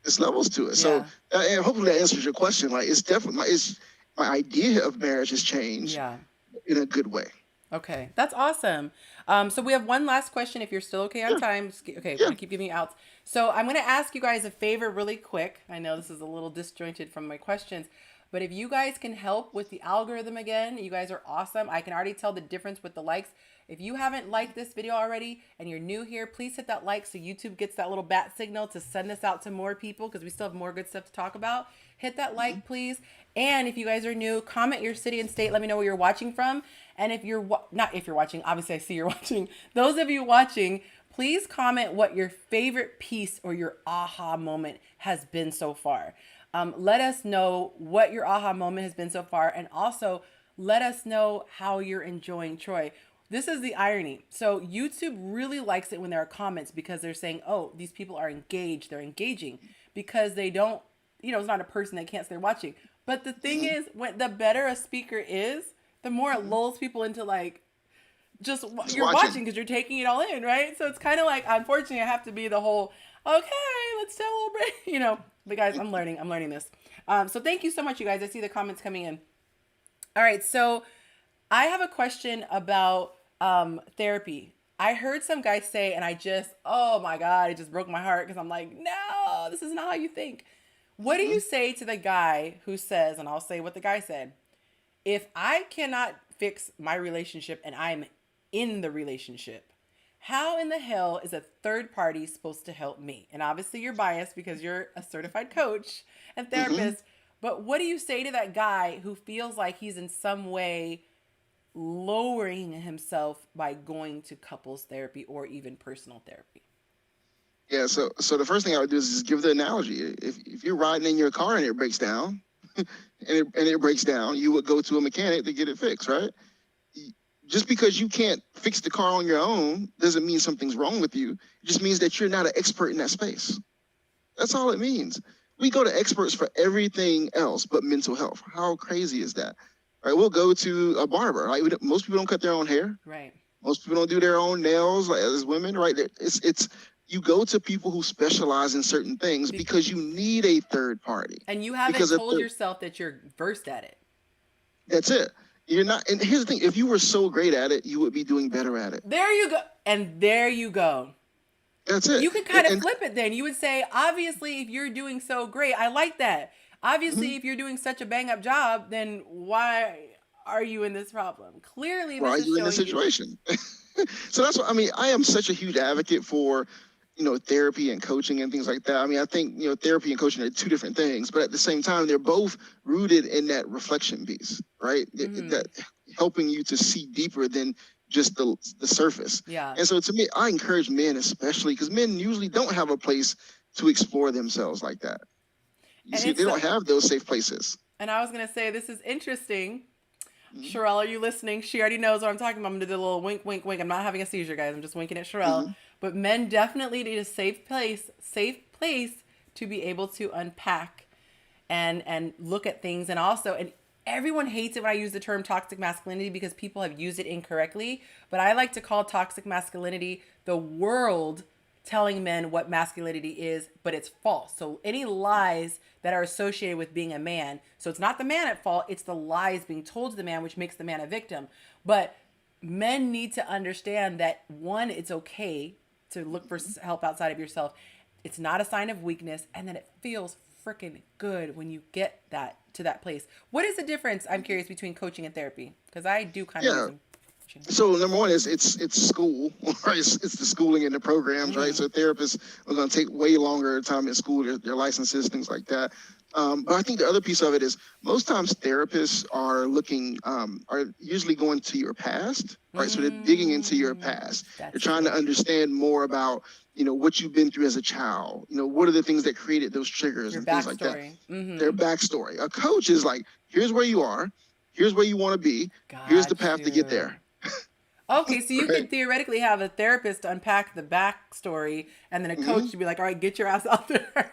There's levels to it. So Yeah. and hopefully that answers your question. Like it's definitely it's my idea of marriage has changed Yeah. in a good way. Okay, that's awesome. So we have one last question. If you're still okay on Yeah, time, okay, I'm yeah. gonna keep giving you outs. So I'm gonna ask you guys a favor really quick. I know this is a little disjointed from my questions, but if you guys can help with the algorithm again, you guys are awesome. I can already tell the difference with the likes. If you haven't liked this video already and you're new here, please hit that like so YouTube gets that little bat signal to send this out to more people because we still have more good stuff to talk about. Hit that like, please. And if you guys are new, comment your city and state. Let me know where you're watching from. And if you're not if you're watching, obviously I see you're watching. Those of you watching, please comment what your favorite piece or your aha moment has been so far. Let us know what your aha moment has been so far, and also let us know how you're enjoying Troy. This is the irony. So YouTube really likes it when there are comments because they're saying, "Oh, these people are engaged. They're engaging," because they don't, it's not a person that can't stay watching. But the thing is, when the better a speaker is, the more it lulls people into like just you're watching Watching. because you're taking it all in, right? So it's kind of like, unfortunately, I have to be the whole, okay, let's tell a little bit, But guys, I'm learning this. So thank you so much, you guys. I see the comments coming in. All right, so I have a question about therapy. I heard some guy say, and oh my God, it just broke my heart because I'm like, no, this is not how you think. What do you say to the guy who says, and I'll say what the guy said, if I cannot fix my relationship and I'm in the relationship, how in the hell is a third party supposed to help me? And obviously you're biased because you're a certified coach and Mm-hmm. therapist. But what do you say to that guy who feels like he's in some way lowering himself by going to couples therapy or even personal therapy? Yeah, so the first thing I would do is just give the analogy. If you're riding in your car and it breaks down, and it breaks down, you would go to a mechanic to get it fixed, right? Just because you can't fix the car on your own doesn't mean something's wrong with you. It just means that you're not an expert in that space. That's all it means. We go to experts for everything else but mental health. How crazy is that? Right? We'll go to a barber. Right? Most people don't cut their own hair. Right. Most people don't do their own nails, like as women, right? It's you go to people who specialize in certain things Be- because you need a third party. and you haven't Because if told yourself that you're versed at it. that's it. You're not. And here's the thing: if you were so great at it, you would be doing better at it. There you go. And there you go. That's it. You could kind of And flip it then. You would say, obviously, if you're doing so great, I like that. Obviously, if you're doing such a bang up job, then why are you in this problem? Clearly, why this are is you in this showing you. situation? So that's what I mean. I am such a huge advocate for, therapy and coaching and things like that. I mean, I think, therapy and coaching are two different things, but at the same time, they're both rooted in that reflection piece, right? That helping you to see deeper than just the surface. Yeah. And so to me, I encourage men, especially because men usually don't have a place to explore themselves like that. You And see, it's they so, don't have those safe places. and I was going to say, this is interesting. Sherelle, are you listening? She already knows what I'm talking about. I'm going to do the little wink, wink, wink. I'm not having a seizure, guys. I'm just winking at Sherelle. Mm-hmm. But men definitely need a safe place to be able to unpack and look at things, and also everyone hates it when I use the term toxic masculinity because people have used it incorrectly. But I like to call toxic masculinity the world telling men what masculinity is, but it's false. So any lies that are associated with being a man, so it's not the man at fault, it's the lies being told to the man, which makes the man a victim. But men need to understand that one, it's okay to look for help outside of yourself. It's not a sign of weakness, and then it feels freaking good when you get that to that place. What is the difference, I'm curious, between coaching and therapy? Because I do kind of use them. So number one is it's school, right? It's the schooling and the programs, right? So therapists are going to take way longer time in school, their licenses, things like that. But I think the other piece of it is most times therapists are are usually going to your past, right? So they're digging into your past. They're trying to understand more about, what you've been through as a child. What are the things that created those triggers and things like that. Their backstory. A coach is like, here's where you are. Here's where you want to be. Here's the path to get there. Okay, so you could theoretically have a therapist unpack the backstory and then a coach to be like, all right, get your ass out there.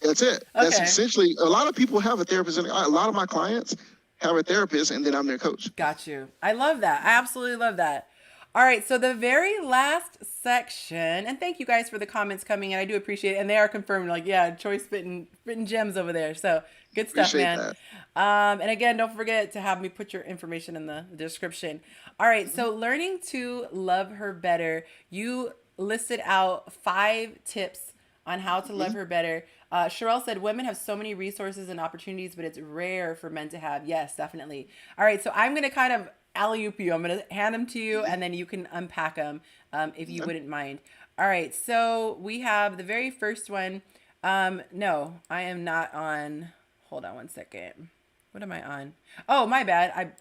That's it. That's essentially, a lot of people have a therapist. And a lot of my clients have a therapist, and then I'm their coach. Got you. I love that. I absolutely love that. All right, so the very last section, and thank you guys for the comments coming in. I do appreciate it. And they are confirmed, like, yeah, Troy's spitting gems over there. So good stuff, Appreciate man. And again, don't forget to have me put your information in the description. All right, so learning to love her better. You listed out 5 tips on how to love her better. Sherelle said, women have so many resources and opportunities, but it's rare for men to have. Yes, definitely. All right, so I'm going to kind of alley-oop you. I'm going to hand them to you, and then you can unpack them if you wouldn't mind. All right, so we have the very first one. No, I am not on. Hold on one second. What am I on? Oh, my bad.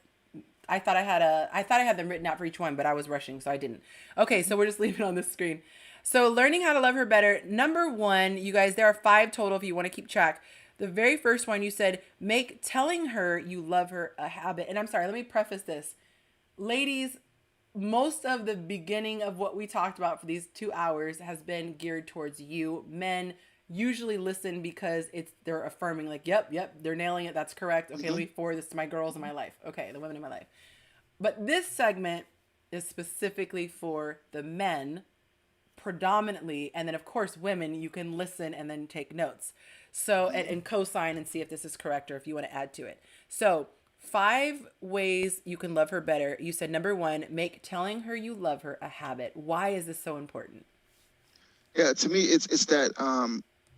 I thought I had them written out for each one, but I was rushing, so I didn't. Okay, so we're just leaving it on the screen. So learning how to love her better. Number 1, you guys, there are 5 total if you want to keep track. The very first one, you said, make telling her you love her a habit. And I'm sorry, let me preface this. Ladies, most of the beginning of what we talked about for these 2 hours has been geared towards you. Men usually listen because they're affirming, like, yep, they're nailing it. That's correct. Okay, let me forward this to my girls in my life. Okay, the women in my life. But this segment is specifically for the men predominantly, and then of course women, you can listen and then take notes. So and co-sign and see if this is correct or if you want to add to it. So 5 ways you can love her better. You said number 1, make telling her you love her a habit. Why is this so important? Yeah, to me, it's that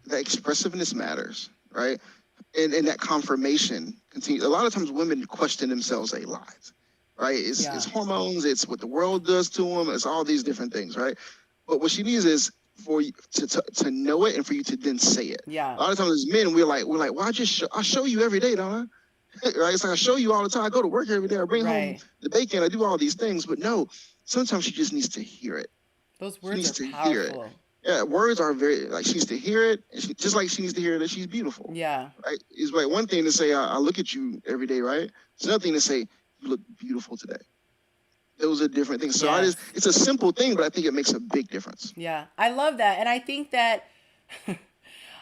that expressiveness matters, right? And that confirmation continues. A lot of times women question themselves a lot, right? It's hormones, it's what the world does to them, it's all these different things, right? But what she needs is for you to know it and for you to then say it. Yeah. A lot of times as men, we're like, well, I show you every day, don't I? Right? It's like I show you all the time. I go to work every day. I bring home the bacon. I do all these things. But no, sometimes she just needs to hear it. Those words are powerful. Hear it. Yeah, words are very, like, she needs to hear it. And just like she needs to hear that she's beautiful. Yeah. Right? It's like one thing to say, I look at you every day, right? It's another thing to say, you look beautiful today. Those are different things. So it's a simple thing, but I think it makes a big difference. Yeah, I love that. And I think that,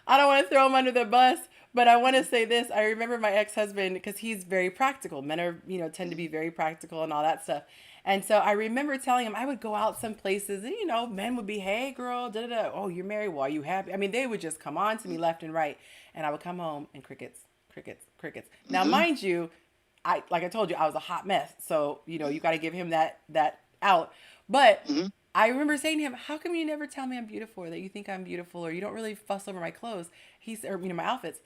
I don't want to throw him under the bus, but I want to say this. I remember my ex-husband, because he's very practical. Men are, tend to be very practical and all that stuff. And so I remember telling him I would go out some places and, men would be, hey, girl, da-da-da. Oh, you're married? Well, are you happy? I mean, they would just come on to me left and right. And I would come home and crickets. Now, mind you, like I told you, I was a hot mess. So, you got to give him that out. But I remember saying to him, how come you never tell me I'm beautiful, or that you think I'm beautiful, or you don't really fuss over my clothes? Or my outfits.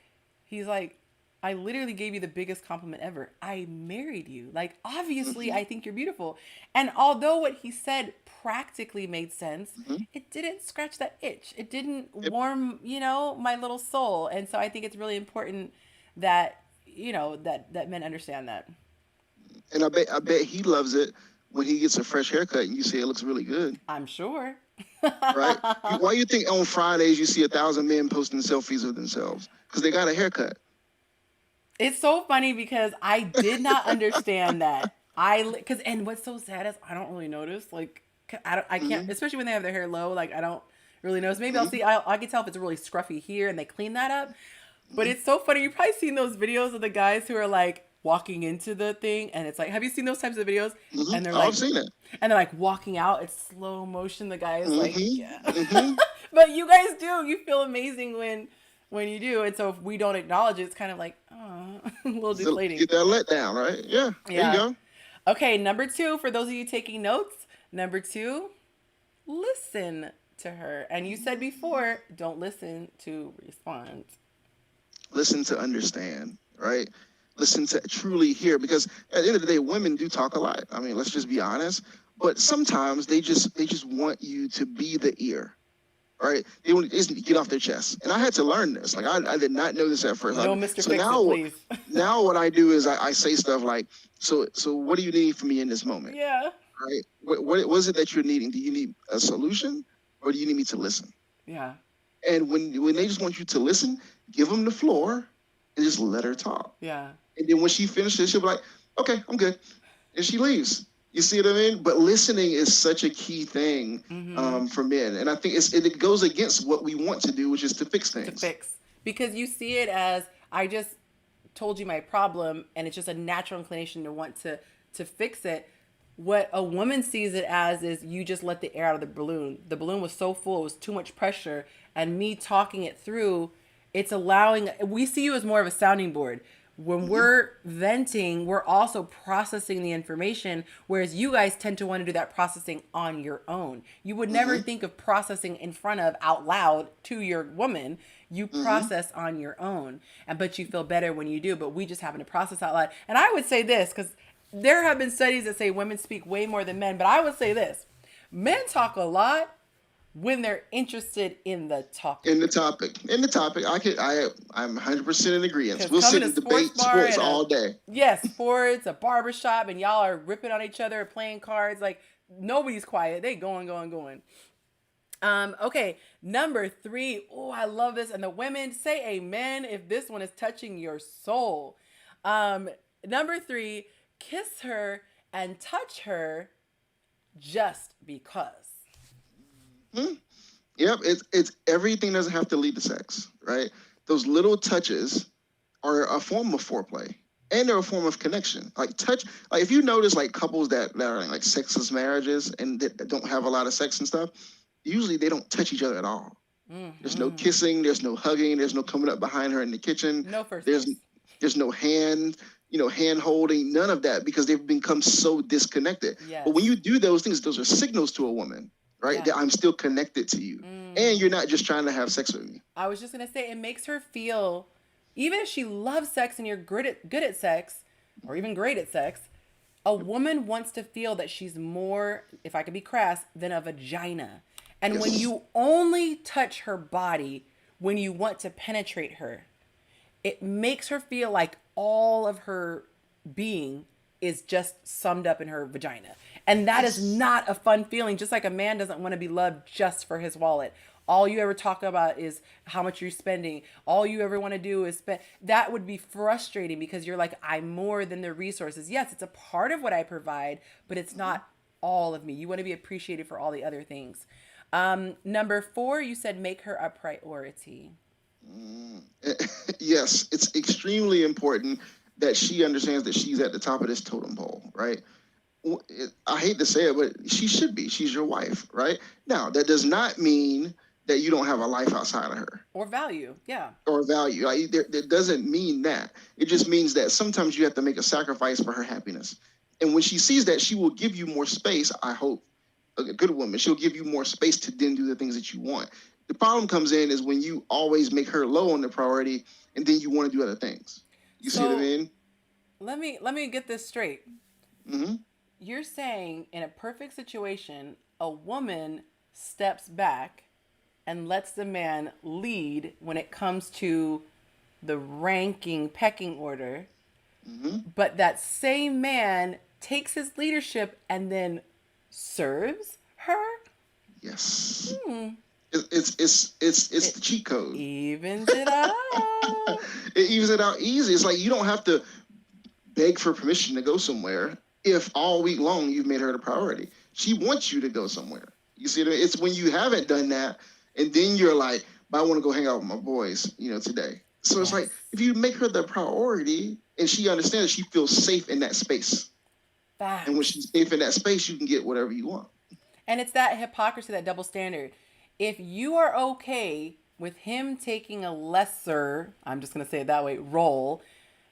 He's like, I literally gave you the biggest compliment ever. I married you. Like, obviously, I think you're beautiful. And although what he said practically made sense, it didn't scratch that itch. It didn't warm, my little soul. And so I think it's really important that, that men understand that. And I bet he loves it when he gets a fresh haircut and you say it looks really good. I'm sure. Right? Why do you think on Fridays you see 1,000 men posting selfies of themselves? Because they got a haircut. It's so funny because I did not understand that. And what's so sad is I don't really notice. Like, I can't, especially when they have their hair low. Like, I don't really notice. Maybe I'll see. I can tell if it's really scruffy here and they clean that up. But it's so funny. You've probably seen those videos of the guys who are like, walking into the thing, and it's like, have you seen those types of videos? And they're Oh, like, I've seen it. and they're like walking out. It's slow motion. The guy is like, yeah. Mm-hmm. But you guys do. You feel amazing when you do. And so if we don't acknowledge it, it's kind of like, oh, a little So deflating. get that let down, right? Yeah. There you Yeah. go. Okay, number 2, for those of you taking notes, number 2, listen to her. And you said before, don't listen to respond. Listen to understand, right? Listen to truly hear, because at the end of the day, women do talk a lot. I mean, let's just be honest. But sometimes they just want you to be the ear, right? They want to just get off their chest. And I had to learn this. Like I did not know this at first. No, Mr. So Fix It, now please. now what I do is I say stuff like, so what do you need from me in this moment? Yeah. Right? What is it that you're needing? Do you need a solution, or do you need me to listen? Yeah. And when they just want you to listen, give them the floor and just let her talk. Yeah. And then when she finishes, she'll be like, okay, I'm good. And she leaves. You see what I mean? But listening is such a key thing for men. And I think it goes against what we want to do, which is to fix things. To fix. Because you see it as, I just told you my problem, and it's just a natural inclination to want to fix it. What a woman sees it as is, you just let the air out of the balloon. The balloon was so full, it was too much pressure. And me talking it through, it's allowing, we see you as more of a sounding board. When we're venting, we're also processing the information, whereas you guys tend to want to do that processing on your own. You would never think of processing in front of, out loud to your woman. You process on your own, but you feel better when you do. But we just happen to process out loud. And I would say this, because there have been studies that say women speak way more than men, but I would say this: men talk a lot when they're interested in the topic. In the topic, I'm 100% in agreement. We'll Coming sit to and debate sports all day. Yes, sports, a barbershop, and y'all are ripping on each other, playing cards. Like, nobody's quiet. They going. Okay, number 3. Oh, I love this. And the women, say amen if this one is touching your soul. Number 3, kiss her and touch her just because. Yep, it's everything doesn't have to lead to sex, right? Those little touches are a form of foreplay, and they're a form of connection. Like touch, like if you notice, like couples that are in like sexless marriages and that don't have a lot of sex and stuff, usually they don't touch each other at all. There's no kissing, there's no hugging, there's no coming up behind her in the kitchen. No first There's base. there's no hand holding, none of that, because they've become so disconnected. Yes. But when you do those things, those are signals to a woman, right? Yeah. That I'm still connected to you. And you're not just trying to have sex with me. I was just going to say, it makes her feel, even if she loves sex and you're good at sex, or even great at sex, a woman wants to feel that she's more, if I could be crass, than a vagina. And when you only touch her body when you want to penetrate her, it makes her feel like all of her being is just summed up in her vagina. And that is not a fun feeling, just like a man doesn't want to be loved just for his wallet. All you ever talk about is how much you're spending. All you ever want to do is spend. That would be frustrating, because you're like, I'm more than the resources. Yes, it's a part of what I provide, but it's not all of me. You want to be appreciated for all the other things. Number 4, you said make her a priority. Yes, it's extremely important that she understands that she's at the top of this totem pole, right? I hate to say it, but she should be. She's your wife, right? Now, that does not mean that you don't have a life outside of her. Or value, yeah. Or value. Like, it doesn't mean that. It just means that sometimes you have to make a sacrifice for her happiness. And when she sees that, she will give you more space, I hope. A good woman, she'll give you more space to then do the things that you want. The problem comes in is when you always make her low on the priority, and then you want to do other things. You see what I mean? Let me get this straight. Mm-hmm. You're saying in a perfect situation, a woman steps back and lets the man lead when it comes to the ranking, pecking order. But that same man takes his leadership and then serves her? Yes. It's the cheat code. Evens it out. It evens it out easy. It's like you don't have to beg for permission to go somewhere if all week long you've made her the priority. She wants you to go somewhere. You see what I mean? It's when you haven't done that, and then you're like, but I want to go hang out with my boys, today. So it's Yes. like if you make her the priority and she understands, she feels safe in that space. And when Facts. she's safe in that space, you can get whatever you want. And it's that hypocrisy, that double standard. If you are okay with him taking a lesser, I'm just going to say it that way, role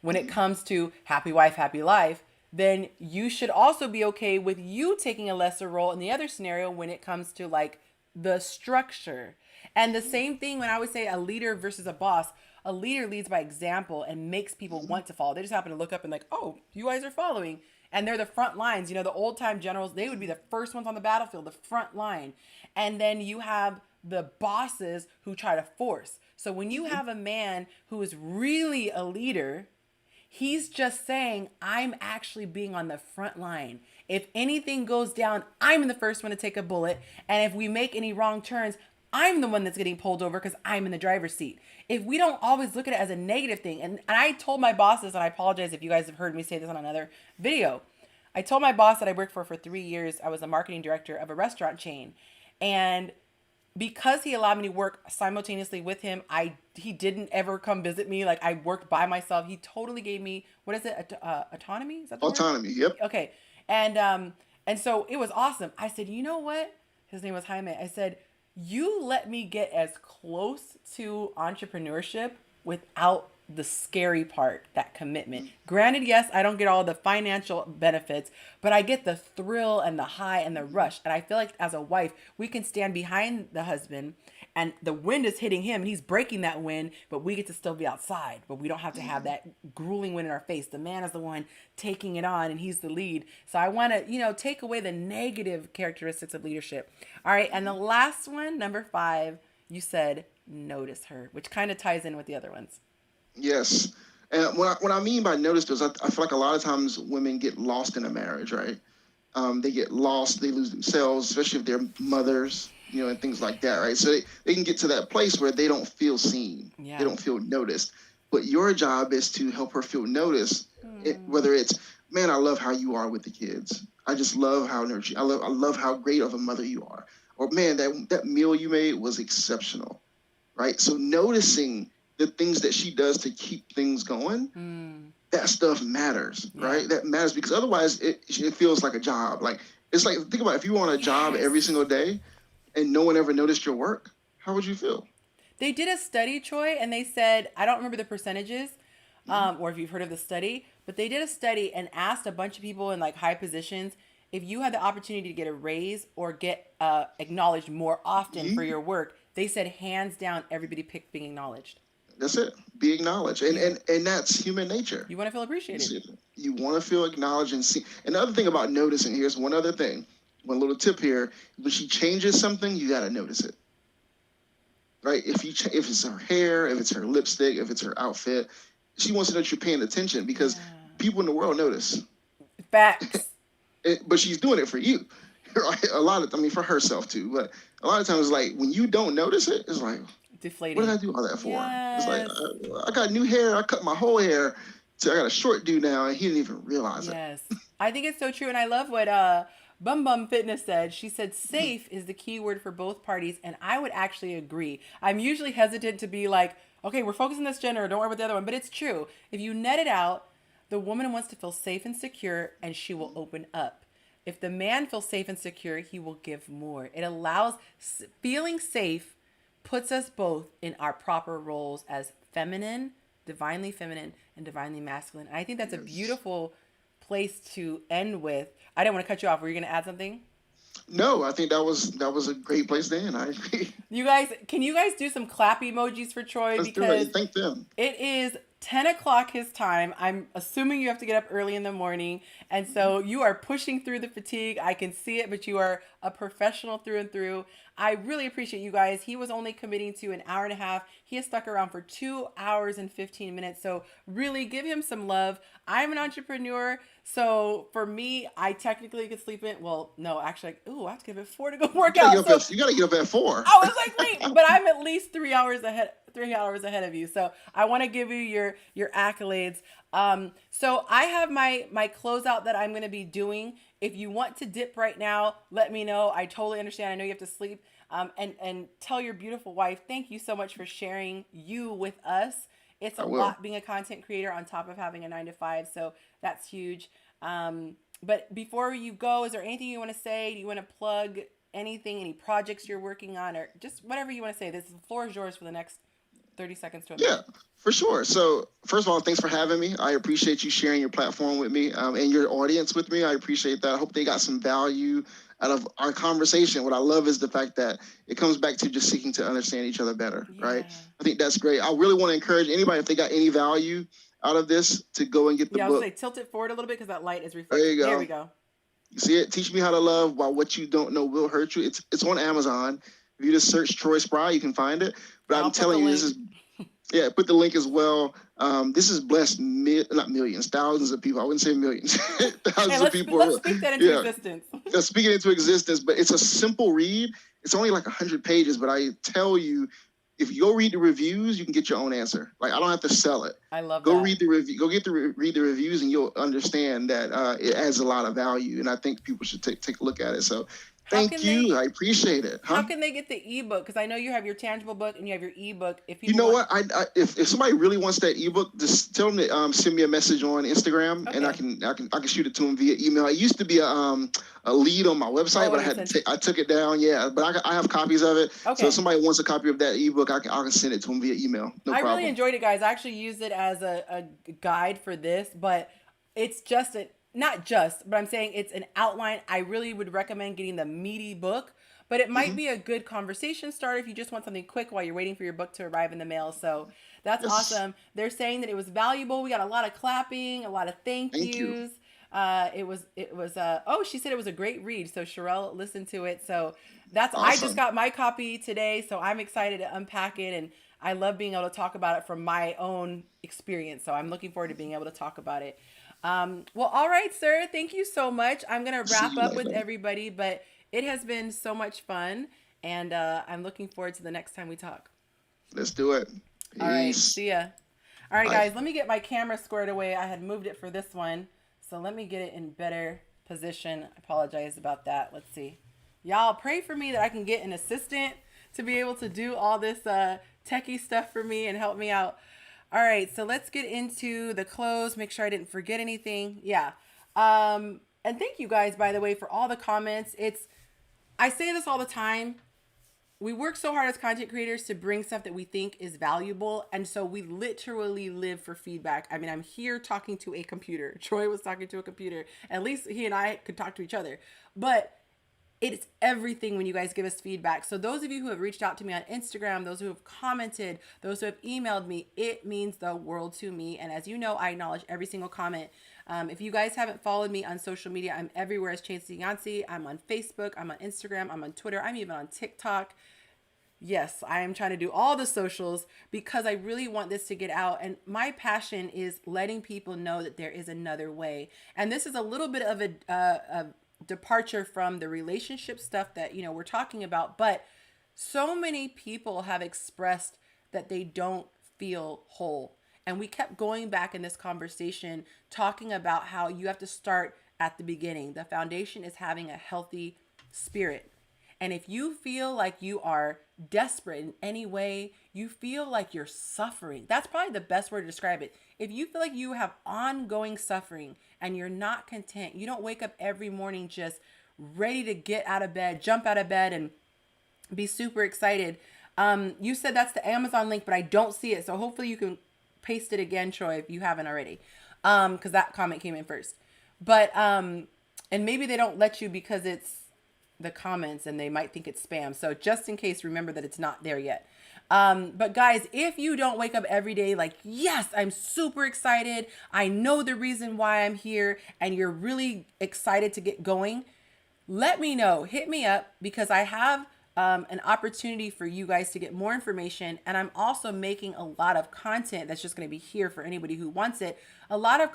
when it comes to happy wife, happy life, then you should also be okay with you taking a lesser role in the other scenario when it comes to like the structure. And the same thing when I would say a leader versus a boss. A leader leads by example and makes people want to follow. They just happen to look up and like, oh, you guys are following. And they're the front lines. You know, the old time generals, they would be the first ones on the battlefield, the front line. And then you have the bosses who try to force. So when you have a man who is really a leader, he's just saying, I'm actually being on the front line. If anything goes down, I'm the first one to take a bullet. And if we make any wrong turns, I'm the one that's getting pulled over because I'm in the driver's seat. If we don't always look at it as a negative thing, and I told my bosses, and I apologize if you guys have heard me say this on another video. I told my boss that I worked for 3 years. I was a marketing director of a restaurant chain. And because he allowed me to work simultaneously with him, he didn't ever come visit me. Like I worked by myself. He totally gave me, what is it? Autonomy? Is that the word? Autonomy. Yep. Okay. And so it was awesome. I said, you know what? His name was Jaime. I said, you let me get as close to entrepreneurship without the scary part, that commitment. Granted, yes, I don't get all the financial benefits, but I get the thrill and the high and the rush. And I feel like as a wife, we can stand behind the husband and the wind is hitting him and he's breaking that wind, but we get to still be outside. But we don't have to have that grueling wind in our face. The man is the one taking it on and he's the lead. So I want to, take away the negative characteristics of leadership. All right. And the last one, number 5, you said notice her, which kind of ties in with the other ones. Yes. And what I mean by notice is I feel like a lot of times women get lost in a marriage, right? They get lost, they lose themselves, especially if they're mothers, and things like that, right? So they can get to that place where they don't feel seen. Yeah. They don't feel noticed. But your job is to help her feel noticed, whether it's, man, I love how you are with the kids. I just love how nurturing. I love how great of a mother you are. Or, man, that meal you made was exceptional, right? So noticing the things that she does to keep things going, that stuff matters, right? That matters because otherwise it feels like a job. Like, it's like, think about it, if you were on a job every single day and no one ever noticed your work, how would you feel? They did a study, Troy, and they said, I don't remember the percentages, or if you've heard of the study, but they did a study and asked a bunch of people in like high positions if you had the opportunity to get a raise or get acknowledged more often for your work. They said hands down, everybody picked being acknowledged. That's it. Be acknowledged. And that's human nature. You want to feel appreciated. You want to feel acknowledged and seen. And the other thing about noticing, here's one other thing. One little tip here. When she changes something, you got to notice it. Right? If it's her hair, if it's her lipstick, if it's her outfit, she wants to know that you're paying attention because people in the world notice. Facts. But she's doing it for you. Right? For herself too. But a lot of times, like, when you don't notice it, it's like, deflating. What did I do all that for? Yes. It's like, I got new hair. I cut my whole hair. So I got a short dude now, and he didn't even realize it. Yes. I think it's so true. And I love what Bum Bum Fitness said. She said safe is the key word for both parties. And I would actually agree. I'm usually hesitant to be like, okay, we're focusing on this gender. Don't worry about the other one. But it's true. If you net it out, the woman wants to feel safe and secure, and she will open up. If the man feels safe and secure, he will give more. It allows feeling safe puts us both in our proper roles as feminine, divinely feminine, and divinely masculine. And I think that's a beautiful place to end with. I didn't want to cut you off. Were you going to add something? No, I think that was a great place to end. I agree. Can you guys do some clap emojis for Troy? Let's do it. Thank them. It is 10 o'clock his time. I'm assuming you have to get up early in the morning. And so you are pushing through the fatigue. I can see it, but you are a professional through and through. I really appreciate you guys. He was only committing to an hour and a half. He has stuck around for 2 hours and 15 minutes. So really give him some love. I'm an entrepreneur. So for me, I technically could sleep in. Well, no, actually, I have to get up at 4 to go work out. You got to get up at 4. I was like, wait, but I'm at least 3 hours ahead of you. So I want to give you your accolades. So I have my closeout that I'm going to be doing. If you want to dip right now, let me know. I totally understand. I know you have to sleep. And tell your beautiful wife, thank you so much for sharing you with us. It's a I will. lot being a content creator on top of having a 9 to 5. So that's huge. But before you go, is there anything you want to say? Do you want to plug anything, any projects you're working on, or just whatever you want to say? This, the floor is yours for the next 30 seconds to a Yeah, minute. for sure. So, first of all, thanks for having me. I appreciate you sharing your platform with me, and your audience with me. I appreciate that. I hope they got some value out of our conversation. What I love is the fact that it comes back to just seeking to understand each other better, right? Yeah. I think that's great. I really want to encourage anybody, if they got any value out of this, to go and get the Yeah, I was gonna book. say tilt it forward a little bit because that light is There you reflecting. There we go. go. You see it? Teach me how to love while what you don't know will hurt you. It's on Amazon. If you just search Troy Spry, you can find it. But And I'll I'm put the telling you, this link. is, yeah, put the link as well. This has blessed not millions, thousands of people. I wouldn't say millions, Hey, thousands of let's people. speak that into Yeah, existence. speaking into existence. But it's a simple read. It's only like 100 pages, but I tell you, if you go read the reviews, you can get your own answer. Like, I don't have to sell it. I love Go that. read the review. Go get the read the reviews, and you'll understand that it adds a lot of value. And I think people should take a look at it. So, How thank can they you. I appreciate it. how Huh? can they get the ebook? Because I know you have your tangible book and you have your ebook. If You people know want, what? If somebody really wants that ebook, just tell them to send me a message on Instagram, and okay. I can shoot it to them via email. It used to be a lead on my website, Oh, but it is. I took it down. Yeah, but I have copies of it. So if Okay. somebody wants a copy of that ebook, I can send it to them via email. No I really problem. enjoyed it, guys. I actually used it as a guide for this, but it's just a not just, but I'm saying it's an outline. I really would recommend getting the meaty book, but it might Hmm. be a good conversation starter if you just want something quick while you're waiting for your book to arrive in the mail. So that's Yes. awesome. They're saying that it was valuable. We got a lot of clapping, a lot of thank Thank you. yous. Oh, she said it was a great read. So Sherelle listened to it. So I just Awesome. got my copy today. So I'm excited to unpack it, and I love being able to talk about it from my own experience. So I'm looking forward to being able to talk about it. Well, all right, sir. Thank you so much. I'm going to See wrap you up with later. everybody, but it has been so much fun. And I'm looking forward to the next time we talk. Let's do it. All right. Peace. See ya. All right, Bye. guys. Let me get my camera squared away. I had moved it for this one. So let me get it in better position. I apologize about that. Let's see. Y'all pray for me that I can get an assistant to be able to do all this techie stuff for me and help me out. All right, so let's get into the close. Make sure I didn't forget anything. Yeah. And thank you guys, by the way, for all the comments. I say this all the time. We work so hard as content creators to bring stuff that we think is valuable. And so we literally live for feedback. I mean, I'm here talking to a computer. Troy was talking to a computer. At least he and I could talk to each other. But it's everything when you guys give us feedback. So those of you who have reached out to me on Instagram, those who have commented, those who have emailed me, it means the world to me. And as you know, I acknowledge every single comment. If you guys haven't followed me on social media, I'm everywhere as Yonci. I'm on Facebook, I'm on Instagram, I'm on Twitter, I'm even on TikTok. Yes, I am trying to do all the socials because I really want this to get out. And my passion is letting people know that there is another way. And this is a little bit of a departure from the relationship stuff that, we're talking about. But so many people have expressed that they don't feel whole. And we kept going back in this conversation talking about how you have to start at the beginning. The foundation is having a healthy spirit. And if you feel like you are desperate in any way, you feel like you're suffering. That's probably the best word to describe it. If you feel like you have ongoing suffering and you're not content, you don't wake up every morning just ready to get out of bed, jump out of bed, and be super excited. You said that's the Amazon link, but I don't see it. So hopefully you can paste it again, Troy, if you haven't already. Because that comment came in first. But, and maybe they don't let you because it's the comments and they might think it's spam. So just in case, remember that it's not there yet. But guys, if you don't wake up every day like, yes, I'm super excited, I know the reason why I'm here, and you're really excited to get going, let me know. Hit me up because I have an opportunity for you guys to get more information. And I'm also making a lot of content that's just going to be here for anybody who wants it. A lot of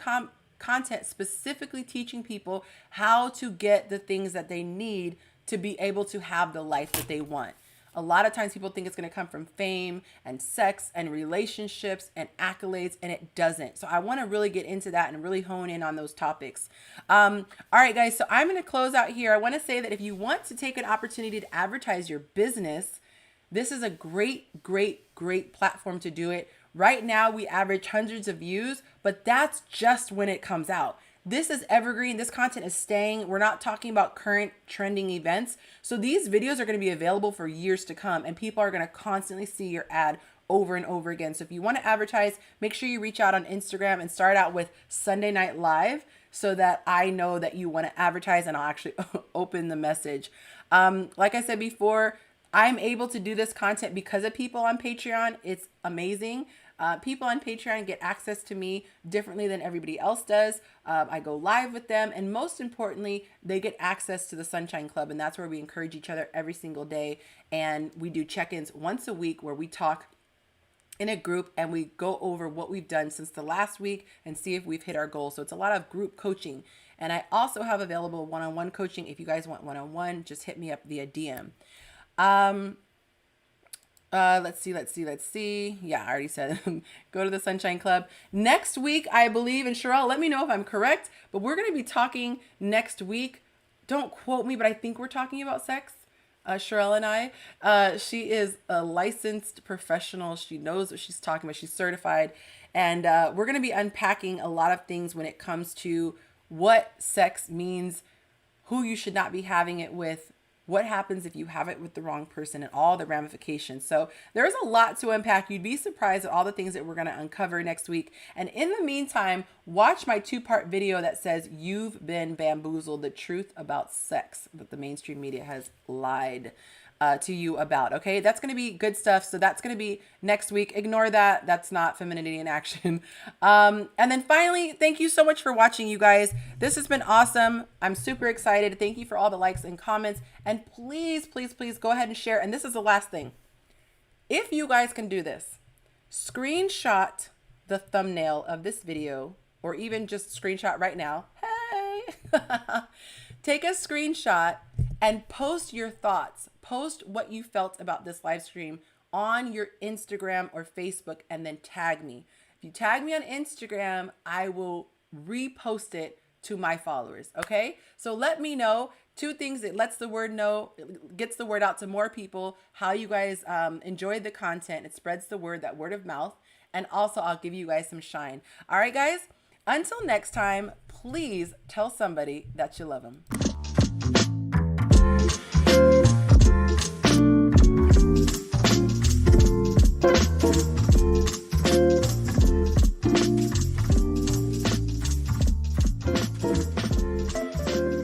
content specifically teaching people how to get the things that they need to be able to have the life that they want. A lot of times people think it's going to come from fame and sex and relationships and accolades, and it doesn't. So I want to really get into that and really hone in on those topics. All right, guys. So I'm going to close out here. I want to say that if you want to take an opportunity to advertise your business, this is a great, great, great platform to do it. Right now, we average hundreds of views, but that's just when it comes out. This is evergreen. This content is staying. We're not talking about current trending events. So these videos are going to be available for years to come, and people are going to constantly see your ad over and over again. So if you want to advertise, make sure you reach out on Instagram and start out with Sunday Night Live so that I know that you want to advertise, and I'll actually open the message. Like I said before, I'm able to do this content because of people on Patreon. It's amazing. People on Patreon get access to me differently than everybody else does. I go live with them, and most importantly, they get access to the Sunshine Club, and that's where we encourage each other every single day. And we do check-ins once a week where we talk in a group and we go over what we've done since the last week and see if we've hit our goals. So it's a lot of group coaching. And I also have available one-on-one coaching. If you guys want one-on-one, just hit me up via DM. Let's see. Yeah, I already said go to the Sunshine Club. Next week, I believe, and Sherelle, let me know if I'm correct, but we're going to be talking next week. Don't quote me, but I think we're talking about sex. Sherelle and I. She is a licensed professional. She knows what she's talking about. She's certified. And we're going to be unpacking a lot of things when it comes to what sex means, who you should not be having it with, what happens if you have it with the wrong person, and all the ramifications. So there's a lot to unpack. You'd be surprised at all the things that we're going to uncover next week. And in the meantime, watch my 2-part video that says you've been bamboozled, the truth about sex that the mainstream media has lied to you about. Okay, that's going to be good stuff. So that's going to be next week. Ignore that. That's not femininity in action. And then finally, thank you so much for watching, you guys. This has been awesome. I'm super excited. Thank you for all the likes and comments. And please, please, please go ahead and share. And this is the last thing. If you guys can do this, screenshot the thumbnail of this video, or even just screenshot right now. Hey, take a screenshot and post your thoughts. Post what you felt about this live stream on your Instagram or Facebook, and then tag me. If you tag me on Instagram, I will repost it to my followers. Okay, so let me know 2 things. It lets the word know, it gets the word out to more people, how you guys enjoyed the content. It spreads the word, that word of mouth. And also I'll give you guys some shine. All right, guys, until next time, please tell somebody that you love them.